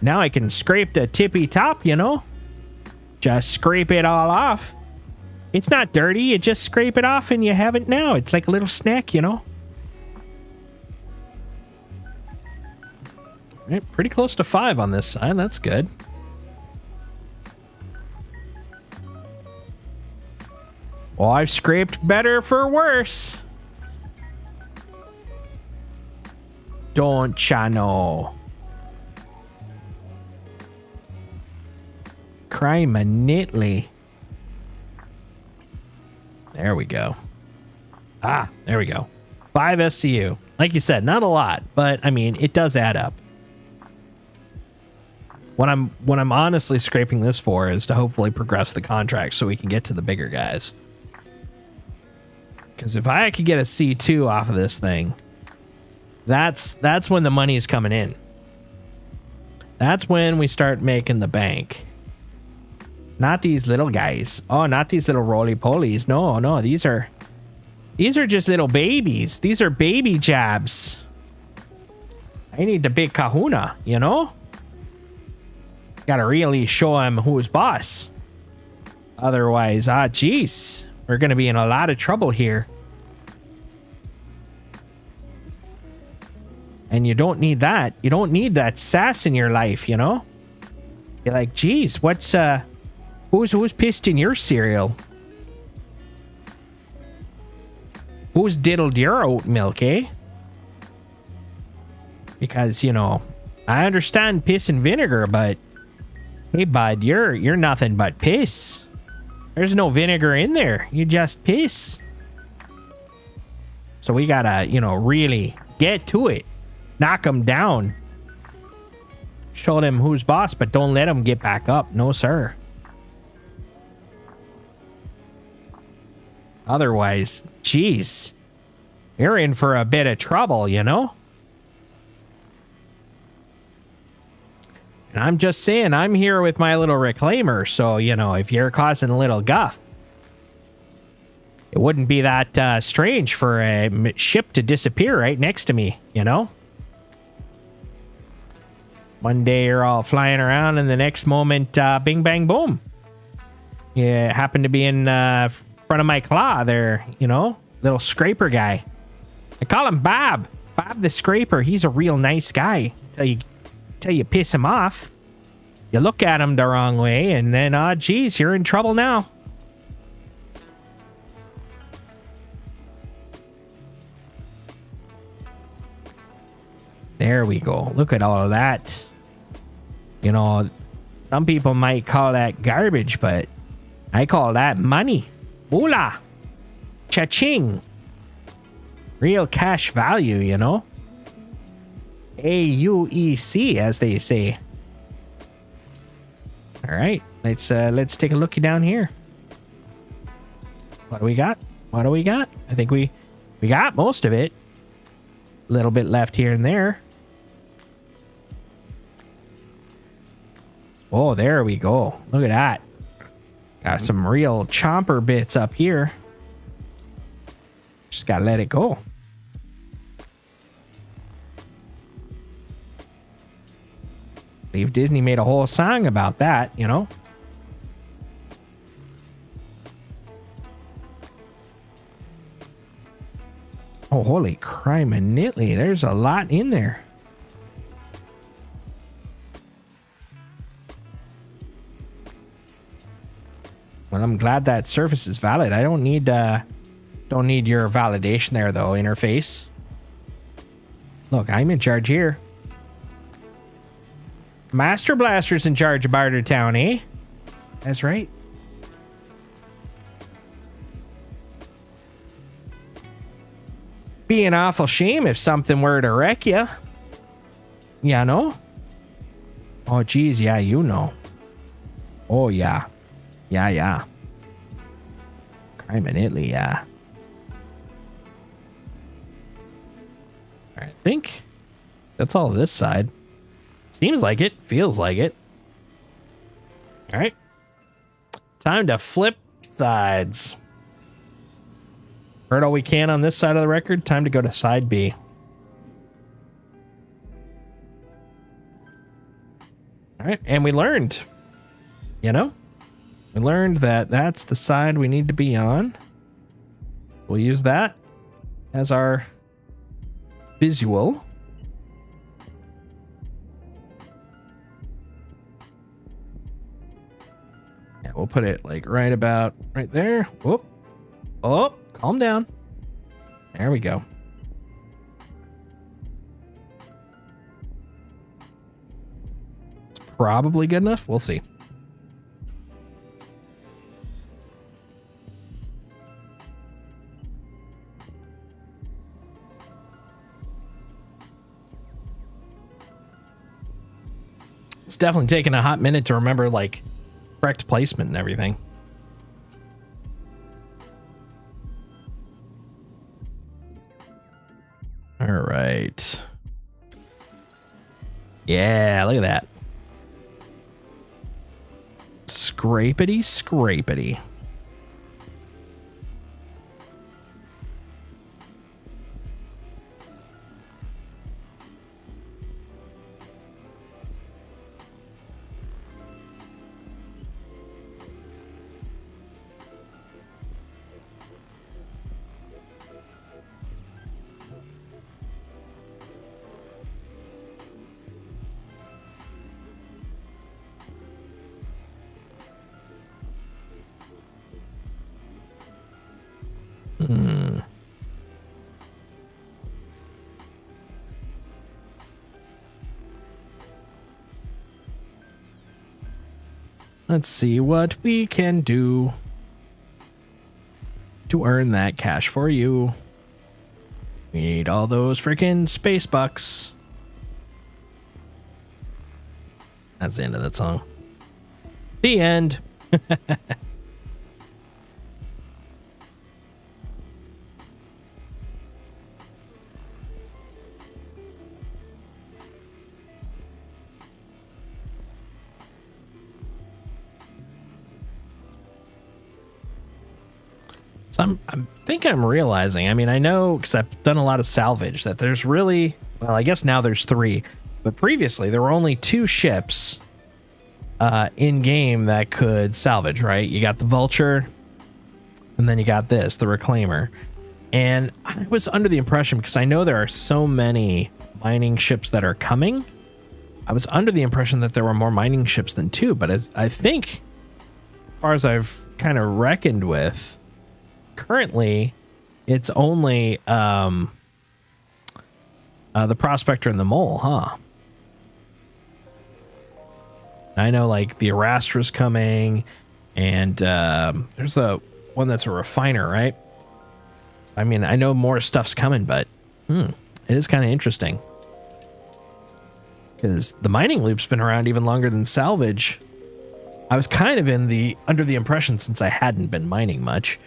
Now I can scrape the tippy top, you know? Just scrape it all off. It's not dirty, you just scrape it off and you have it now. It's like a little snack, you know? Right, pretty close to 5 on this side. That's good. Well, I've scraped better for worse. Don't ya know? Criminally. There we go. Ah, there we go. 5 SCU. Like you said, not a lot, but I mean, it does add up. What I'm honestly scraping this for is to hopefully progress the contract so we can get to the bigger guys. Because if I could get a C2 off of this thing, that's when the money is coming in. That's when we start making the bank. Not these little guys. Oh, not these little roly-polies. No, these are just little babies. These are baby jabs. I need the big kahuna, you know? Gotta really show him who's boss. Otherwise, geez, we're gonna be in a lot of trouble here. And you don't need that. You don't need that sass in your life, you know? You're like, geez, what's who's pissed in your cereal? Who's diddled your oat milk, eh? Because, you know, I understand piss and vinegar, but hey, bud, you're nothing but piss. There's no vinegar in there. You just piss. So we gotta, you know, really get to it. Knock them down. show them who's boss, but don't let them get back up. No, sir. Otherwise, geez, you're in for a bit of trouble, you know? And I'm just saying, I'm here with my little reclaimer, so, you know, if you're causing a little guff, it wouldn't be that strange for a ship to disappear right next to me, you know? One day you're all flying around, and the next moment, bing, bang, boom. You happen to be in front of my claw there, you know? Little scraper guy. I call him Bob. Bob the Scraper. He's a real nice guy. Till you piss him off. You look at him the wrong way, and then, geez, you're in trouble now. There we go. Look at all of that. You know, some people might call that garbage, but I call that money. Moolah. Cha-ching. Real cash value, you know? AUEC, as they say. All right, let's take a looky down here. What do we got? What do we got? I think we got most of it. A little bit left here and there. Oh, there we go. Look at that. Got some real chomper bits up here. Just gotta let it go. Believe Disney made a whole song about that, you know? Oh, holy criminally. There's a lot in there. Well, I'm glad that surface is valid. I don't need your validation there, though, interface. Look, I'm in charge here. Master Blaster's in charge of Bartertown, eh? That's right. Be an awful shame if something were to wreck you. Yeah, no? Oh, geez, yeah, you know. Oh, yeah. Yeah. Crime in Italy, yeah. I think that's all this side. Seems like it. Feels like it. All right. Time to flip sides. Heard all we can on this side of the record. Time to go to side B. All right. And we learned, you know, we learned that that's the side we need to be on. We'll use that as our visual. Yeah, we'll put it like right about right there. Whoop. Oh, calm down. There we go. It's probably good enough. We'll see. It's definitely taking a hot minute to remember, like, correct placement and everything. All right. Yeah, look at that. Scrapity, scrapity. Let's see what we can do to earn that cash for you. We need all those freaking space bucks. That's the end of that song. The end. So I'm thinking I'm realizing, I mean, I know because I've done a lot of salvage that there's really, well, I guess now there's 3, but previously there were only 2 ships in game that could salvage, right? You got the Vulture and then you got this, the Reclaimer. And I was under the impression, because I know there are so many mining ships that are coming, I was under the impression that there were more mining ships than 2, but I think, as far as I've kind of reckoned with, currently it's only the Prospector and the Mole, huh? I know like the Arastra's coming, and there's the one that's a refiner, right? I mean, I know more stuff's coming, but it is kind of interesting, because the mining loop's been around even longer than salvage. I was kind of under the impression, since I hadn't been mining much,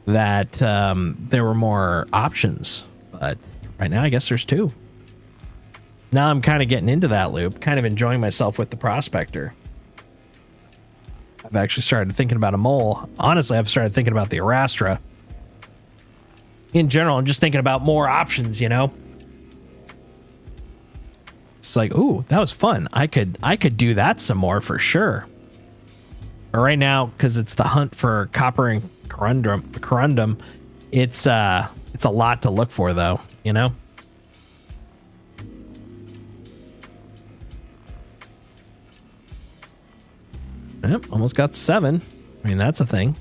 that there were more options, but right now I guess there's 2. Now I'm kind of getting into that loop, kind of enjoying myself with the Prospector. I've actually started thinking about a Mole. Honestly, I've started thinking about the Arastra. In general, I'm just thinking about more options, you know? It's like, ooh, that was fun. I could do that some more for sure. But right now, because it's the hunt for copper and corundum, it's a lot to look for, though, you know? Yep, almost got 7. I mean, that's a thing.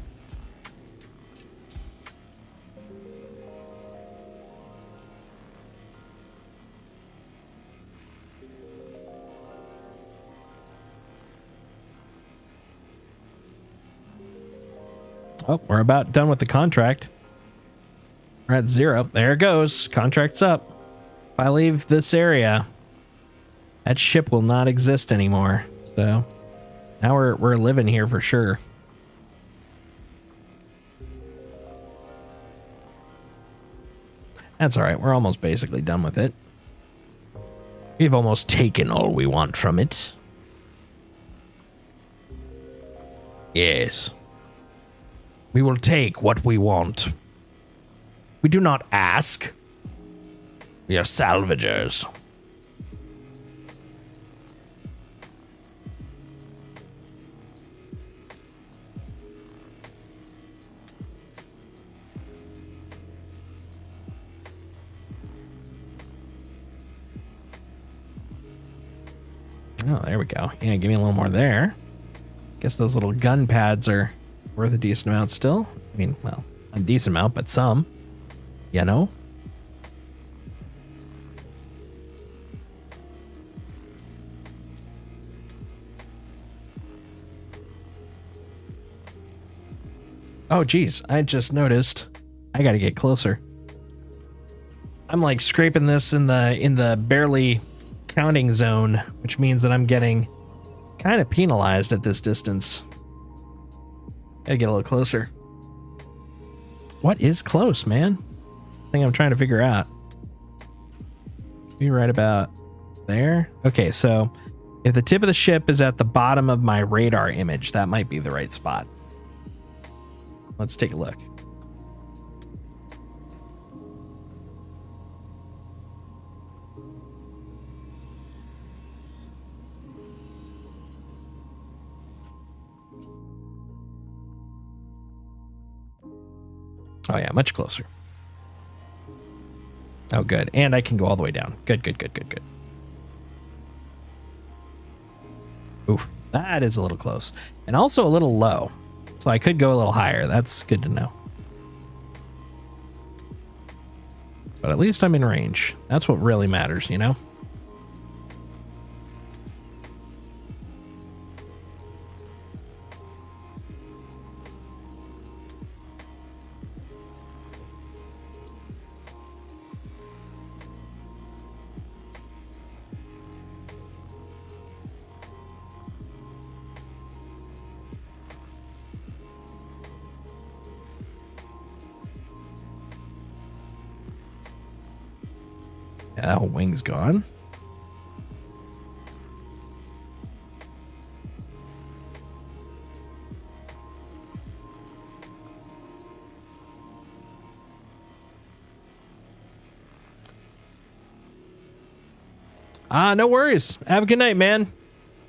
Oh, we're about done with the contract. We're at 0. There it goes. Contract's up. If I leave this area, that ship will not exist anymore. So now we're living here for sure. That's all right. We're almost basically done with it. We've almost taken all we want from it. Yes. We will take what we want. We do not ask. We are salvagers. Oh, there we go. Yeah, give me a little more there. Guess those little gun pads are worth a decent amount still. I mean, well, a decent amount, but some, you know? Oh, geez. I just noticed. I gotta get closer. I'm like scraping this in the barely counting zone, which means that I'm getting kind of penalized at this distance. Gotta get a little closer. What is close, man? That's the thing I'm trying to figure out. Be right about there. Okay, so if the tip of the ship is at the bottom of my radar image, that might be the right spot. Let's take a look. Oh yeah, much closer. Oh, good. And I can go all the way down. Good, good, good, good, good. Oof, that is a little close. And also a little low. So I could go a little higher. That's good to know. But at least I'm in range. That's what really matters, you know? Yeah, that whole wing's gone. No worries. Have a good night, man.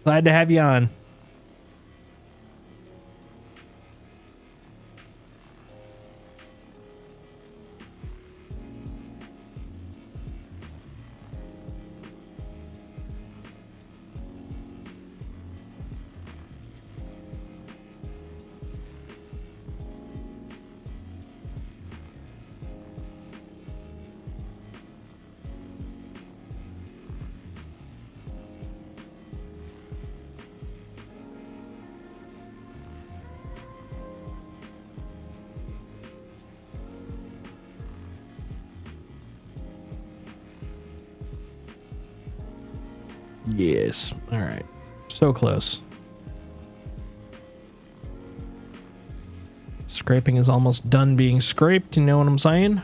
Glad to have you on. Yes. All right. So close. Scraping is almost done being scraped. You know what I'm saying?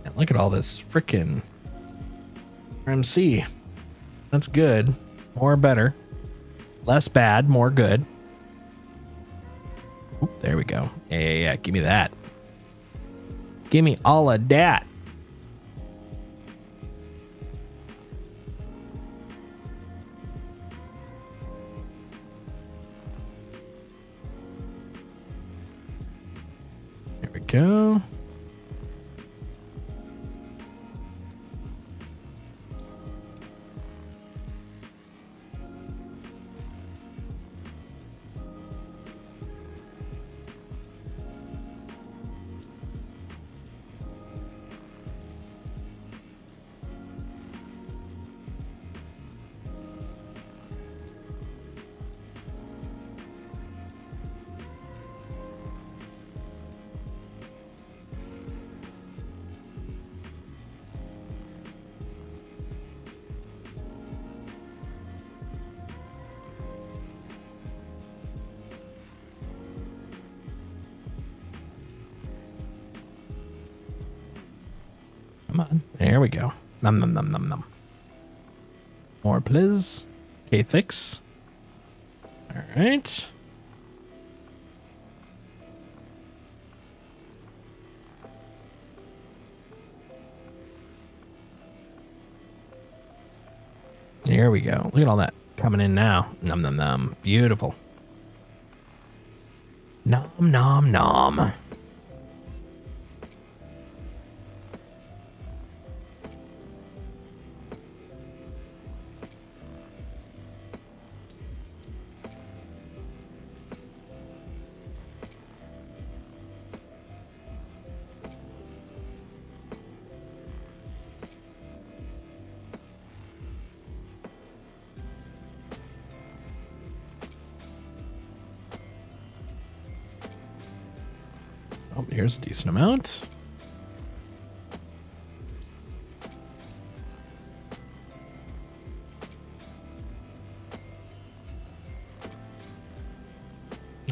And look at all this freaking MC. That's good. More better. Less bad, more good. Oop, there we go. Yeah. Give me that. Give me all of that. There we go. Come on. There we go. Nom nom nom nom nom. More please. Okay, fix. All right. There we go. Look at all that coming in now. Nom nom nom. Beautiful. Nom nom nom. Oh, here's a decent amount.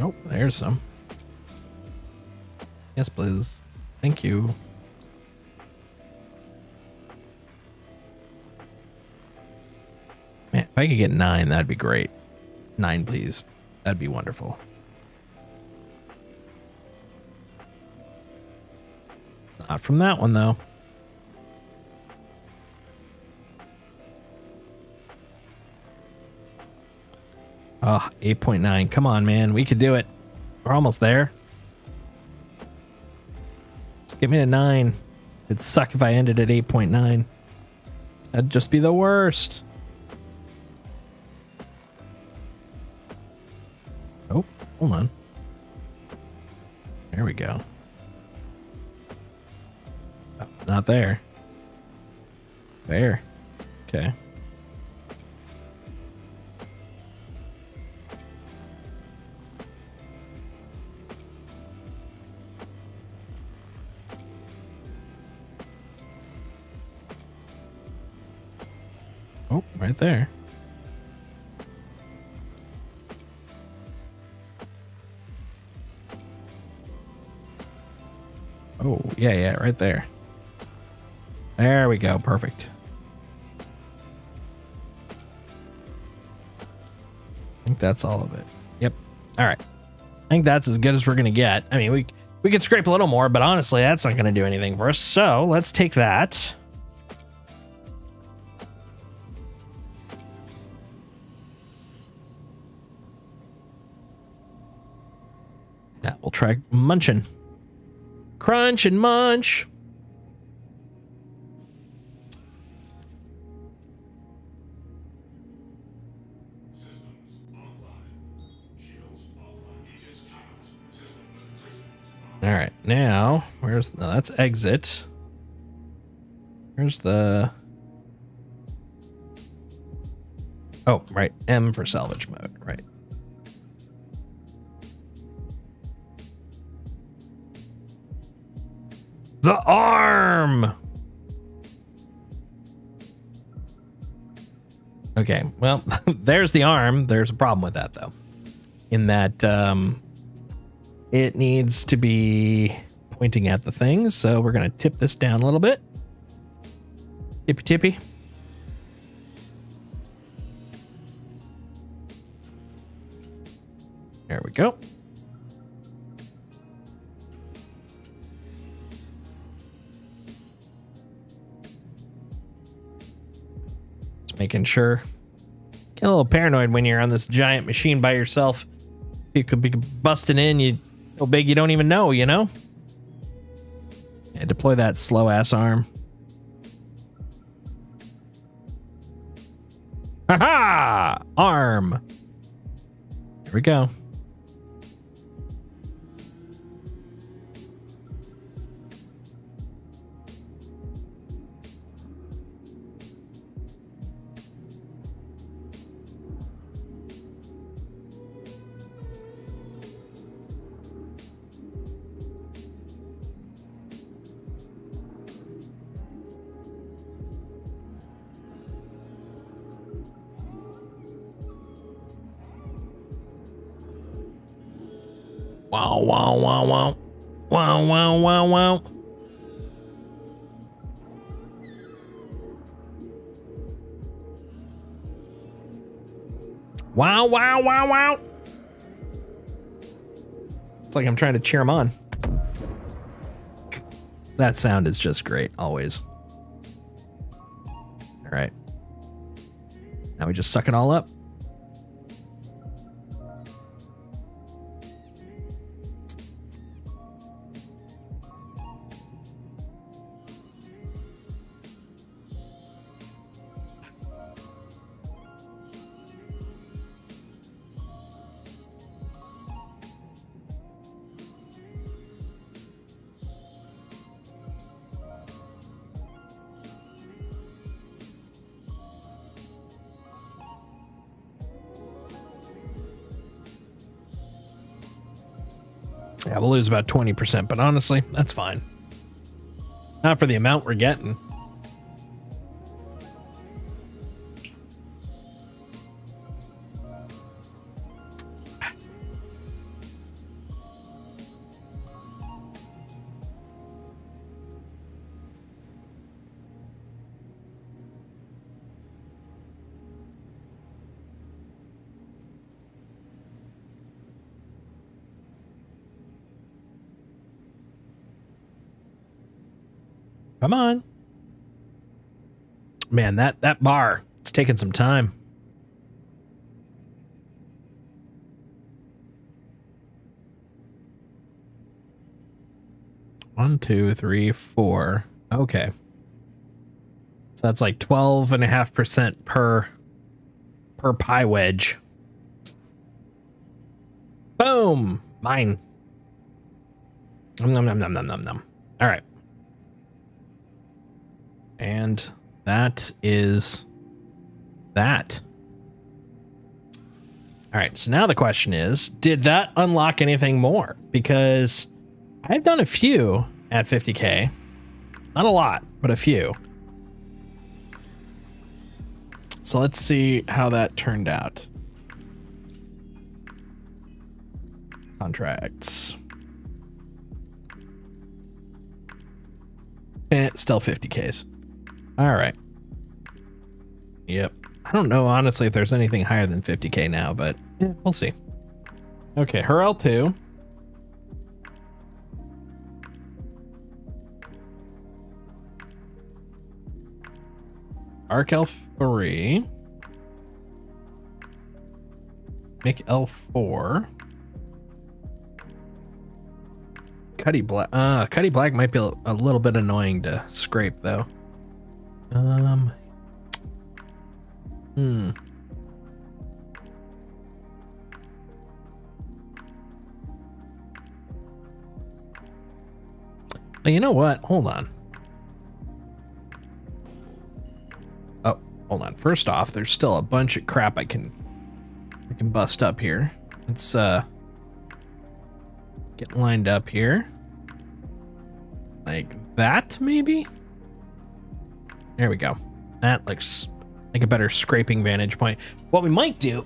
Oh, there's some. Yes, please. Thank you. Man, if I could get 9, that'd be great. 9, please. That'd be wonderful. Not from that one, though. Oh, 8.9. Come on, man. We could do it. We're almost there. Just get me to 9. It'd suck if I ended at 8.9. That'd just be the worst. Oh, hold on. There we go. Oh, not there. There. Okay. Oh, right there. Oh, yeah, right there. There we go. Perfect. I think that's all of it. Yep. All right. I think that's as good as we're going to get. I mean, we could scrape a little more, but honestly, that's not going to do anything for us. So let's take that. That we'll try munching. Crunch and munch. All right, now where's no? That's exit. Where's the? Oh, right. M for salvage mode. Right. The arm. Okay, well, there's the arm. There's a problem with that though, in that it needs to be pointing at the thing. So we're gonna tip this down a little bit. Tippy tippy. There we go. Just making sure. Get a little paranoid when you're on this giant machine by yourself. You could be busting in. You so big you don't even know, you know? Yeah, deploy that slow ass arm. Ha-ha! Arm. There we go. Wow, wow, wow, wow. Wow, wow, wow, wow. Wow, wow, wow, wow. It's like I'm trying to cheer him on. That sound is just great, always. All right. Now we just suck it all up. Yeah, we'll lose about 20%, but honestly, that's fine. Not for the amount we're getting. Come on. Man, that bar, it's taking some time. One, two, three, four. Okay. So that's like 12.5% per pie wedge. Boom. Mine. Nom, nom, nom, nom, nom, nom. All right. And that is that. All right, so now the question is, did that unlock anything more? Because I've done a few at 50K. Not a lot, but a few. So let's see how that turned out. Contracts. Still 50Ks. All right. Yep. I don't know, honestly, if there's anything higher than 50K now, but yeah, we'll see. Okay, her L2. Arc L3. Mick L4. Cuddy Black. Cuddy Black might be a little bit annoying to scrape though. Well, you know what? Hold on. Oh, hold on. First off, there's still a bunch of crap I can bust up here. Let's get lined up here. Like that, maybe? There we go. That looks like a better scraping vantage point. What we might do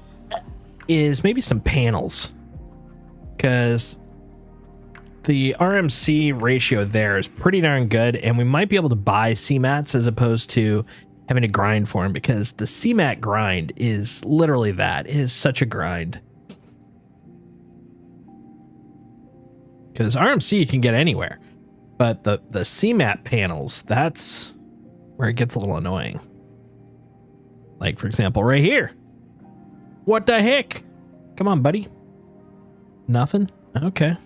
is maybe some panels, because the RMC ratio there is pretty darn good, and we might be able to buy CMATs as opposed to having to grind for them, because the CMAT grind is literally that. It is such a grind. Because RMC you can get anywhere, but the CMAT panels, that's where it gets a little annoying. Like, for example, right here. What the heck? Come on, buddy. Nothing? Okay.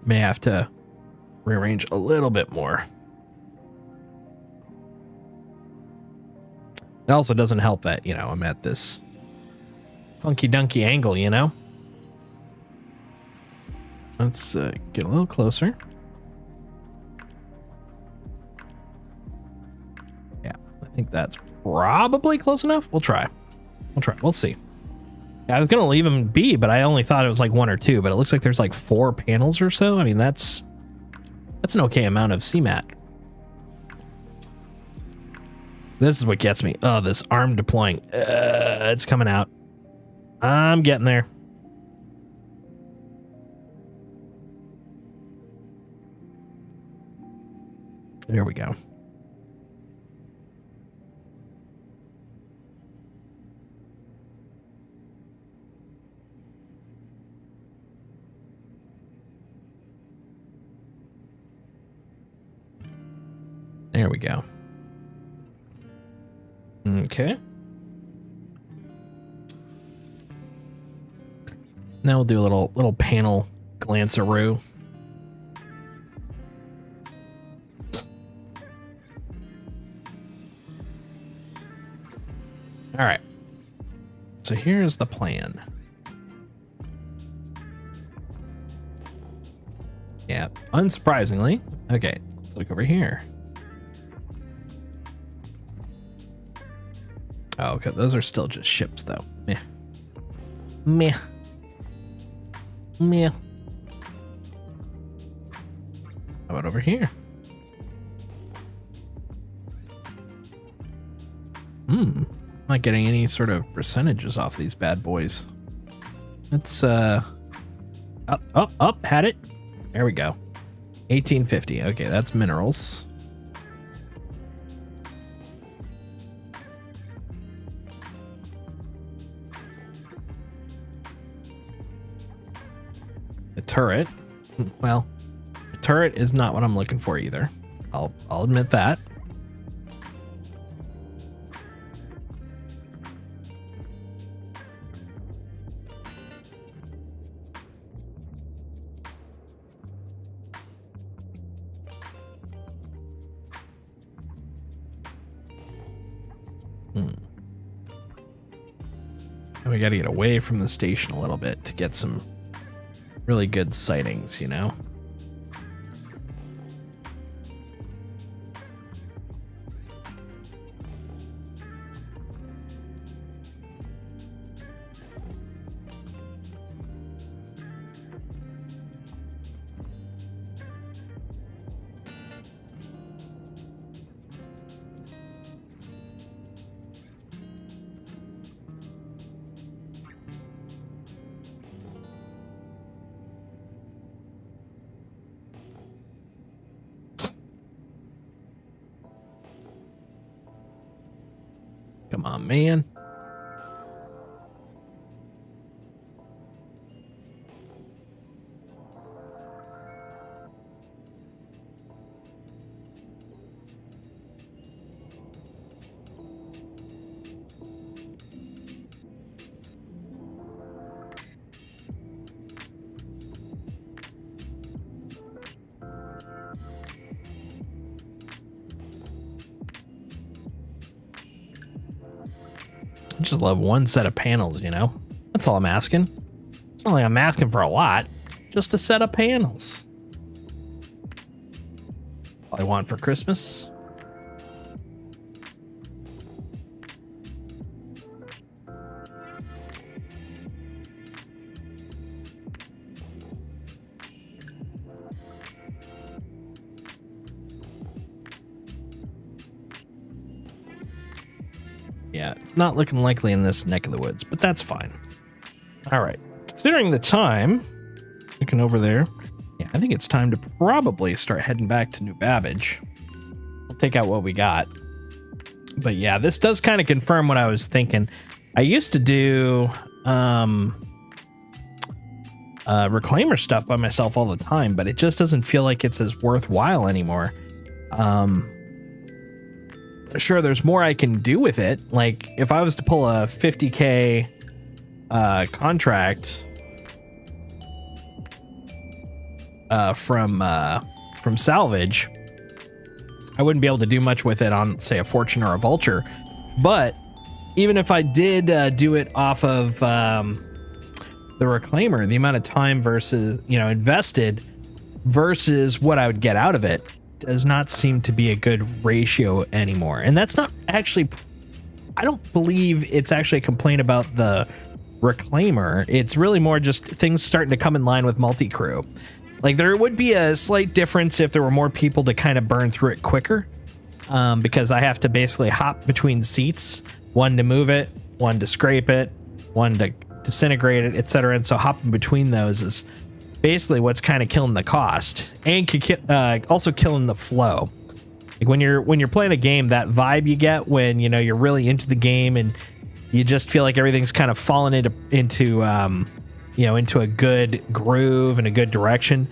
May have to rearrange a little bit more. It also doesn't help that, you know, I'm at this funky dunky angle, you know? Let's get a little closer. Yeah, I think that's probably close enough. We'll try. We'll see. I was gonna leave them be, but I only thought it was like 1 or 2, but it looks like there's like 4 panels or so. I mean, that's an okay amount of CMAT. This is what gets me. Oh, this arm deploying. It's coming out. I'm getting there. There we go. There we go. Okay. Now we'll do a little panel glance-a-roo. All right. So here's the plan. Yeah, unsurprisingly. Okay, let's look over here. Oh, okay, those are still just ships, though. Meh. Meh. Meh. How about over here? Not getting any sort of percentages off these bad boys. Let's, up, had it. There we go. 1850. Okay, that's minerals. The turret. Well, the turret is not what I'm looking for either. I'll admit that. And we got to get away from the station a little bit to get some really good sightings, you know? Come on, man. I just love one set of panels, you know? That's all I'm asking. It's not like I'm asking for a lot, just a set of panels. All I want for Christmas. Yeah, it's not looking likely in this neck of the woods, but that's fine. All right. Considering the time, looking over there, yeah, I think it's time to probably start heading back to New Babbage. We'll take out what we got. But yeah, this does kind of confirm what I was thinking. I used to do reclaimer stuff by myself all the time, but it just doesn't feel like it's as worthwhile anymore. Sure, there's more I can do with it. Like if I was to pull a 50K contract from Salvage, I wouldn't be able to do much with it on, say, a Fortune or a Vulture. But even if I did do it off of the Reclaimer, the amount of time versus, you know, invested versus what I would get out of it does not seem to be a good ratio anymore. And that's not actually, I don't believe it's actually a complaint about the Reclaimer. It's really more just things starting to come in line with multi-crew. Like there would be a slight difference if there were more people to kind of burn through it quicker, because I have to basically hop between seats, one to move it, one to scrape it, one to disintegrate it, etc. And so hopping between those is basically what's kind of killing the cost and also killing the flow. Like when you're playing a game, that vibe you get when, you know, you're really into the game and you just feel like everything's kind of fallen into a good groove and a good direction.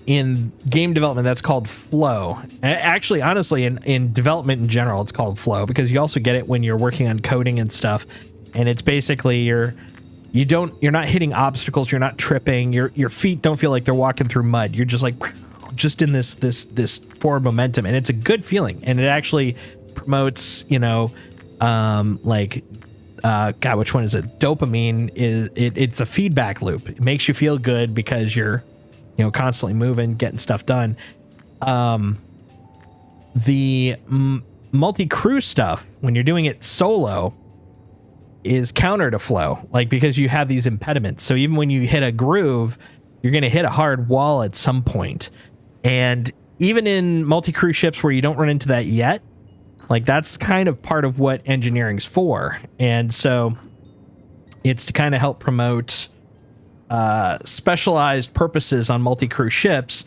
In game development, that's called flow. Actually, honestly, in development in general, it's called flow because you also get it when you're working on coding and stuff. And it's basically you're not hitting obstacles, you're not tripping, your feet don't feel like they're walking through mud. You're just like just in this forward momentum, and it's a good feeling. And it actually promotes, you know, God, which one is it? Dopamine it's a feedback loop. It makes you feel good because you're, you know, constantly moving, getting stuff done. The multi-crew stuff, when you're doing it solo, is counter to flow, like because you have these impediments. So even when you hit a groove, you're going to hit a hard wall at some point. And even in multi-crew ships where you don't run into that yet, like that's kind of part of what engineering's for. And so it's to kind of help promote specialized purposes on multi-crew ships.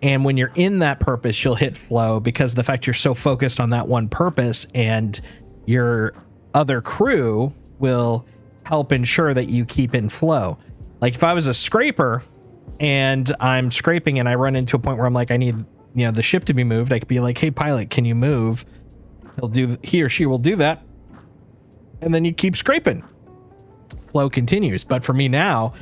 And when you're in that purpose, you'll hit flow because of the fact you're so focused on that one purpose, and your other crew will help ensure that you keep in flow. Like if I was a scraper and I'm scraping and I run into a point where I'm like, I need, you know, the ship to be moved, I could be like, hey pilot, can you move? He or she will do that. And then you keep scraping. Flow continues. But for me now,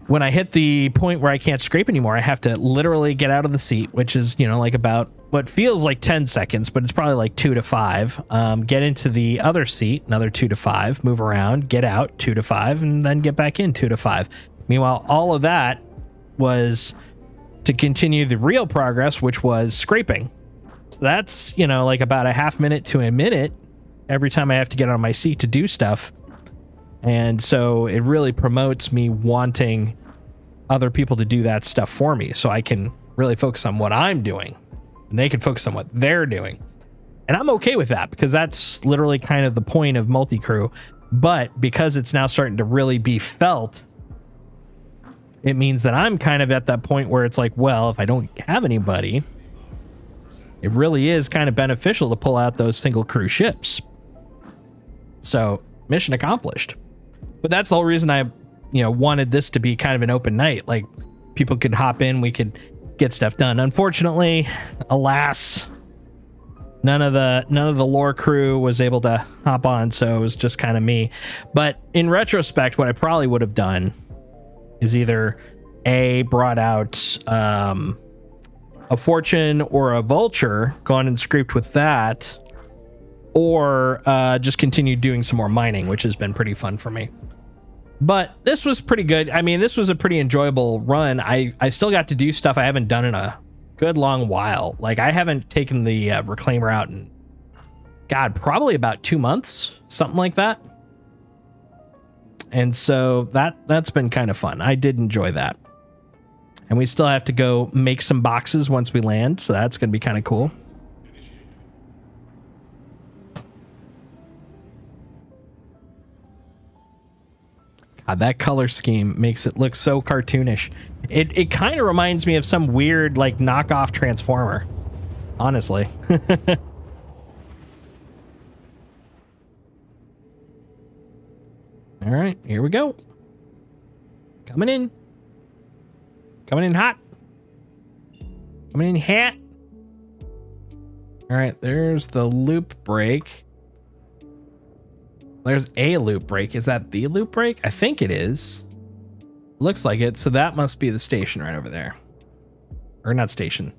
when I hit the point where I can't scrape anymore, I have to literally get out of the seat, which is, you know, like about what feels like 10 seconds, but it's probably like 2 to 5. Get into the other seat, another 2 to 5, move around, get out 2 to 5, and then get back in 2 to 5. Meanwhile, all of that was to continue the real progress, which was scraping. So that's, you know, like about a half minute to a minute every time I have to get on my seat to do stuff. And so it really promotes me wanting other people to do that stuff for me so I can really focus on what I'm doing and they can focus on what they're doing. And I'm okay with that because that's literally kind of the point of multi-crew. But because it's now starting to really be felt, it means that I'm kind of at that point where it's like, well, if I don't have anybody, it really is kind of beneficial to pull out those single crew ships. So mission accomplished. But that's the whole reason I, wanted this to be kind of an open night. Like people could hop in, we could get stuff done. Unfortunately, alas, none of the lore crew was able to hop on, so it was just kind of me. But in retrospect, what I probably would have done is either brought out a fortune or a vulture, gone and scraped with that, or just continued doing some more mining, which has been pretty fun for me. But this was pretty good. I mean, this was a pretty enjoyable run. I still got to do stuff I haven't done in a good long while. Like I haven't taken the reclaimer out in, God, probably about 2 months, something like that. And so that's been kind of fun. I did enjoy that. And we still have to go make some boxes once we land, so that's going to be kind of cool. God, that color scheme makes it look so cartoonish. It kind of reminds me of some weird like knockoff Transformer, honestly. All right, here we go. Coming in hot. Coming in hot. All right, there's the loop break. There's a loop break. Is that the loop break? I think it is. Looks like it. So that must be the station right over there. Or not station.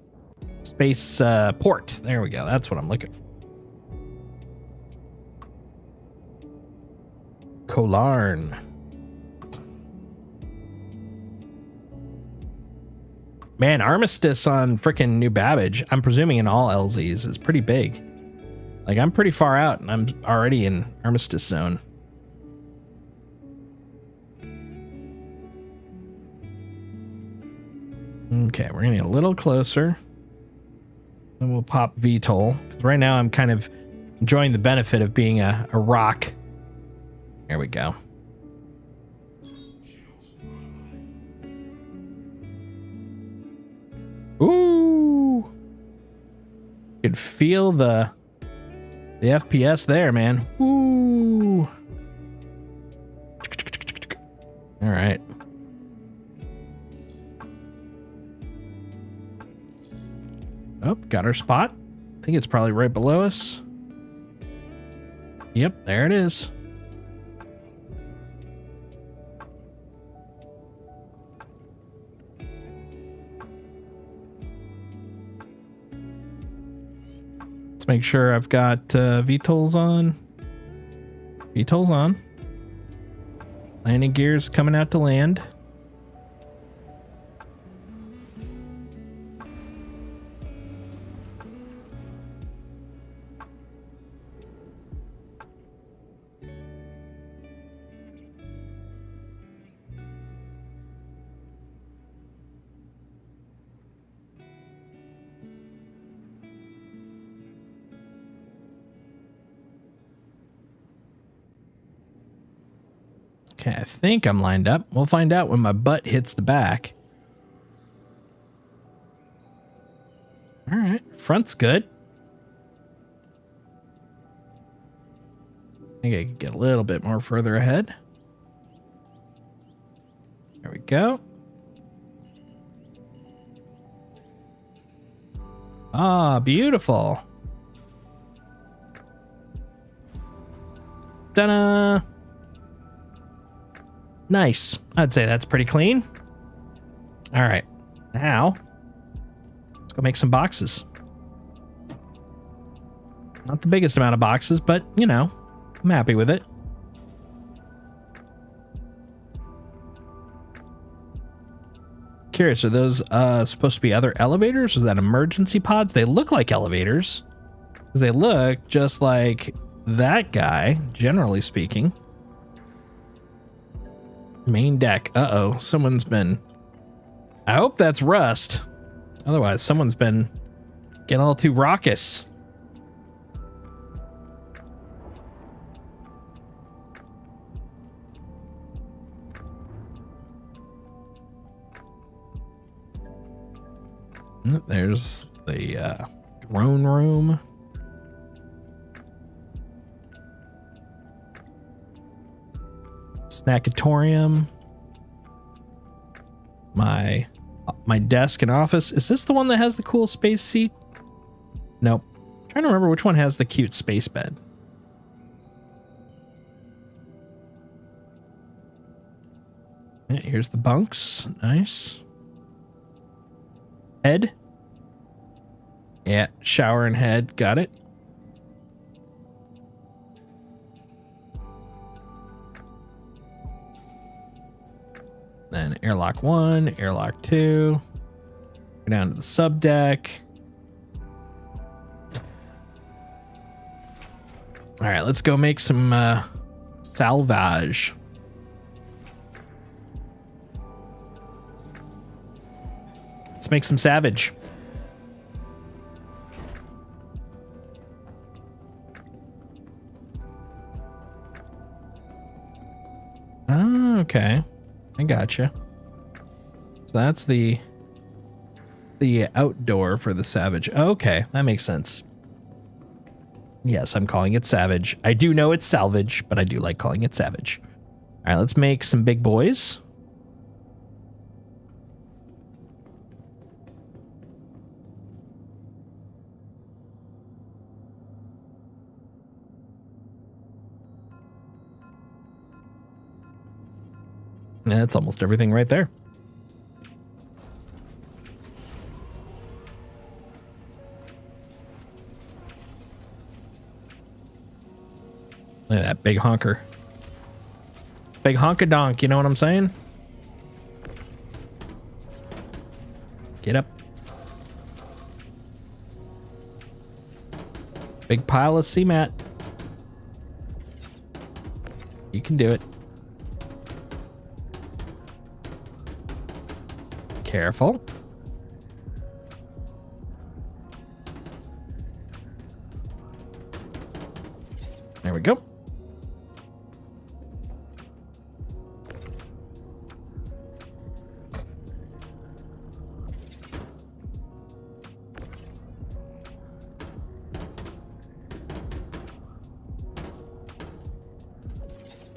Space port. There we go. That's what I'm looking for. Kolarn. Man, Armistice on frickin' New Babbage, I'm presuming in all LZs, is pretty big. Like, I'm pretty far out, and I'm already in Armistice Zone. Okay, we're gonna get a little closer. And we'll pop VTOL. Right now, I'm kind of enjoying the benefit of being a rock. There we go. Ooh! You could feel the FPS there, man. Ooh! All right. Oh, got our spot. I think it's probably right below us. Yep, there it is. Let's make sure I've got VTOLs on. VTOLs on. Landing gears coming out to land. Okay, I think I'm lined up. We'll find out when my butt hits the back. All right, front's good. I think I could get a little bit more further ahead. There we go. Ah, beautiful. Ta-da! Nice. I'd say that's pretty clean. All right. Now, let's go make some boxes. Not the biggest amount of boxes, but, you know, I'm happy with it. Curious, are those supposed to be other elevators? Is that emergency pods? They look like elevators. Because they look just like that guy, generally speaking. Main deck. Uh-oh, someone's been... I hope that's Rust. Otherwise, someone's been getting a little too raucous. There's the drone room. Snackatorium. My desk and office. Is this the one that has the cool space seat? Nope. I'm trying to remember which one has the cute space bed. Yeah, here's the bunks. Nice. Head. Yeah, shower and head. Got it. Then airlock 1, airlock 2. Go down to the sub deck. All right, let's go make some salvage. Let's make some savage. Oh, okay. I gotcha. So that's the outdoor for the savage. Okay, that makes sense. Yes, I'm calling it savage. I do know it's salvage, but I do like calling it savage. All right, let's make some big boys. That's almost everything right there. Look at that big honker. It's big honka-donk, you know what I'm saying? Get up. Big pile of cement. You can do it. Careful. There we go.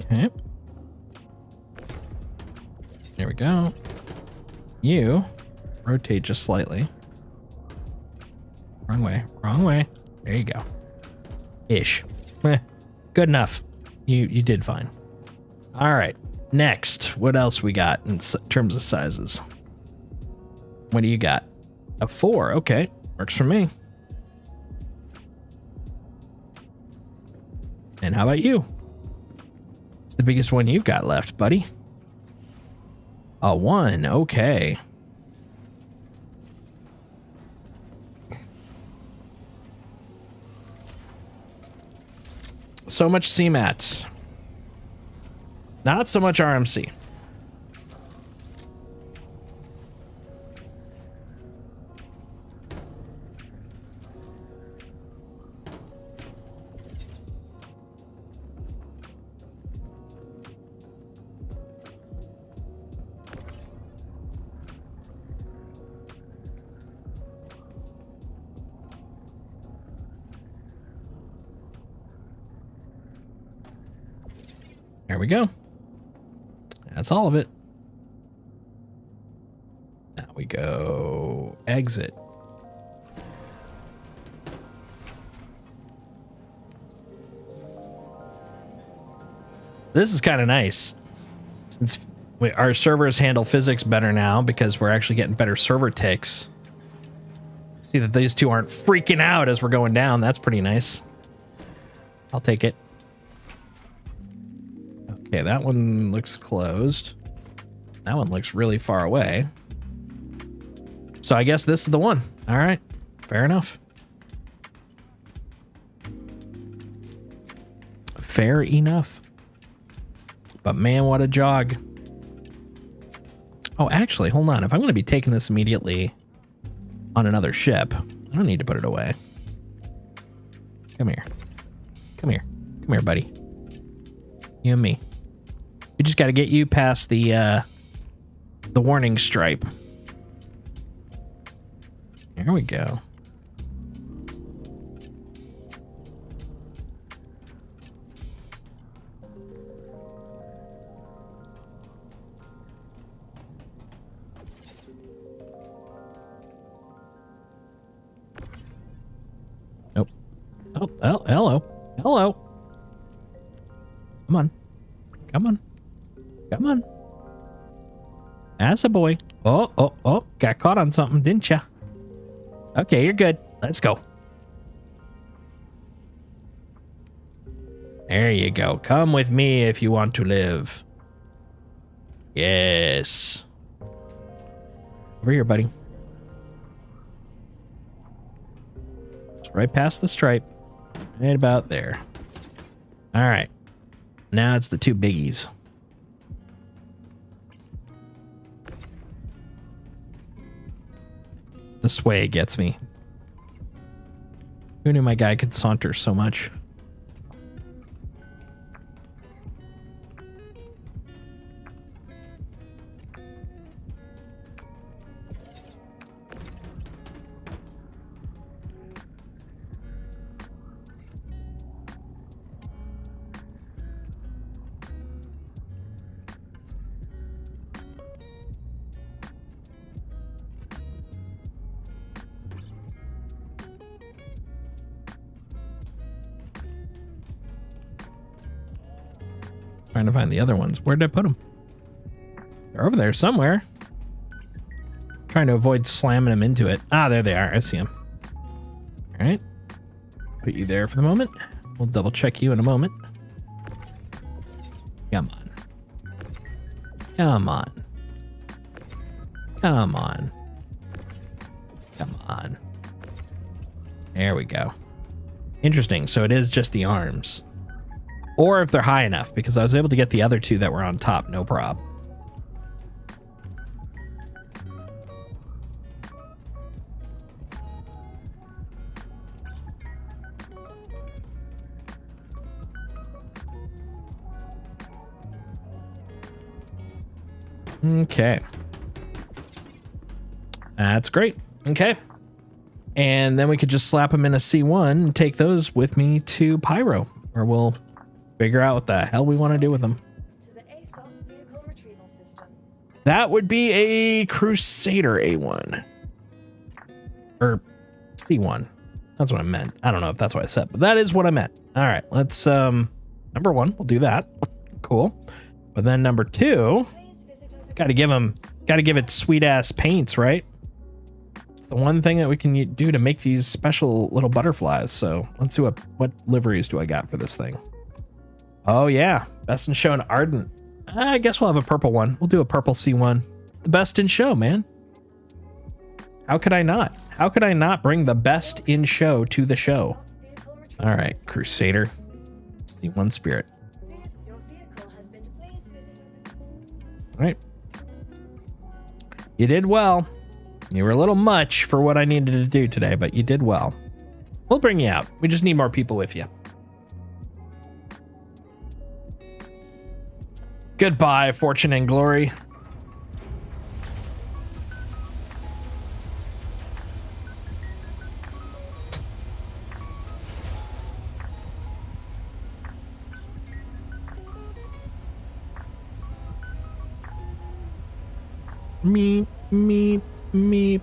Okay. There we go. You rotate just slightly. Wrong way. Wrong way. There you go. Ish. Good enough. You did fine. All right. Next, what else we got in terms of sizes? What do you got? A 4. Okay. Works for me. And how about you? It's the biggest one you've got left, buddy. A 1. Okay. So much CMAT. Not so much RMC. There we go. That's all of it. Now we go exit. This is kind of nice. Since our servers handle physics better now because we're actually getting better server ticks. See that these two aren't freaking out as we're going down. That's pretty nice. I'll take it. Okay, that one looks closed. That one looks really far away. So I guess this is the one. All right, fair enough. Fair enough. But man, what a jog. Oh, actually, hold on. If I'm going to be taking this immediately on another ship, I don't need to put it away. Come here. Come here. Come here, buddy. You and me. We just got to get you past the warning stripe. There we go. Oh, oh, hello. Hello. Come on. Come on. Come on. That's a boy. Oh, oh, oh. Got caught on something, didn't ya? Okay, you're good. Let's go. There you go. Come with me if you want to live. Yes. Over here, buddy. Just right past the stripe. Right about there. All right. Now it's the two biggies. The sway gets me. Who knew my guy could saunter so much? Trying to find the other ones. Where did I put them? They're over there somewhere. Trying to avoid slamming them into it. Ah, there they are. I see them. All right. Put you there for the moment. We'll double check you in a moment. Come on. Come on. Come on. Come on. There we go. Interesting. So it is just the arms. Or if they're high enough, because I was able to get the other two that were on top, no prob. Okay. That's great. Okay. And then we could just slap them in a C1 and take those with me to Pyro, or we'll figure out what the hell we want to do with them. To the ASOP vehicle retrieval system. That would be a Crusader A1. Or C1. That's what I meant. I don't know if that's what I said, but that is what I meant. All right, let's, number one, we'll do that. Cool. But then number two, Please visit us gotta give it sweet ass paints, right? It's the one thing that we can do to make these special little butterflies. So let's see what liveries do I got for this thing. Oh yeah, best in show and ardent. I guess we'll have a purple one. We'll do a purple C1. It's the best in show, man. How could I not? How could I not bring the best in show to the show? vehicle retrieval All right, Crusader, C1 Spirit. Your vehicle has been. Please visit us. All right. You did well. You were a little much for what I needed to do today, but you did well. We'll bring you out. We just need more people with you. Goodbye, fortune and glory. Meep, meep, meep.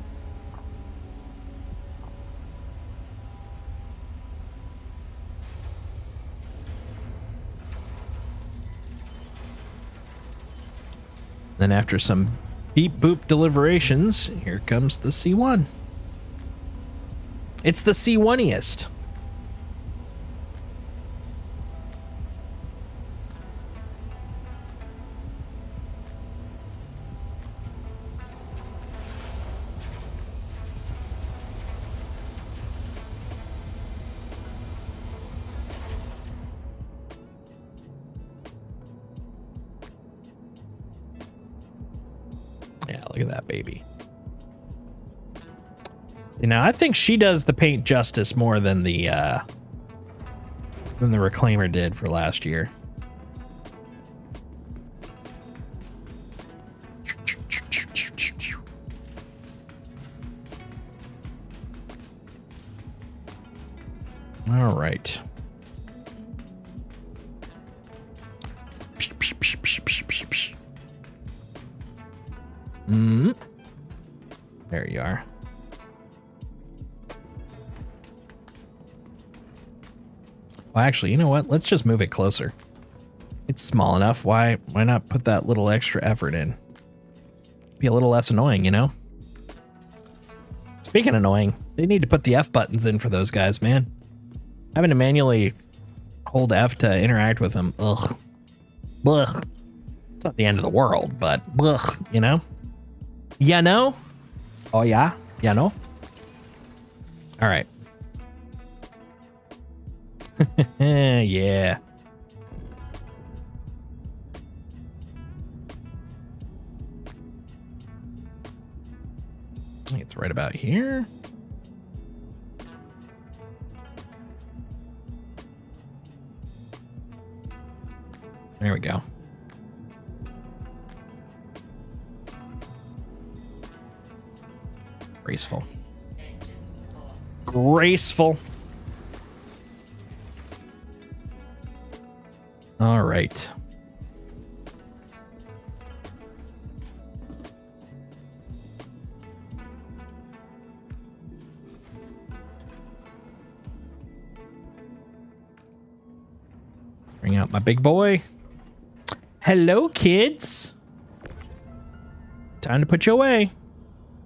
Then after some beep boop deliberations, here comes the C1. It's the C1iest. Yeah, look at that baby. See, now I think she does the paint justice more than the Reclaimer did for last year. All right. There you are. Well, actually, you know what? Let's just move it closer. It's small enough. Why not put that little extra effort in? Be a little less annoying, you know? Speaking of annoying, they need to put the F buttons in for those guys, man. Having to manually hold F to interact with them. Ugh. Blech. It's not the end of the world, but blech, you know? You know? Oh, yeah? You know? All right. Yeah. I think it's right about here. There we go. Graceful. Graceful. All right. Bring out my big boy. Hello, kids. Time to put you away.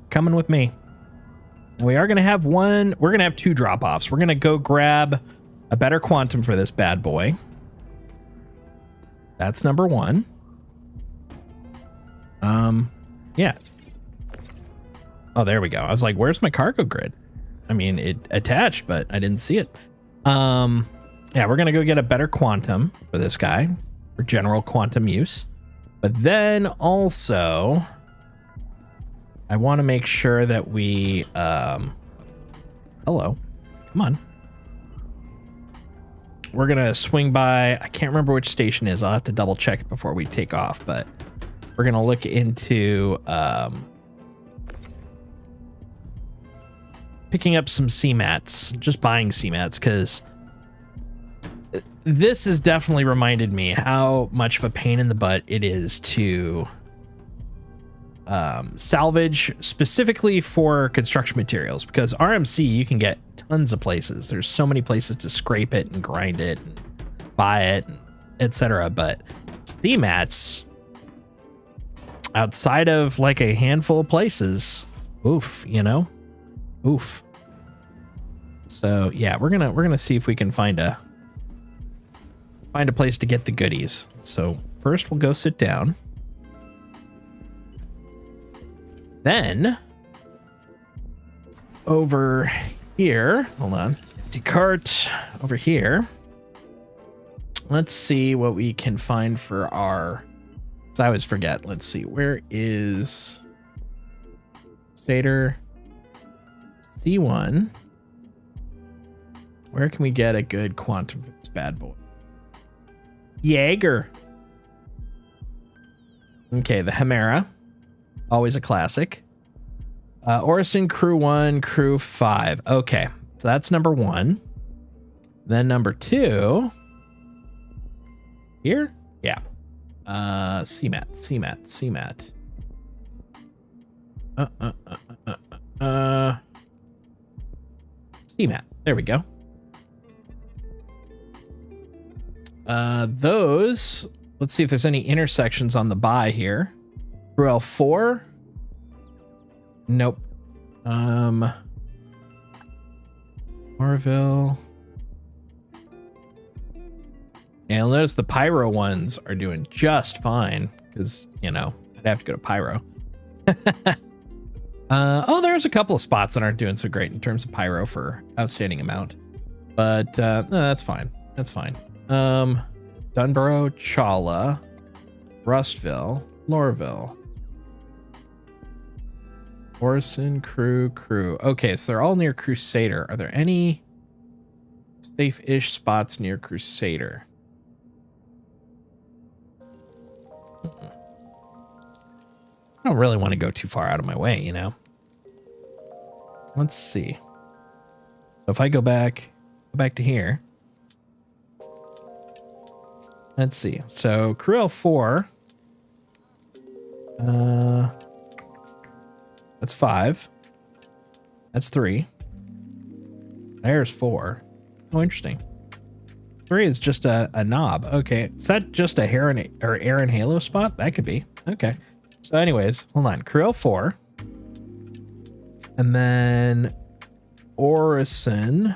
Coming with me. We are going to have we're going to have 2 drop-offs. We're going to go grab a better quantum for this bad boy. That's number 1. Yeah. Oh, there we go. I was like, where's my cargo grid? I mean, it attached, but I didn't see it. Yeah, we're going to go get a better quantum for this guy for general quantum use. But then also, I want to make sure that we, hello, come on. We're going to swing by, I can't remember which station it is. I'll have to double check it before we take off, but we're going to look into, picking up some CMATs, just buying CMATs, because this has definitely reminded me how much of a pain in the butt it is to salvage, specifically for construction materials, because RMC you can get tons of places. There's so many places to scrape it and grind it and buy it, etc. But CMATs, outside of like a handful of places, oof, you know, oof. So yeah, we're gonna see if we can find a place to get the goodies. So first we'll go sit down. Then over here, hold on, empty cart over here. Let's see what we can find for our, because I always forget. Let's see, where is Stater C1? Where can we get a good quantum for this bad boy? Jaeger. Okay, the Chimera. Always a classic. Orison, Crew 1, Crew 5. Okay, so that's number 1. Then number 2. Here? Yeah. CMAT. CMAT. There we go. Those, let's see if there's any intersections on the buy here. Crew L4. Nope. Orville. Yeah, you'll notice the Pyro ones are doing just fine, because, you know, I'd have to go to Pyro. Oh, there's a couple of spots that aren't doing so great in terms of Pyro for outstanding amount. But no, that's fine. That's fine. Dunborough, Chala, Rustville, Lorville. Orison, Crew. Okay, so they're all near Crusader. Are there any safe-ish spots near Crusader? I don't really want to go too far out of my way, you know? Let's see. So if I go back to here. Let's see. So Crew L4. That's 5. That's 3. There's 4. Oh, interesting. 3 is just a knob. Okay. Is that just a Heron or Aaron Halo spot? That could be. Okay. So anyways, hold on. Crew L4. And then Orison.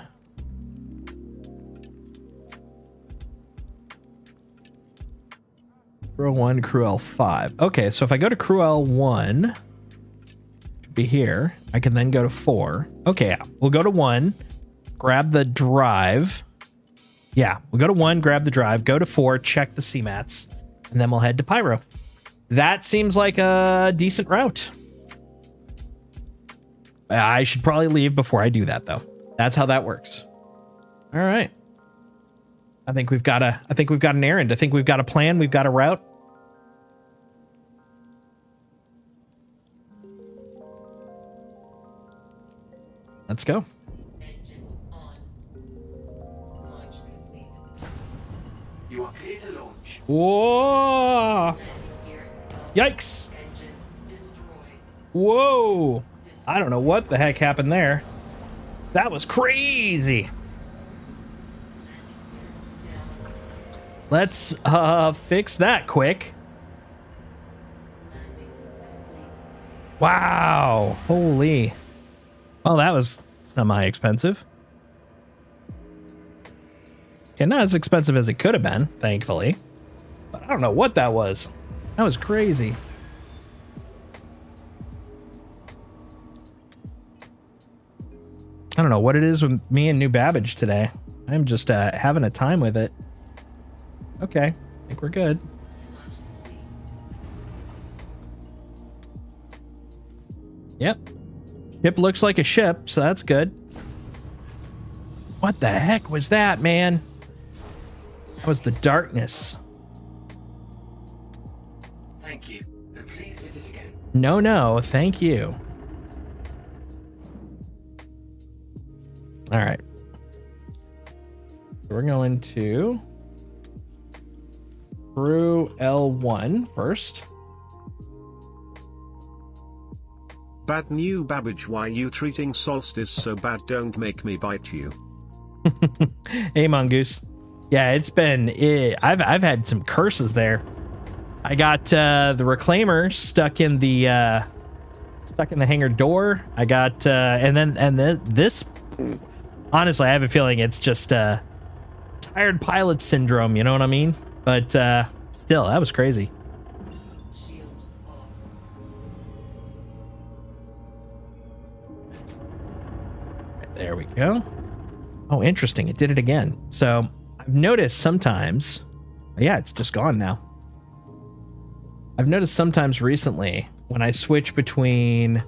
Crew L1, Crew L5. Okay, so if I go to Crew L1, should be here. I can then go to 4. Okay, yeah. We'll go to 1, grab the drive. Yeah, we'll go to 1, grab the drive, go to 4, check the CMATs, and then we'll head to Pyro. That seems like a decent route. I should probably leave before I do that, though. That's how that works. All right. I think we've got an errand. I think we've got a plan. We've got a route. Let's go. Engines on. Launch complete. You are clear to launch. Whoa! Landing gear up. Yikes! Engines destroyed. Whoa! I don't know what the heck happened there. That was crazy. Let's fix that quick. Landing complete. Wow. Holy. Well, that was semi-expensive. Okay, not as expensive as it could have been, thankfully. But I don't know what that was. That was crazy. I don't know what it is with me and New Babbage today. I'm just having a time with it. Okay, I think we're good. Yep. Ship looks like a ship, so that's good. What the heck was that, man? That was the darkness. Thank you. And please visit again. No, thank you. All right. We're going to Crew L1 first. Bad new Babbage, why you treating Solstice so bad? Don't make me bite you. Hey, Mongoose. Yeah, it's been. I've had some curses there. I got the Reclaimer stuck in the hangar door. I got this. Honestly, I have a feeling it's just tired pilot syndrome. You know what I mean? But still, that was crazy. Shields off. There we go. Oh, interesting. It did it again. So I've noticed sometimes. Yeah, it's just gone now. I've noticed sometimes recently when I switch between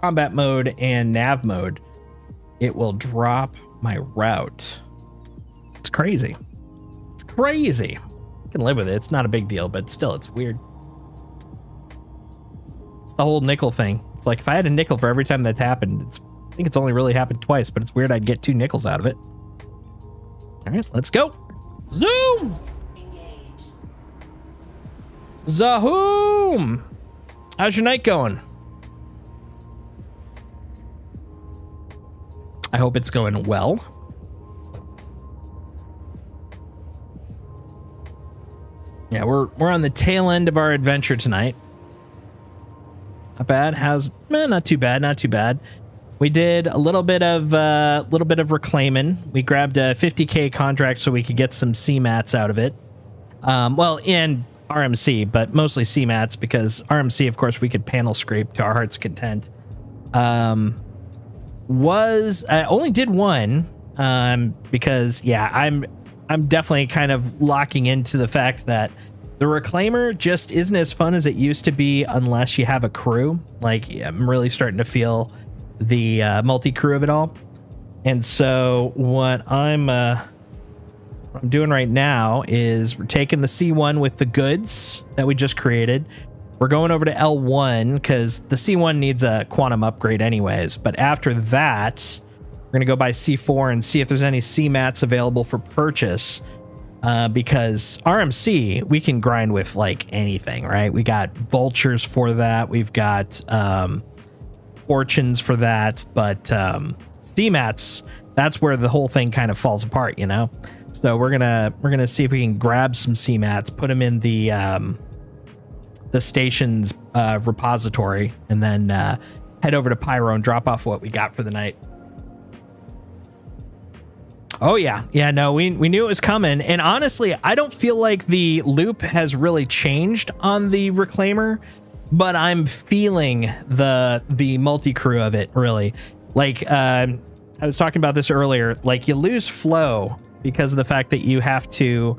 combat mode and nav mode, it will drop my route. It's crazy. It's crazy. I can live with it. It's not a big deal, but still, it's weird. It's the whole nickel thing. It's like if I had a nickel for every time that's happened, I think it's only really happened twice, but it's weird I'd get 2 nickels out of it. All right, let's go. Zoom! Engage. Zahoom! How's your night going? I hope it's going well. Yeah, we're on the tail end of our adventure tonight. Not bad. Not too bad. Not too bad. We did a little bit of reclaiming. We grabbed a 50K contract so we could get some CMATs out of it. Well, and RMC, but mostly CMATs because RMC, of course, we could panel scrape to our heart's content. I only did one because yeah, I'm definitely kind of locking into the fact that the Reclaimer just isn't as fun as it used to be unless you have a crew. Like I'm really starting to feel the multi-crew of it all. And so what I'm doing right now is we're taking the C1 with the goods that we just created. We're going over to L1 because the C1 needs a quantum upgrade anyways. But after that, we're going to go by C4 and see if there's any CMATs available for purchase. Because RMC, we can grind with like anything, right? We got vultures for that. We've got fortunes for that. But CMATs, that's where the whole thing kind of falls apart, you know? So we're gonna see if we can grab some CMATs, put them in the station's repository, and then head over to Pyro and drop off what we got for the night. Oh yeah, no, we knew it was coming, and honestly, I don't feel like the loop has really changed on the Reclaimer, but I'm feeling the multi-crew of it, really. Like, I was talking about this earlier, like you lose flow because of the fact that you have to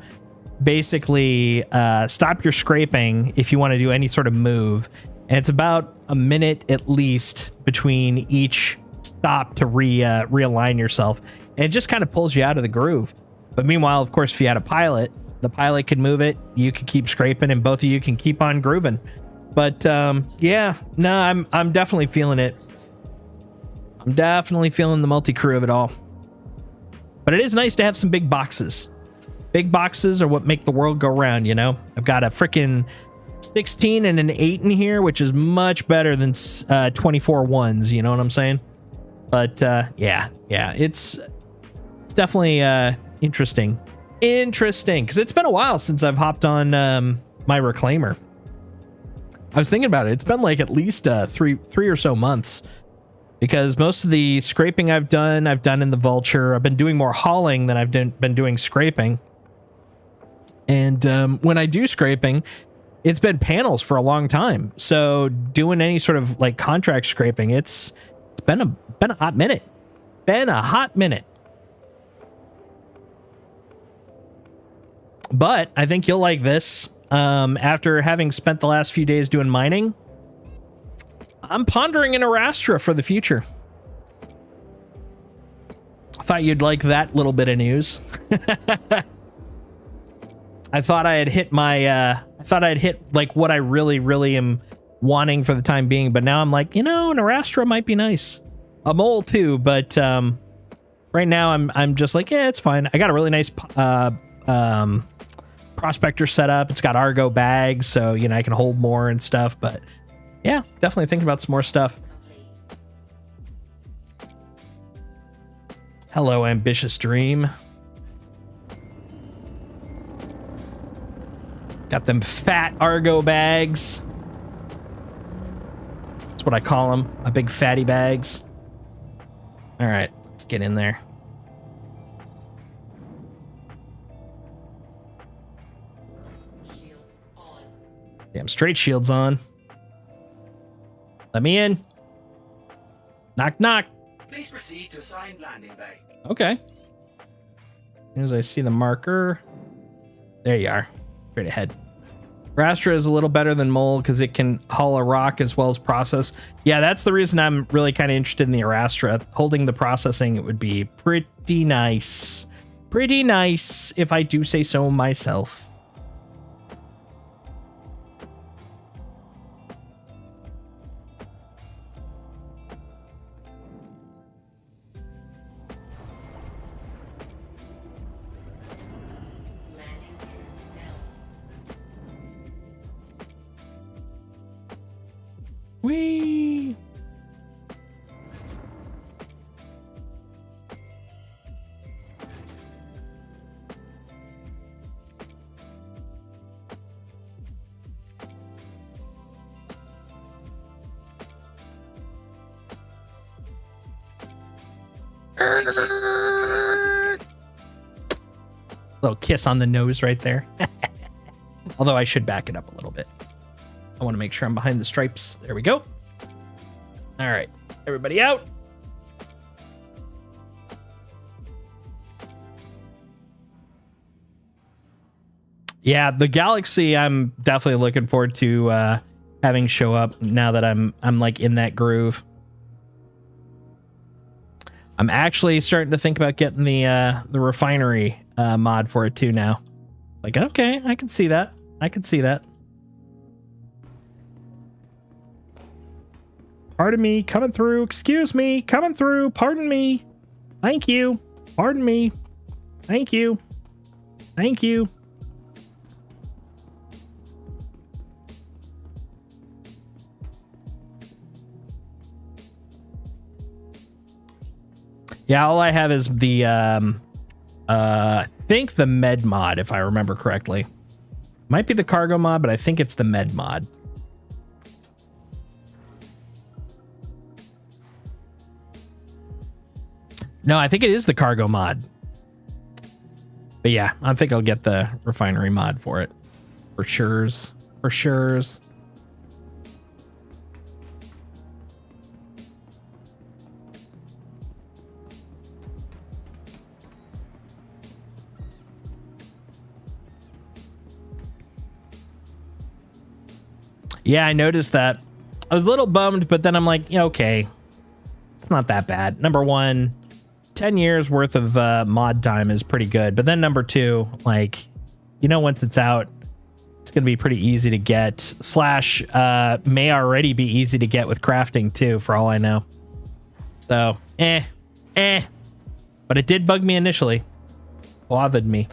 basically stop your scraping if you want to do any sort of move, and it's about a minute at least between each stop to realign yourself. And it just kind of pulls you out of the groove. But meanwhile, of course, if you had a pilot, the pilot could move it, you could keep scraping, and both of you can keep on grooving. But yeah, no, I'm definitely feeling it. I'm definitely feeling the multi-crew of it all. But it is nice to have some big boxes. Big boxes are what make the world go round, you know? I've got a freaking 16 and an 8 in here, which is much better than 24 ones, you know what I'm saying? But yeah, it's definitely interesting because it's been a while since I've hopped on my Reclaimer. I was thinking about it. It's been like at least three or so months, because most of the scraping I've done in the Vulture. I've been doing more hauling than I've been doing scraping. And when I do scraping, it's been panels for a long time. So doing any sort of like contract scraping, it's been a hot minute. But I think you'll like this. After having spent the last few days doing mining, I'm pondering an Arastra for the future. I thought you'd like that little bit of news. I thought I had hit like what I really am wanting for the time being, but now I'm like, you know, an Arastra might be nice. A mole too, but right now I'm just like, yeah, it's fine. I got a really nice prospector setup. It's got Argo bags, so you know I can hold more and stuff. But yeah, definitely thinking about some more stuff. Hello, ambitious dream. Got them fat Argo bags. That's what I call them. My big fatty bags. All right, let's get in there. Damn straight shields on. Let me in. Knock, knock. Please proceed to assigned landing bay. Okay. As soon as I see the marker. There you are. Straight ahead. Rastra is a little better than Mole because it can haul a rock as well as process. Yeah, that's the reason I'm really kind of interested in the Arastra. Holding the processing, it would be pretty nice. Pretty nice, if I do say so myself. Whee! Little kiss on the nose right there. Although I should back it up a little bit. I want to make sure I'm behind the stripes. There we go. All right, everybody out. Yeah, the Galaxy I'm definitely looking forward to having show up now that I'm like in that groove. I'm actually starting to think about getting the refinery mod for it too now. Like, okay, I can see that. I can see that. Pardon me, coming through. Excuse me, coming through. Pardon me. Thank you. Pardon me. Thank you. Thank you. Yeah, all I have is the I think the med mod, if I remember correctly. Might be the cargo mod, but I think it's the med mod. No, I think it is the cargo mod. But yeah, I think I'll get the refinery mod for it. For sure's. For sure's. Yeah, I noticed that. I was a little bummed, but then I'm like, yeah, okay. It's not that bad. Number one, 10 years worth of mod time is pretty good. But then number two, like, you know, once it's out, it's going to be pretty easy to get. Slash may already be easy to get with crafting too, for all I know. So, But it did bug me initially. Bothered me.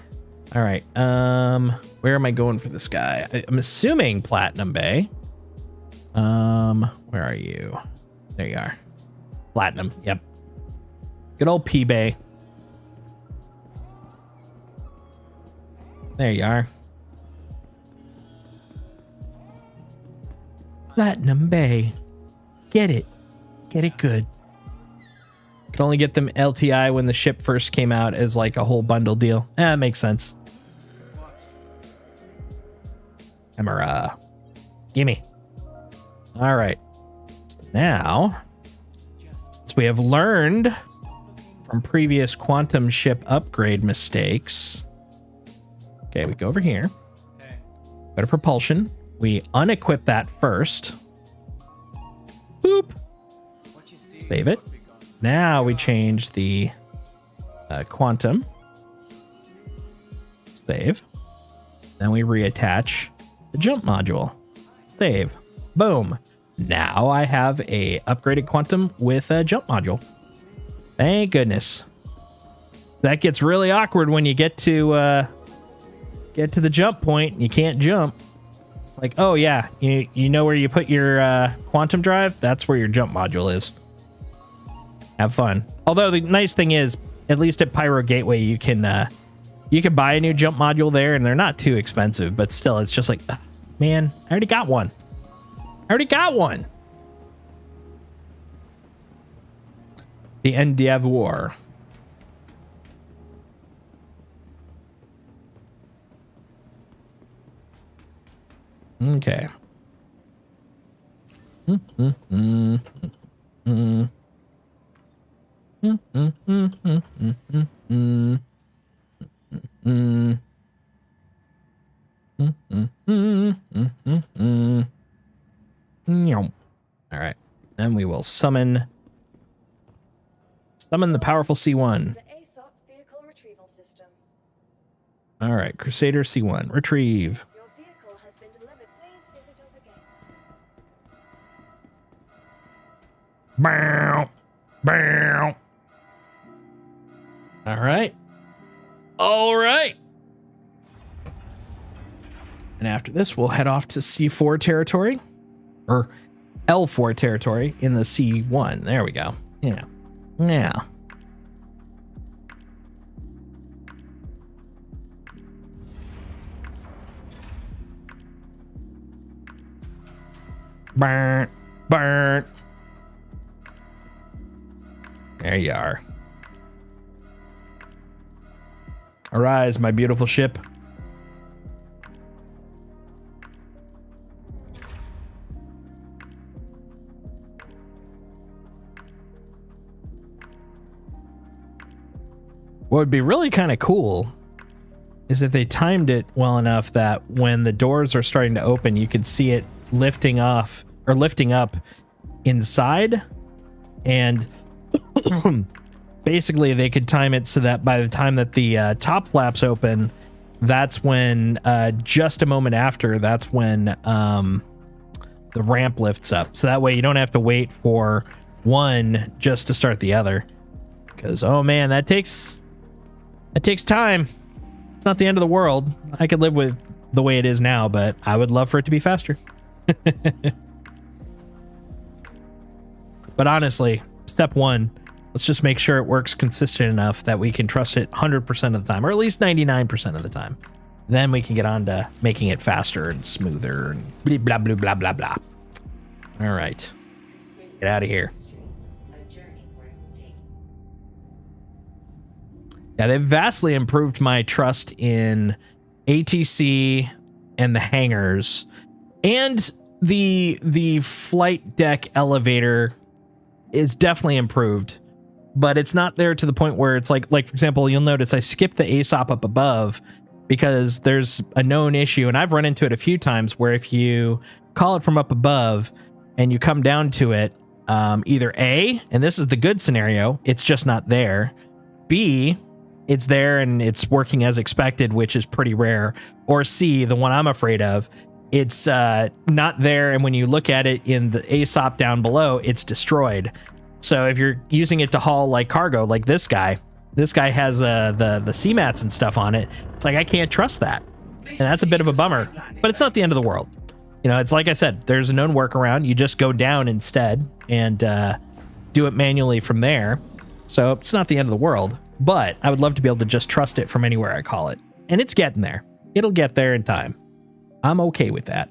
All right. Where am I going for this guy? I'm assuming Platinum Bay. Where are you? There you are. Platinum. Yep. Good old P Bay. There you are. Platinum Bay. Get it. Get it good. Could only get them LTI when the ship first came out as like a whole bundle deal. That makes sense. Camera. Gimme. All right. Now, since we have learned from previous quantum ship upgrade mistakes. Okay, we go over here. Go to propulsion. We unequip that first. Boop. Save it. Now we change the quantum. Save. Then we reattach the jump module. Save. Boom. Now I have a upgraded quantum with a jump module. Thank goodness. So that gets really awkward when you get to the jump point and you can't jump. It's like, oh yeah, you know where you put your quantum drive? That's where your jump module is. Have fun. Although the nice thing is, at least at Pyro Gateway, you can buy a new jump module there, and they're not too expensive. But still, it's just like, man, I already got one. The Endeavor. Okay. All right. Then we will summon the powerful C1. The ASOP vehicle retrieval system. All right, Crusader C1, retrieve. Your vehicle has been delivered. Please visit us again. Bow, bow. All right. All right. And after this, we'll head off to C4 territory, or L4 territory in the C1. There we go. Yeah. Yeah. Burn, burn. There you are. Arise, my beautiful ship. What would be really kind of cool is if they timed it well enough that when the doors are starting to open, you could see it lifting off or lifting up inside, and basically they could time it so that by the time that the top flaps open, that's when just a moment after, that's when the ramp lifts up. So that way you don't have to wait for one just to start the other, because oh man, that takes time. It's not the end of the world. I could live with the way it is now, but I would love for it to be faster. But honestly, step one, Let's just make sure it works consistent enough that we can trust it 100% of the time, or at least 99% of the time. Then we can get on to making it faster and smoother and blah, blah, blah, blah, blah. All right. Get out of here. Yeah, they've vastly improved my trust in ATC and the hangars, and the flight deck elevator is definitely improved, but it's not there to the point where it's like for example, you'll notice I skipped the ASOP up above because there's a known issue, and I've run into it a few times where if you call it from up above and you come down to it, either A, and this is the good scenario, it's just not there, B, it's there and it's working as expected, which is pretty rare, or C, the one I'm afraid of, it's not there, and when you look at it in the ASOP down below, it's destroyed. So if you're using it to haul like cargo, like this guy has the CMATs and stuff on it, it's like I can't trust that, and that's a bit of a bummer, but it's not the end of the world. You know, it's like I said, there's a known workaround. You just go down instead and do it manually from there, so it's not the end of the world. But I would love to be able to just trust it from anywhere I call it. And it's getting there. It'll get there in time. I'm okay with that.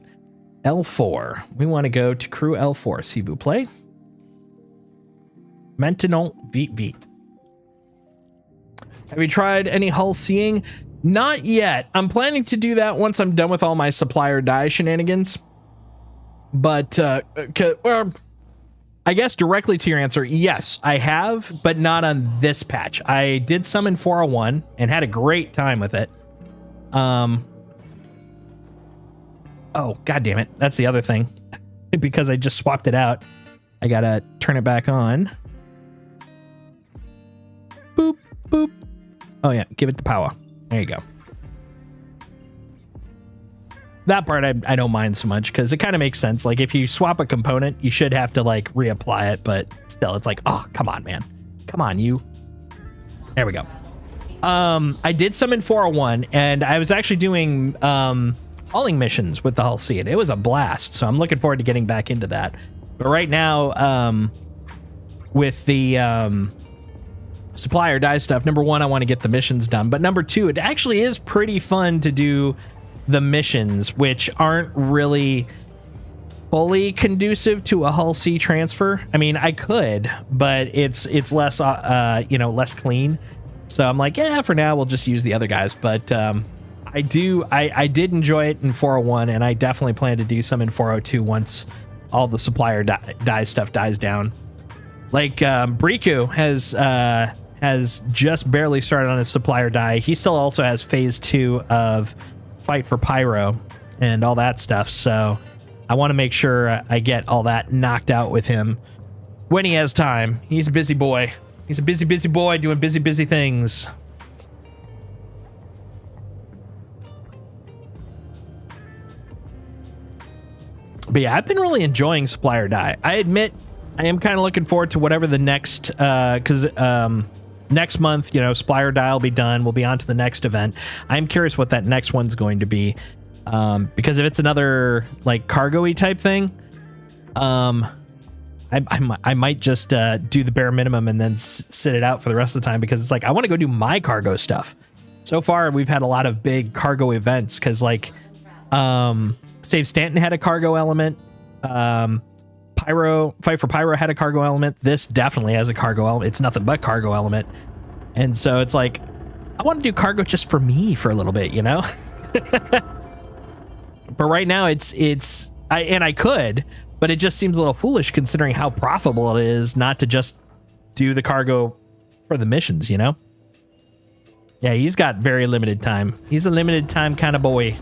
L4. We want to go to crew L4. S'il vous plaît. Maintenant, vite, vite. Have you tried any hull seeing? Not yet. I'm planning to do that once I'm done with all my supplier die shenanigans. But, I guess directly to your answer, yes, I have, but not on this patch. I did some in 401 and had a great time with it. Oh, god damn it. That's the other thing. Because I just swapped it out, I gotta turn it back on. Boop, boop. Oh yeah, give it the power. There you go. That part I don't mind so much because it kind of makes sense. Like if you swap a component, you should have to like reapply it, but still it's like, oh, come on, man. Come on, you. There we go. I did some in 401 and I was actually doing hauling missions with the Hull C, and it was a blast. So I'm looking forward to getting back into that. But right now, with the supplier die stuff, number one, I want to get the missions done. But number two, it actually is pretty fun to do the missions, which aren't really fully conducive to a Hull C transfer. I mean, I could, but it's less, less clean. So I'm like, yeah, for now we'll just use the other guys. But I did enjoy it in 401, and I definitely plan to do some in 402 once all the supplier die stuff dies down. Like Briku has just barely started on his supplier die. He still also has phase 2 of Fight for Pyro and all that stuff, so I want to make sure I get all that knocked out with him when he has time. He's a busy boy. He's a busy boy doing busy things. But yeah, I've been really enjoying supplier die. I admit I am kind of looking forward to whatever the next, because next month, supplier die will be done. We'll be on to the next event. I'm curious what that next one's going to be, because if it's another like cargo-y type thing, I might just do the bare minimum and then sit it out for the rest of the time, because it's like I want to go do my cargo stuff. So far, we've had a lot of big cargo events because like Save Stanton had a cargo element. Fight for Pyro had a cargo element. This definitely has a cargo element. It's nothing but cargo element. And so it's like, I want to do cargo just for me for a little bit, But right now I could, but it just seems a little foolish considering how profitable it is not to just do the cargo for the missions, Yeah, he's got very limited time. He's a limited time kind of boy.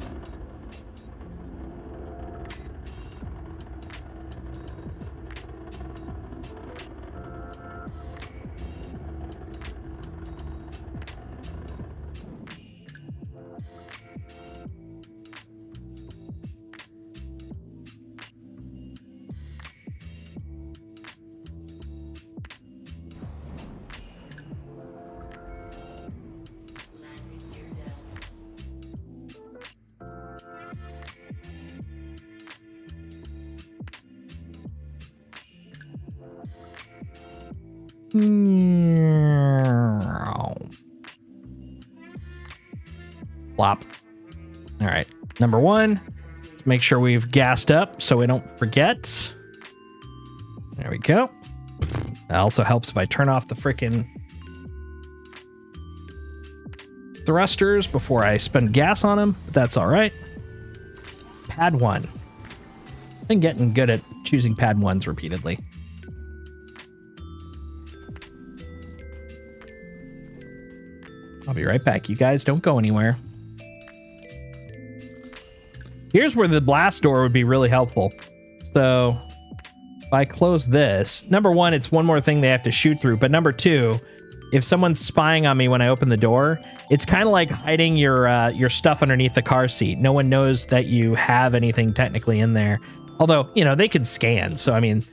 Flop. All right. Number 1. Let's make sure we've gassed up so we don't forget. There we go. That also helps if I turn off the frickin' thrusters before I spend gas on them, but that's all right. Pad 1. Been getting good at choosing pad 1s repeatedly. I'll be right back. You guys don't go anywhere. Here's where the blast door would be really helpful. So if I close this, number 1, it's one more thing they have to shoot through. But number 2, if someone's spying on me when I open the door, it's kind of like hiding your stuff underneath the car seat. No one knows that you have anything technically in there. Although, you know, they can scan. So, I mean,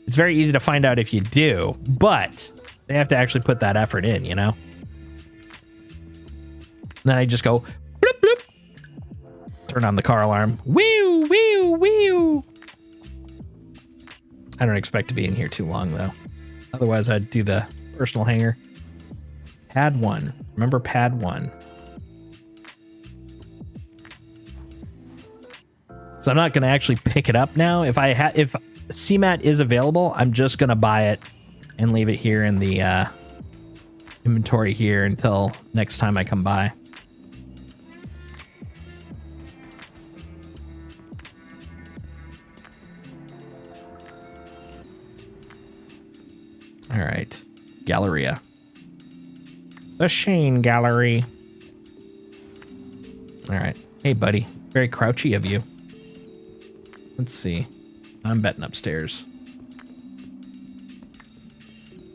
it's very easy to find out if you do. But they have to actually put that effort in, you know? Then I just go, bloop, bloop. Turn on the car alarm. Wee, wee, wee. I don't expect to be in here too long, though. Otherwise, I'd do the personal hanger. Pad 1. Remember pad 1. So I'm not going to actually pick it up now. If CMAT is available, I'm just going to buy it and leave it here in the inventory here until next time I come by. All right. Galleria. The Shane Gallery. All right. Hey, buddy. Very crouchy of you. Let's see. I'm betting upstairs.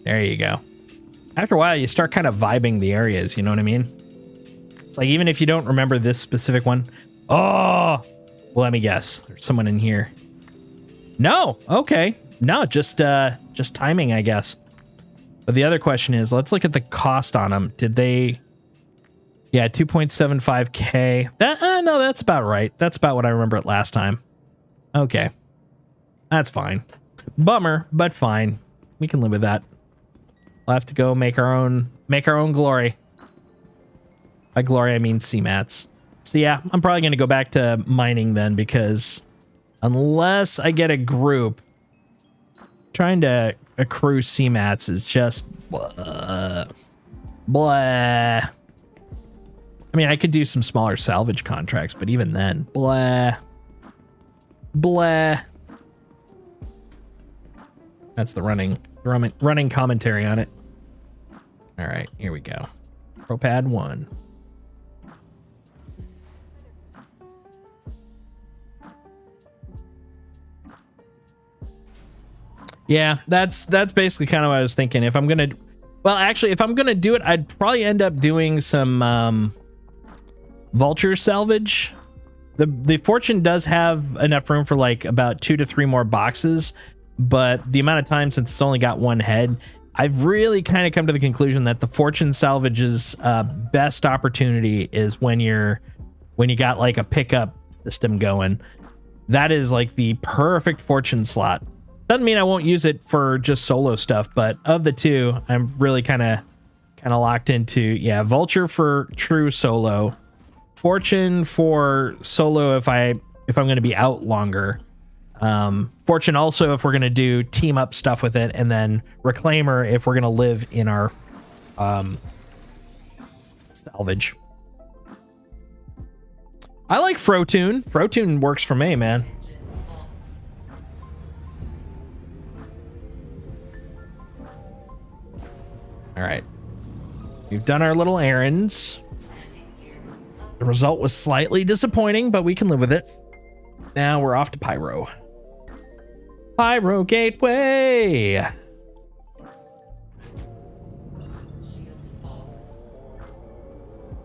There you go. After a while, you start kind of vibing the areas. You know what I mean? It's like, even if you don't remember this specific one. Oh, well, let me guess. There's someone in here. No. Okay. No, just timing, I guess. But the other question is, let's look at the cost on them. Did they... Yeah, 2.75K. No, that's about right. That's about what I remember it last time. Okay. That's fine. Bummer, but fine. We can live with that. We'll have to go make our own glory. By glory, I mean CMATs. So yeah, I'm probably going to go back to mining then, because unless I get a group, trying to accrue CMATs is just blah. Blah. I mean, I could do some smaller salvage contracts, but even then, blah. Blah. That's the running commentary on it. All right, here we go. ProPad 1. Yeah, that's basically kind of what I was thinking. If I'm gonna, well, actually, if I'm gonna do it, I'd probably end up doing some vulture salvage. The Fortune does have enough room for like about 2 to 3 more boxes, but the amount of time since it's only got one head, I've really kind of come to the conclusion that the Fortune salvage's best opportunity is when you got like a pickup system going. That is like the perfect Fortune slot. Doesn't mean I won't use it for just solo stuff, but of the two, I'm really kind of locked into, yeah, Vulture for true solo, Fortune for solo if I'm going to be out longer. Fortune also if we're going to do team up stuff with it, and then Reclaimer if we're going to live in our salvage. I like Frotune. Frotune works for me, man. All right. We've done our little errands. The result was slightly disappointing, but we can live with it. Now we're off to Pyro. Pyro Gateway.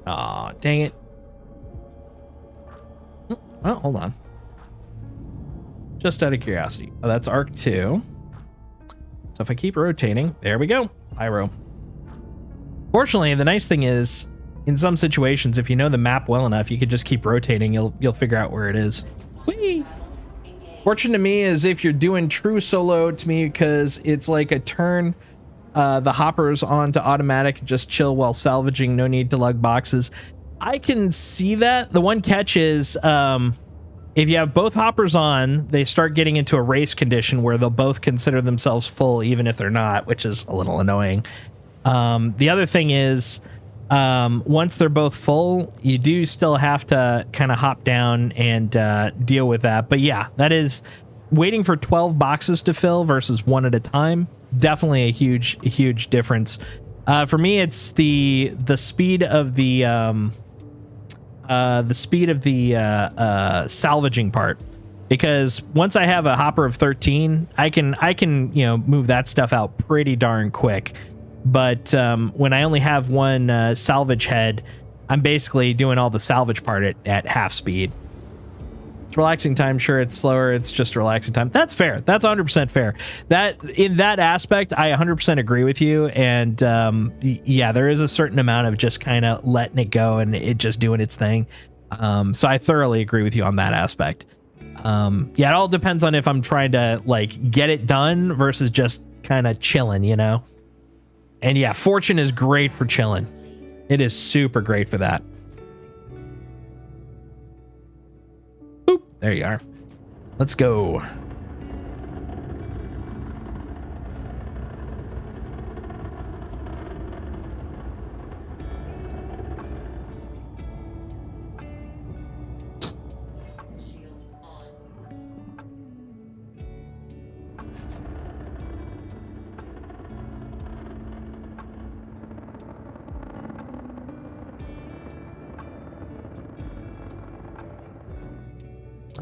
Aw, dang it. Oh, hold on. Just out of curiosity. Oh, that's Arc 2. So if I keep rotating, there we go. Pyro. Fortunately, the nice thing is, in some situations, if you know the map well enough, you could just keep rotating. You'll figure out where it is. Whee! Fortune to me is if you're doing true solo to me, because it's like a turn the hoppers on to automatic, just chill while salvaging, no need to lug boxes. I can see that. The one catch is if you have both hoppers on, they start getting into a race condition where they'll both consider themselves full even if they're not, which is a little annoying. The other thing is once they're both full, you do still have to kind of hop down and deal with that. But yeah, that is waiting for 12 boxes to fill versus one at a time. Definitely a huge difference. For me, it's the speed of the salvaging part, because once I have a hopper of 13, I can move that stuff out pretty darn quick. But when I only have one salvage head, I'm basically doing all the salvage part at half speed. It's relaxing time. Sure, it's slower. It's just relaxing time. That's fair. That's 100% fair. That in that aspect, I 100% agree with you. And yeah, there is a certain amount of just kind of letting it go and it just doing its thing. So I thoroughly agree with you on that aspect. Yeah, it all depends on if I'm trying to like get it done versus just kind of chilling, you know? And yeah, Fortune is great for chilling. It is super great for that. Boop, there you are. Let's go.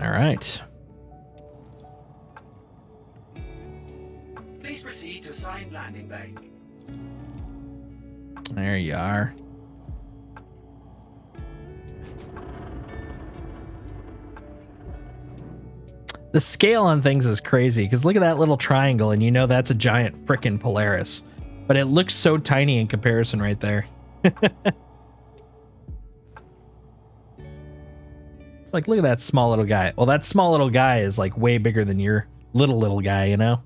All right. Please proceed to assigned landing bay. There you are. The scale on things is crazy because look at that little triangle and you know that's a giant frickin' Polaris, but it looks so tiny in comparison right there. It's like, look at that small little guy. Well, that small little guy is like way bigger than your little guy, you know?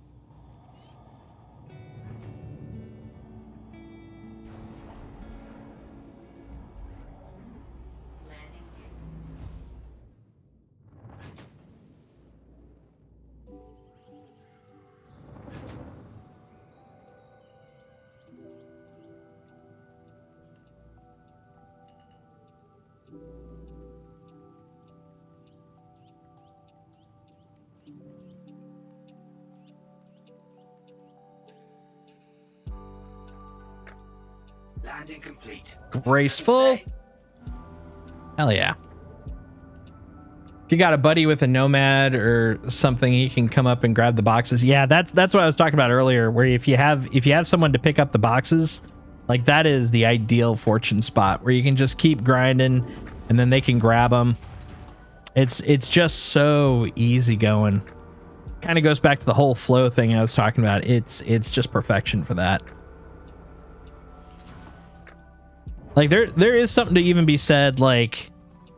Landing complete. Graceful. Hell yeah. If you got a buddy with a Nomad or something, he can come up and grab the boxes. Yeah, that's what I was talking about earlier, where if you have someone to pick up the boxes, like that is the ideal Fortune spot where you can just keep grinding and then they can grab them. It's just so easy going. Kind of goes back to the whole flow thing I was talking about. It's just perfection for that. Like there is something to even be said, like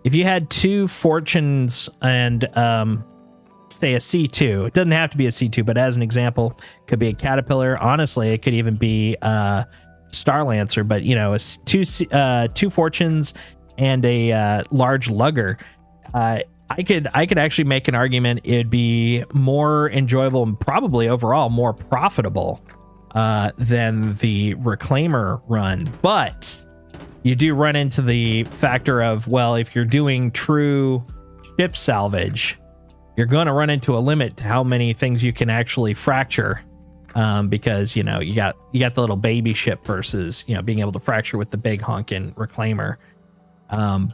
if you had two Fortunes and say a C2, it doesn't have to be a C2, but as an example, could be a Caterpillar. Honestly, it could even be Star Lancer, but you know, two Fortunes and a large lugger. I could actually make an argument it'd be more enjoyable and probably overall more profitable than the Reclaimer run, but you do run into the factor of, well, if you're doing true ship salvage, you're going to run into a limit to how many things you can actually fracture, because you know you got the little baby ship versus being able to fracture with the big honkin' Reclaimer.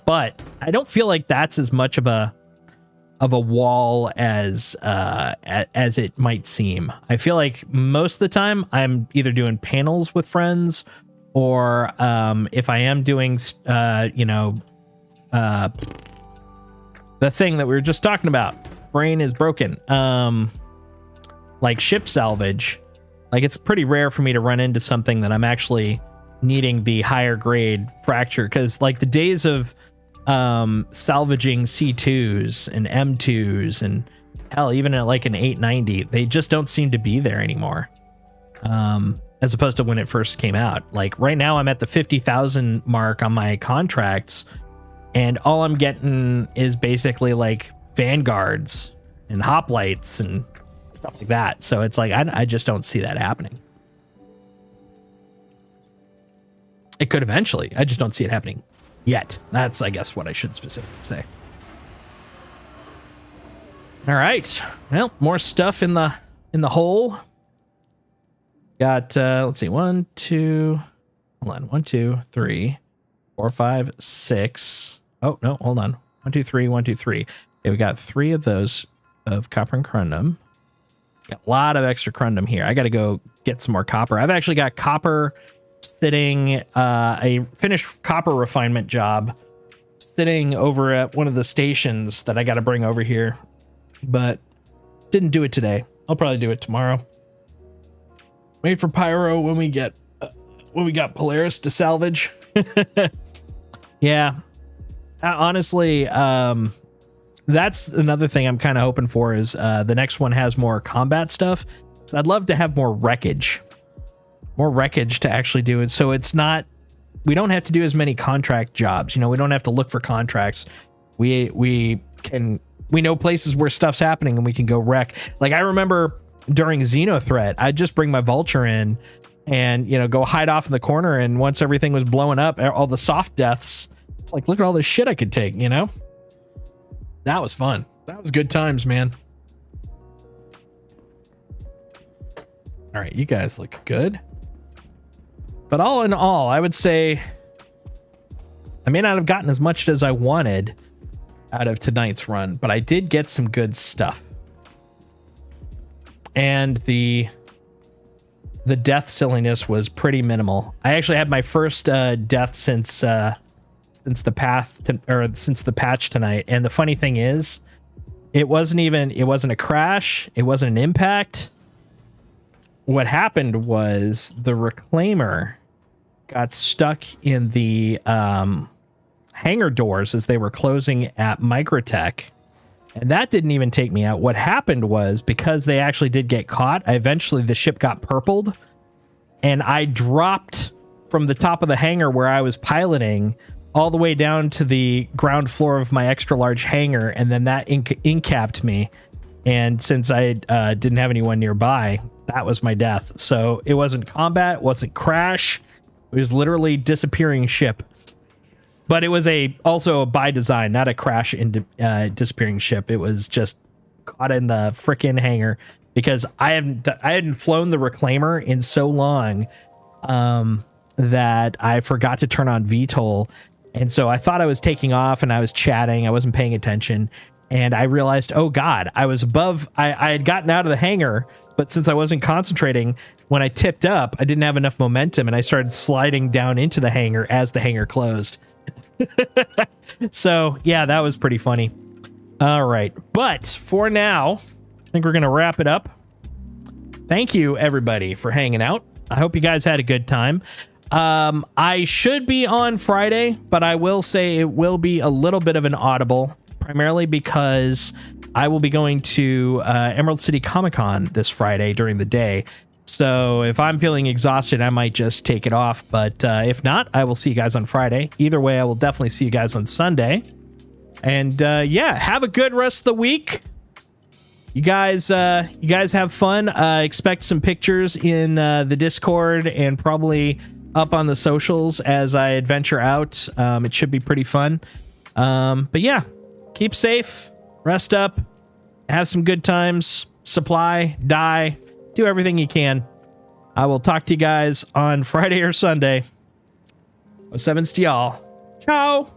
But I don't feel like that's as much of a wall as it might seem. I feel like most of the time I'm either doing panels with friends, or if I am doing the thing that we were just talking about, brain is broken, like ship salvage, like it's pretty rare for me to run into something that I'm actually needing the higher grade fracture, because like the days of salvaging C2s and M2s and hell, even at like an 890, they just don't seem to be there anymore. As opposed to when it first came out. Like right now I'm at the 50,000 mark on my contracts and all I'm getting is basically like vanguards and hoplites and stuff like that. So it's like I just don't see that happening. It could eventually. I just don't see it happening yet. That's, I guess, what I should specifically say. All right. Well, more stuff in the hole. Got let's see, 1, 2, hold on, 1, 2, 3, 4, 5, 6. Oh no, hold on. 1, 2, 3, 1, 2, 3. Okay, we got 3 of those of copper and corundum. Got a lot of extra corundum here. I got to go get some more copper. I've actually got copper sitting, a finished copper refinement job sitting over at one of the stations that I got to bring over here, but didn't do it today. I'll probably do it tomorrow. Wait for pyro when we got Polaris to salvage. Yeah, honestly, that's another thing I'm kind of hoping for is the next one has more combat stuff. So I'd love to have more wreckage to actually do it. So it's not, we don't have to do as many contract jobs. You know, we don't have to look for contracts. We know places where stuff's happening and we can go wreck. Like I remember during Xenothreat, I'd just bring my vulture in and, you know, go hide off in the corner. And once everything was blowing up, all the soft deaths, it's like, look at all this shit I could take, you know? That was fun. That was good times, man. All right, you guys look good. But all in all, I would say I may not have gotten as much as I wanted out of tonight's run, but I did get some good stuff. And the death silliness was pretty minimal. I actually had my first death since the patch tonight. And the funny thing is, it wasn't a crash, it wasn't an impact. What happened was the reclaimer got stuck in the hangar doors as they were closing at Microtech, and that didn't even take me out. What happened was, because they actually did get caught, the ship got purpled, and I dropped from the top of the hangar where I was piloting all the way down to the ground floor of my extra large hangar, and then that incapped me. And since I didn't have anyone nearby, that was my death. So it wasn't combat, it wasn't crash. It was literally disappearing ship. But it was also by design, not a crash into disappearing ship. It was just caught in the frickin' hangar because I hadn't flown the reclaimer in so long that I forgot to turn on VTOL. And so I thought I was taking off and I was chatting. I wasn't paying attention. And I realized, oh God, I was above. I had gotten out of the hangar, but since I wasn't concentrating, when I tipped up, I didn't have enough momentum and I started sliding down into the hangar as the hangar closed. So yeah, that was pretty funny. All right. But for now, I think we're going to wrap it up. Thank you everybody for hanging out. I hope you guys had a good time. I should be on Friday, but I will say it will be a little bit of an audible, primarily because I will be going to Emerald City Comic-Con this Friday during the day. So if I'm feeling exhausted, I might just take it off. But if not, I will see you guys on Friday. Either way, I will definitely see you guys on Sunday. And yeah, have a good rest of the week. You guys have fun. Expect some pictures in the Discord and probably up on the socials as I adventure out. It should be pretty fun. But yeah, keep safe, rest up, have some good times, supply, die, do everything you can. I will talk to you guys on Friday or Sunday. 07's to y'all. Ciao.